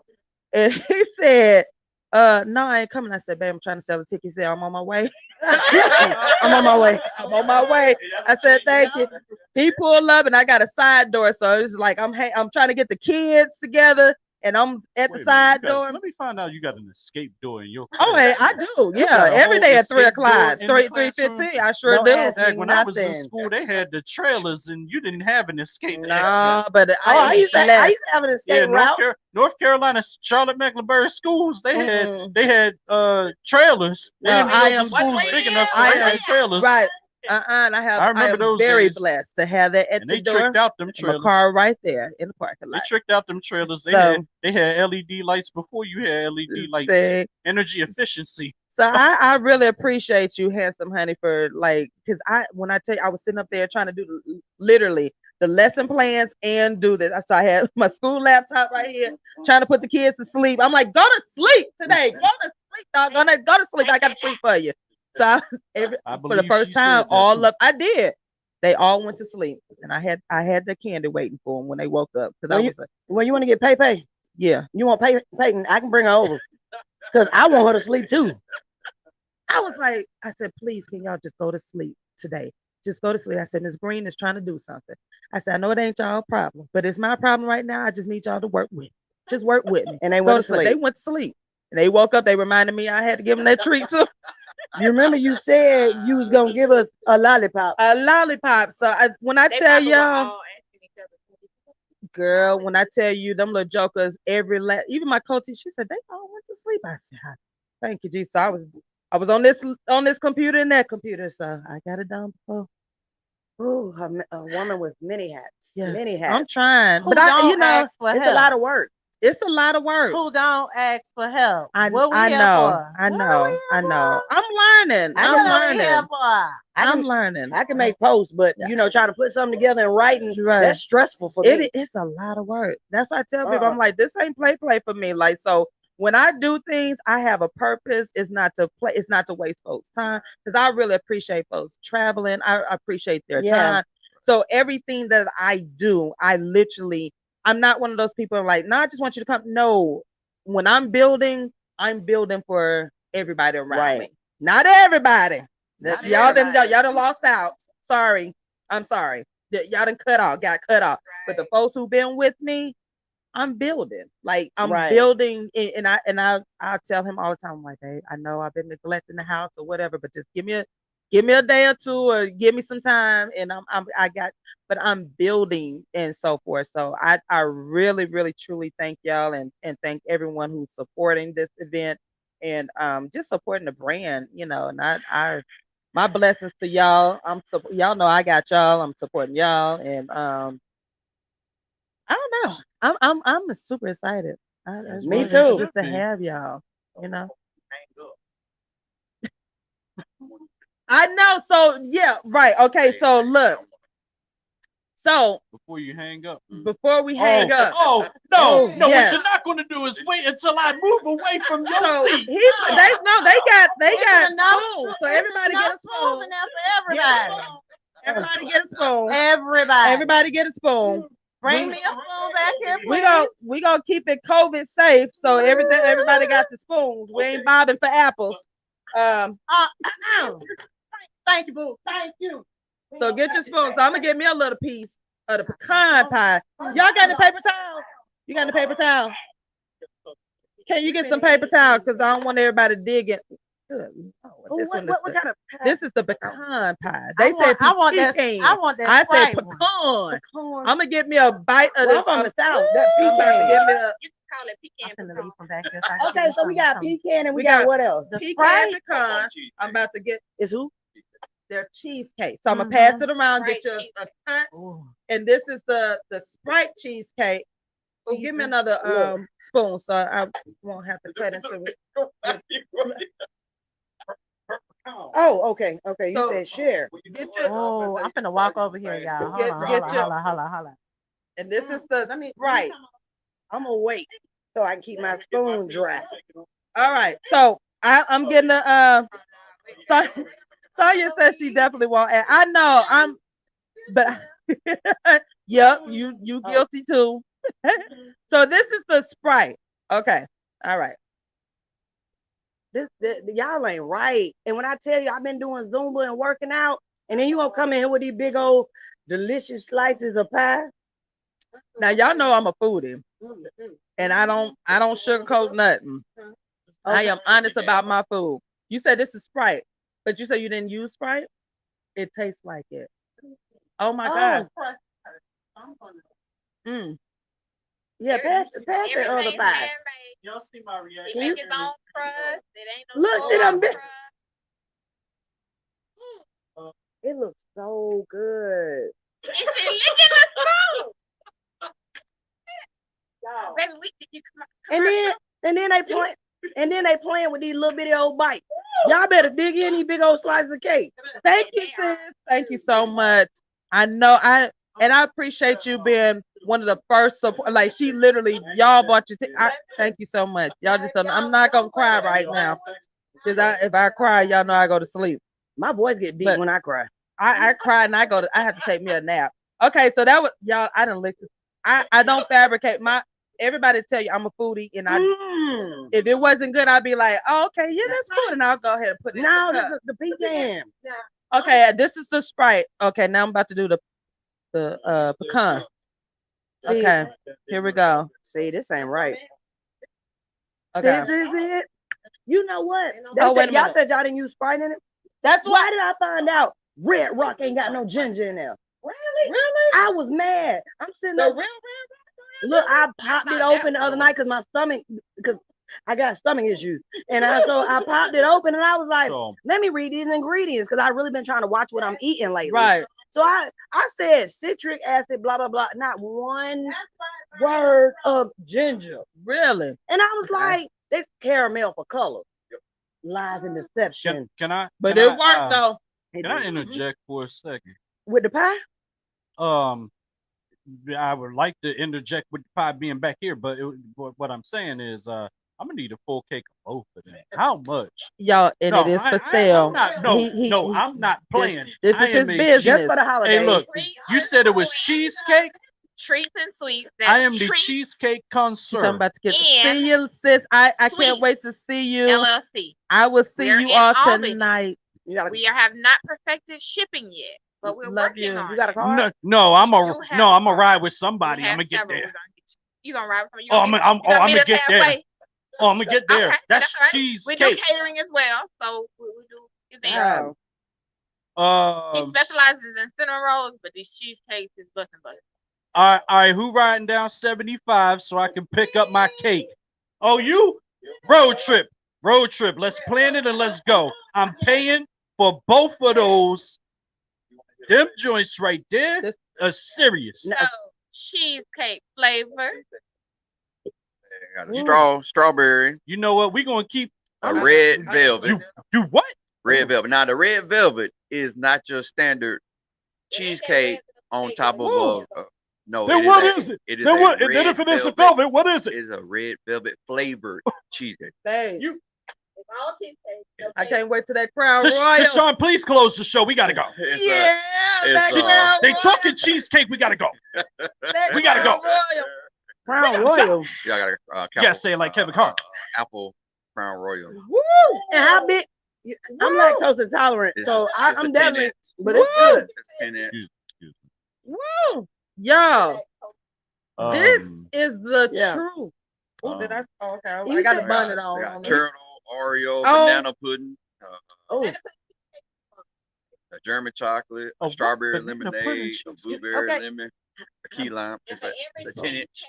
And he said, no, I ain't coming. I said, babe, I'm trying to sell a ticket. He said, I'm on my way. I'm on my way. I'm on my way. I said, thank you. He pulled up and I got a side door. So it's like, I'm trying to get the kids together and I'm at the Wait a minute, side door. let me find out you got an escape door in your Oh, hey, I do. Yeah, every day at 3:00, 3:15. I sure Don't do. ask me When I was in nothing. school, they had the trailers, and you didn't have an escape exit. No, but I used to have an escape route. North Carolina, Charlotte Mecklenburg schools, they had trailers. They didn't know the schools big enough, so they had trailers. Right. And I remember am those very days. blessed to have that at And the they door. tricked out them My trailers. car right there in the parking They lot. tricked out them trailers. They had LED lights before you had LED lights. Energy efficiency. So I really appreciate you, handsome honey, for because when I tell you I was sitting up there trying to do literally the lesson plans and do this. So I had my school laptop right here, trying to put the kids to sleep. I'm like, go to sleep today. Go to sleep, dog. Go to sleep. I got a treat for you. So for the first time, I did. They all went to sleep, and I had the candy waiting for them when they woke up. Because you want to get Pay? Yeah. You want Peyton? I can bring her over. Because I want her to sleep too. I was like, I said, please, can y'all just go to sleep today? Just go to sleep. I said, Miss Green is trying to do something. I said, I know it ain't y'all problem, but it's my problem right now. I just need y'all to work with me. Just work with me. And they went to sleep. They went to sleep. And they woke up. They reminded me I had to give them that treat too. You remember you said you was going to give us a lollipop. A lollipop. So when I tell y'all, girl, when I tell you them little jokers, even my coach, she said, they all went to sleep. I said, thank you, Jesus. So I was on this computer and that computer, so I got it done before. Ooh, a woman with many hats. Yes, many hats. I'm trying, but it's a lot of work. It's a lot of work. Who don't ask for help? I know. I'm learning. I'm learning. I can make posts, but trying to put something together in writing, that's stressful for me. It's a lot of work. That's why I tell people, I'm like, this ain't play for me. Like, so when I do things, I have a purpose. It's not to play. It's not to waste folks' time, because I really appreciate folks traveling. I appreciate their time. So everything that I do, I'm not one of those people like, no, I just want you to come. No, when I'm building for everybody around me. Not everybody. Y'all done lost out. Sorry. I'm sorry. Y'all done got cut off. But the folks who've been with me, I'm building. Like I'm building, and I'll tell him all the time, I'm like, hey, I know I've been neglecting the house or whatever, but just give me a day or two, or give me some time, and but I'm building and so forth. So I really, really, truly thank y'all and thank everyone who's supporting this event and just supporting the brand, and my blessings to y'all. Y'all know I got y'all. I'm supporting y'all, and I don't know. I'm super excited. Me too. Just to have y'all, I know. So yeah, right. Okay. So look. So before you hang up. Before we hang up. Oh no! Yes. What you're not going to do is wait until I move away from your seat. They got spoons. So everybody get a spoon. Everybody get a spoon. Everybody get a spoon. Bring me a spoon back here, please. We gonna keep it COVID safe. So everybody got the spoons. We ain't bobbing for apples. Thank you, boo. Thank you. So get your spoons. So I'm gonna get me a little piece of the pecan pie. Y'all got any paper towels? You got any paper towel? Can you get some paper towel? Because I don't want everybody digging. This is the pecan pie. They said I want that. I said pecan. I'm gonna get me a bite of this. I'm from the south. That pecan. You can call it pecan. Okay, so we got pecan and we got what else? Pecan. I'm about to get. Is who? Their cheesecake. So I'm gonna pass it around, get you a cut. And this is the Sprite cheesecake. So give me another spoon so I won't have to cut into it. Oh, okay. You said share. I'm gonna walk over here, y'all. Hold on. And this is the Sprite. I'm gonna wait so I can keep my spoon dry. All right. So I'm getting a Sonya says she definitely won't add. I know but yep, you guilty too. So this is the Sprite. Okay. All right. Y'all ain't right. And when I tell you I've been doing Zumba and working out, and then you gonna come in here with these big old delicious slices of pie. Now y'all know I'm a foodie, and I don't sugarcoat nothing. I am honest about my food. You said this is Sprite, but you said you didn't use Sprite. It tastes like it. Oh my God. Mm. Yeah, pass the other pie. Y'all see my reaction? It make its own crust. It ain't no Look, see them crust. It looks so good. It should lick in the spoon. Baby, And then they playing with these little bitty old bites. Y'all better dig in these big old slices of cake. Thank you, sis. Thank you so much. I know I appreciate you being one of the first support. Like she literally, y'all bought your. Thank you so much. Y'all just don't. I'm not gonna cry right now because if I cry, y'all know I go to sleep. My voice get deep when I cry. I cry and I have to take me a nap. Okay, so that was y'all. I didn't listen. I don't fabricate everybody tell you I'm a foodie and if it wasn't good, I'd be like, oh, okay, yeah, that's good. And I'll go ahead and put it in. No, this is the pecan. Okay, this is the Sprite. Okay, now I'm about to do the pecan. Okay, here we go. See, this ain't right. Okay. This is it. You know what? Y'all said y'all didn't use Sprite in it. That's why did I find out Red Rock ain't got no ginger in there? Really? I was mad. I'm sitting there. Look, I popped it open the other night because my stomach, because I got stomach issues. And so I popped it open and I was like, let me read these ingredients because I've really been trying to watch what I'm eating lately. Right. So I said citric acid, blah, blah, blah. Not one word of ginger. Really? And I was like, this caramel for color. Lies and deception. But it worked though. Can I interject for a second? With the pie? I would like to interject with the pie being back here, but what I'm saying is, I'm gonna need a full cake of both of them. How much? Y'all, and it is for sale. I'm not playing. This is his business. Just for the holidays. Hey, look, you said it was cheesecake. Treats and sweets. I am the cheesecake connoisseur. I'm about to get see you, sis. I can't wait to see you. LLC. I will see you all tonight. We have not perfected shipping yet, but we're working on it. You got a card? No, I'm a ride with somebody. I'm gonna get there. You gonna ride with somebody? I'm gonna get there. Oh, I'm gonna get there. Okay, that's right. cheesecake. We do catering as well, so we do events. He specializes in cinnamon rolls, but these cheesecakes is busting butter. All right, who riding down 75 so I can pick up my cake? Oh, you? Road trip. Let's plan it and let's go. I'm paying for both of those. Them joints right there are serious. So, cheesecake flavor. Got a strawberry. You know what? We're going to keep a red velvet. Do what? Red velvet. Now, the red velvet is not your standard cheesecake on top of a... No. Then what is it? It is then what? Then if it is a velvet, what is it? It is a red velvet flavored cheesecake. Dang. It's all cheesecake. I can't wait till that Crown Royal. Deshaun, please close the show. We gotta go. They talking cheesecake. We gotta go. We gotta go. Crown Royal. Yeah, I got say it like Kevin Hart. Apple Crown Royal. Woo! And how big? I'm lactose intolerant, so I'm definitely. But it's good. It's 10 inch. Woo! Y'all, this is the truth. Okay, I got to burn it on. Turtle, Oreo, banana pudding, a German chocolate, a strawberry lemonade, a blueberry lemon, a key lime. It's a 10 inch.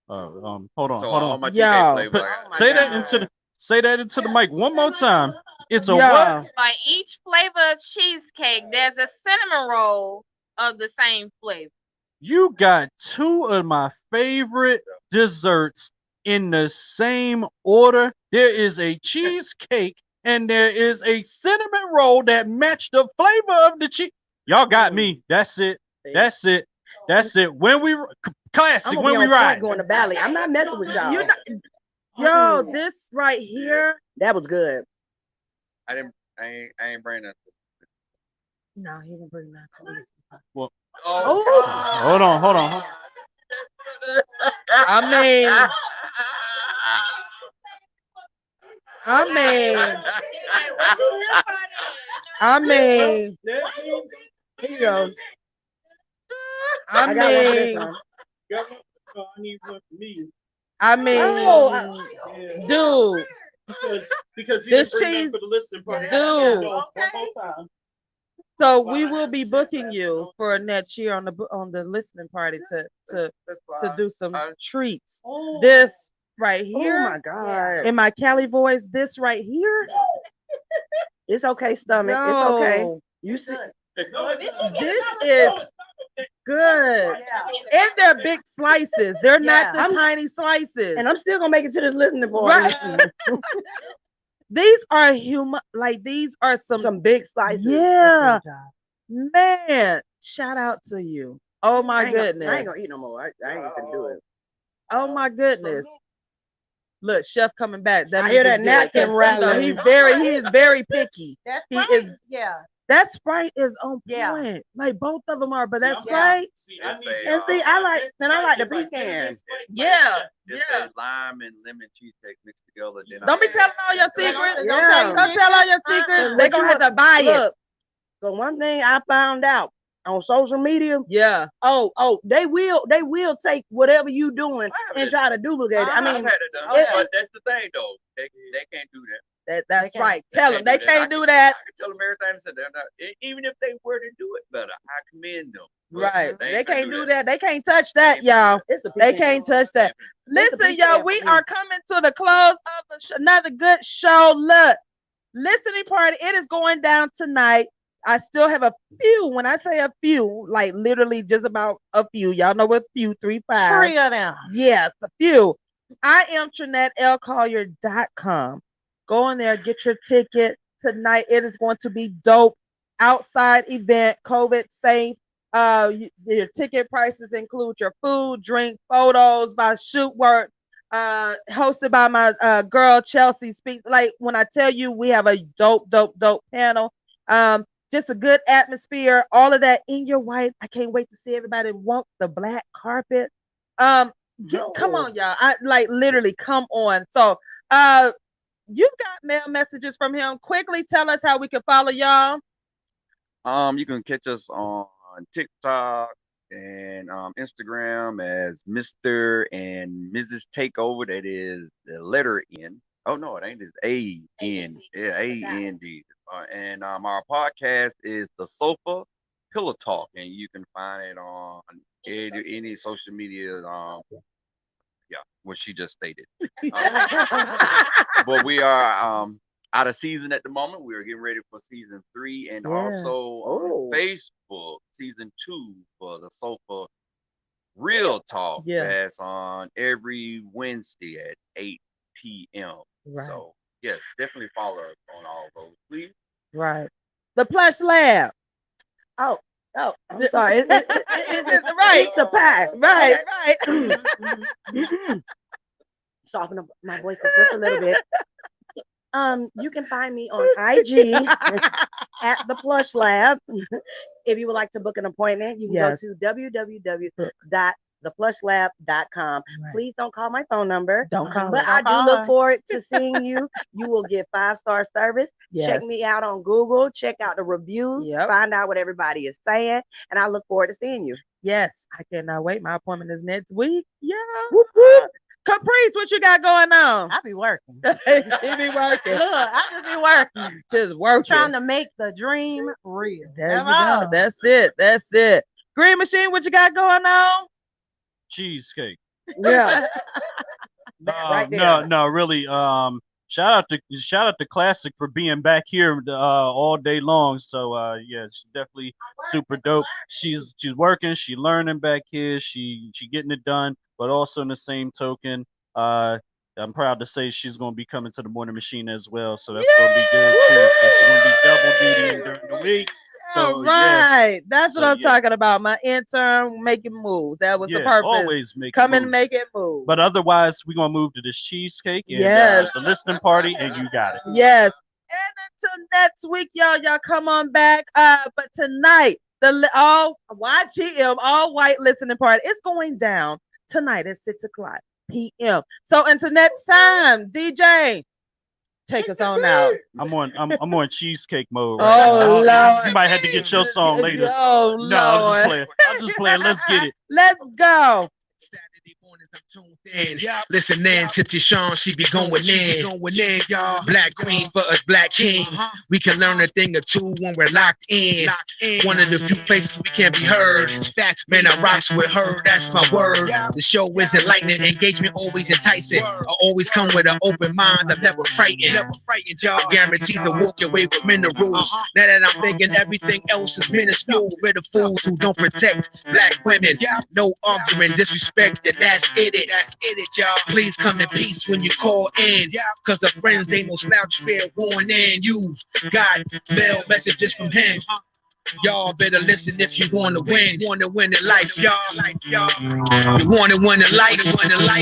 Hold on. All my say that into the mic one more time. It's a what? By each flavor of cheesecake, there's a cinnamon roll of the same flavor. You got two of my favorite desserts in the same order. There is a cheesecake and there is a cinnamon roll that match the flavor of the cheese. Y'all got me. That's it. When we classic, when we ride. Going to Bali. I'm not messing with y'all. Yo, this right here. That was good. I ain't bringing that. No, he didn't bring that to me. Well, hold on. I mean, here he goes. I got one for this mean, one. I need one for me. I mean, dude. Because he this didn't bring cheese, that for the listening party. dude. One more time. So we will be booking you for next year on the listening party to do some treats. This right here. Oh my God. In my Cali voice, this right here. It's okay, stomach. Yo, it's okay. You see, this is good. And they're big slices. They're not the tiny slices. And I'm still gonna make it to this listening party. Right. These are these are some big slices. Yeah. Man, shout out to you. Oh my goodness. I ain't gonna eat no more. I ain't gonna do it. Oh my goodness. Look, chef coming back. I hear that napkin rattling. He is very picky. That Sprite is on point. Like both of them are, but that Sprite. And see, I like the pecan. Yeah. It's a lime and lemon cheesecake mixed together. Don't be telling all your secrets. Yeah. Don't tell all your secrets. They're gonna have to buy it. So one thing I found out on social media, they will take whatever you doing and try to duplicate it. I mean, I've had it done, but that's the thing though. They can't do that. That's right. Tell them they can't do that. I can tell them everything. Said they're not, even if they were to do it better, I commend them. Right. They can't do that. They can't touch that, y'all. They can't touch that. Listen, y'all, we are coming to the close of another good show. Look, listening party, it is going down tonight. I still have a few. When I say a few, like literally just about a few. Y'all know what few, 3, 5. 3 of them. Yes, a few. I am TrinetteLCollier.com. Go in there, get your ticket tonight. It is going to be dope. Outside event, COVID safe. Your ticket prices include your food, drink, photos by shoot work. Hosted by my girl Chelsea Speaks. Like when I tell you, we have a dope panel. Just a good atmosphere, all of that in your white. I can't wait to see everybody walk the black carpet. Come on, y'all. I like literally come on. So you got mail messages from him. Quickly tell us how we can follow y'all. You can catch us on TikTok and Instagram as Mr. and Mrs. Takeover. That is the letter N. Oh no, it ain't. It's A-N. Yeah, A-N-D. And our podcast is The Sofa Pillow Talk, and you can find it on any social media. What she just stated. But we are out of season at the moment. We are getting ready for season 3, and also on Facebook season 2 for The Sofa Real Talk. That's on every Wednesday at 8 p.m. Right. So yes, definitely follow us on all of those, please. Right. The Plush Lab. I'm sorry. It's right. It's the pie. Right. Soften up my voice just a little bit. You can find me on IG at the Plush Lab. If you would like to book an appointment, you can go to www.theplushlab.com. Right. Please don't call my phone number. Don't call. But I do look forward to seeing you. You will get 5-star service. Yes. Check me out on Google. Check out the reviews. Yep. Find out what everybody is saying. And I look forward to seeing you. Yes. I cannot wait. My appointment is next week. Yeah. Whoop, whoop. Caprice, what you got going on? I be working. She be working. Look, I just be working. Just working. Trying to make the dream real. There you go. That's it. That's it. Green Machine, what you got going on? Cheesecake. Yeah. No, really. Shout out to Classic for being back here all day long. So yeah, she's definitely super dope. She's working, she learning back here, she getting it done. But also in the same token, I'm proud to say she's gonna be coming to the Morning Machine as well. So that's gonna be good too. So she's gonna be double duty during the week. So, all right, that's what I'm talking about. My intern making moves. That was the purpose. Always make come and make it move. But otherwise, we're gonna move to this cheesecake and the listening party, and you got it. Yes. And until next week, y'all come on back. But tonight, the all YGM all white listening party is going down tonight at 6:00 p.m. So until next time, DJ, take us on out. I'm on cheesecake mode right now. Oh Lord. You might have to get your song later. Oh No, I'm Lord. just playing. I'm just playing. Let's get it. Let's go. Saturday mornings I'm tuned in. Listen in to Tishawn, she be going in, y'all. Black queen for us black kings. We can learn a thing or two when we're locked in. One of the few places we can't be heard. Facts, man, I rocks with her, that's my word. The show is enlightening, engagement always enticing. I always come with an open mind, I'm never frightened. Y'all guaranteed to walk away with minerals. Now that I'm thinking everything else is minuscule. We're the fools who don't protect black women. No arguing, disrespect, and that's it, y'all. Please come in peace when you call in. Cause the friends ain't no slouch, fair warning. You got mail messages from him. Y'all better listen if you wanna win. Wanna win in life, y'all. You wanna win in life.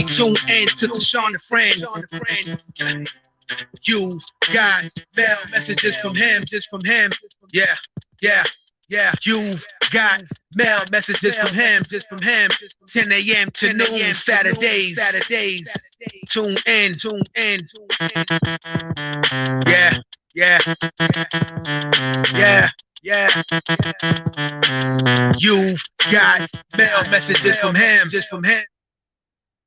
Tune in to Tishawn the friend. You got mail messages from him. Yeah. You've got mail messages from him. 10 a.m. to noon, Saturdays. Tune in. Yeah. You've got mail messages from him.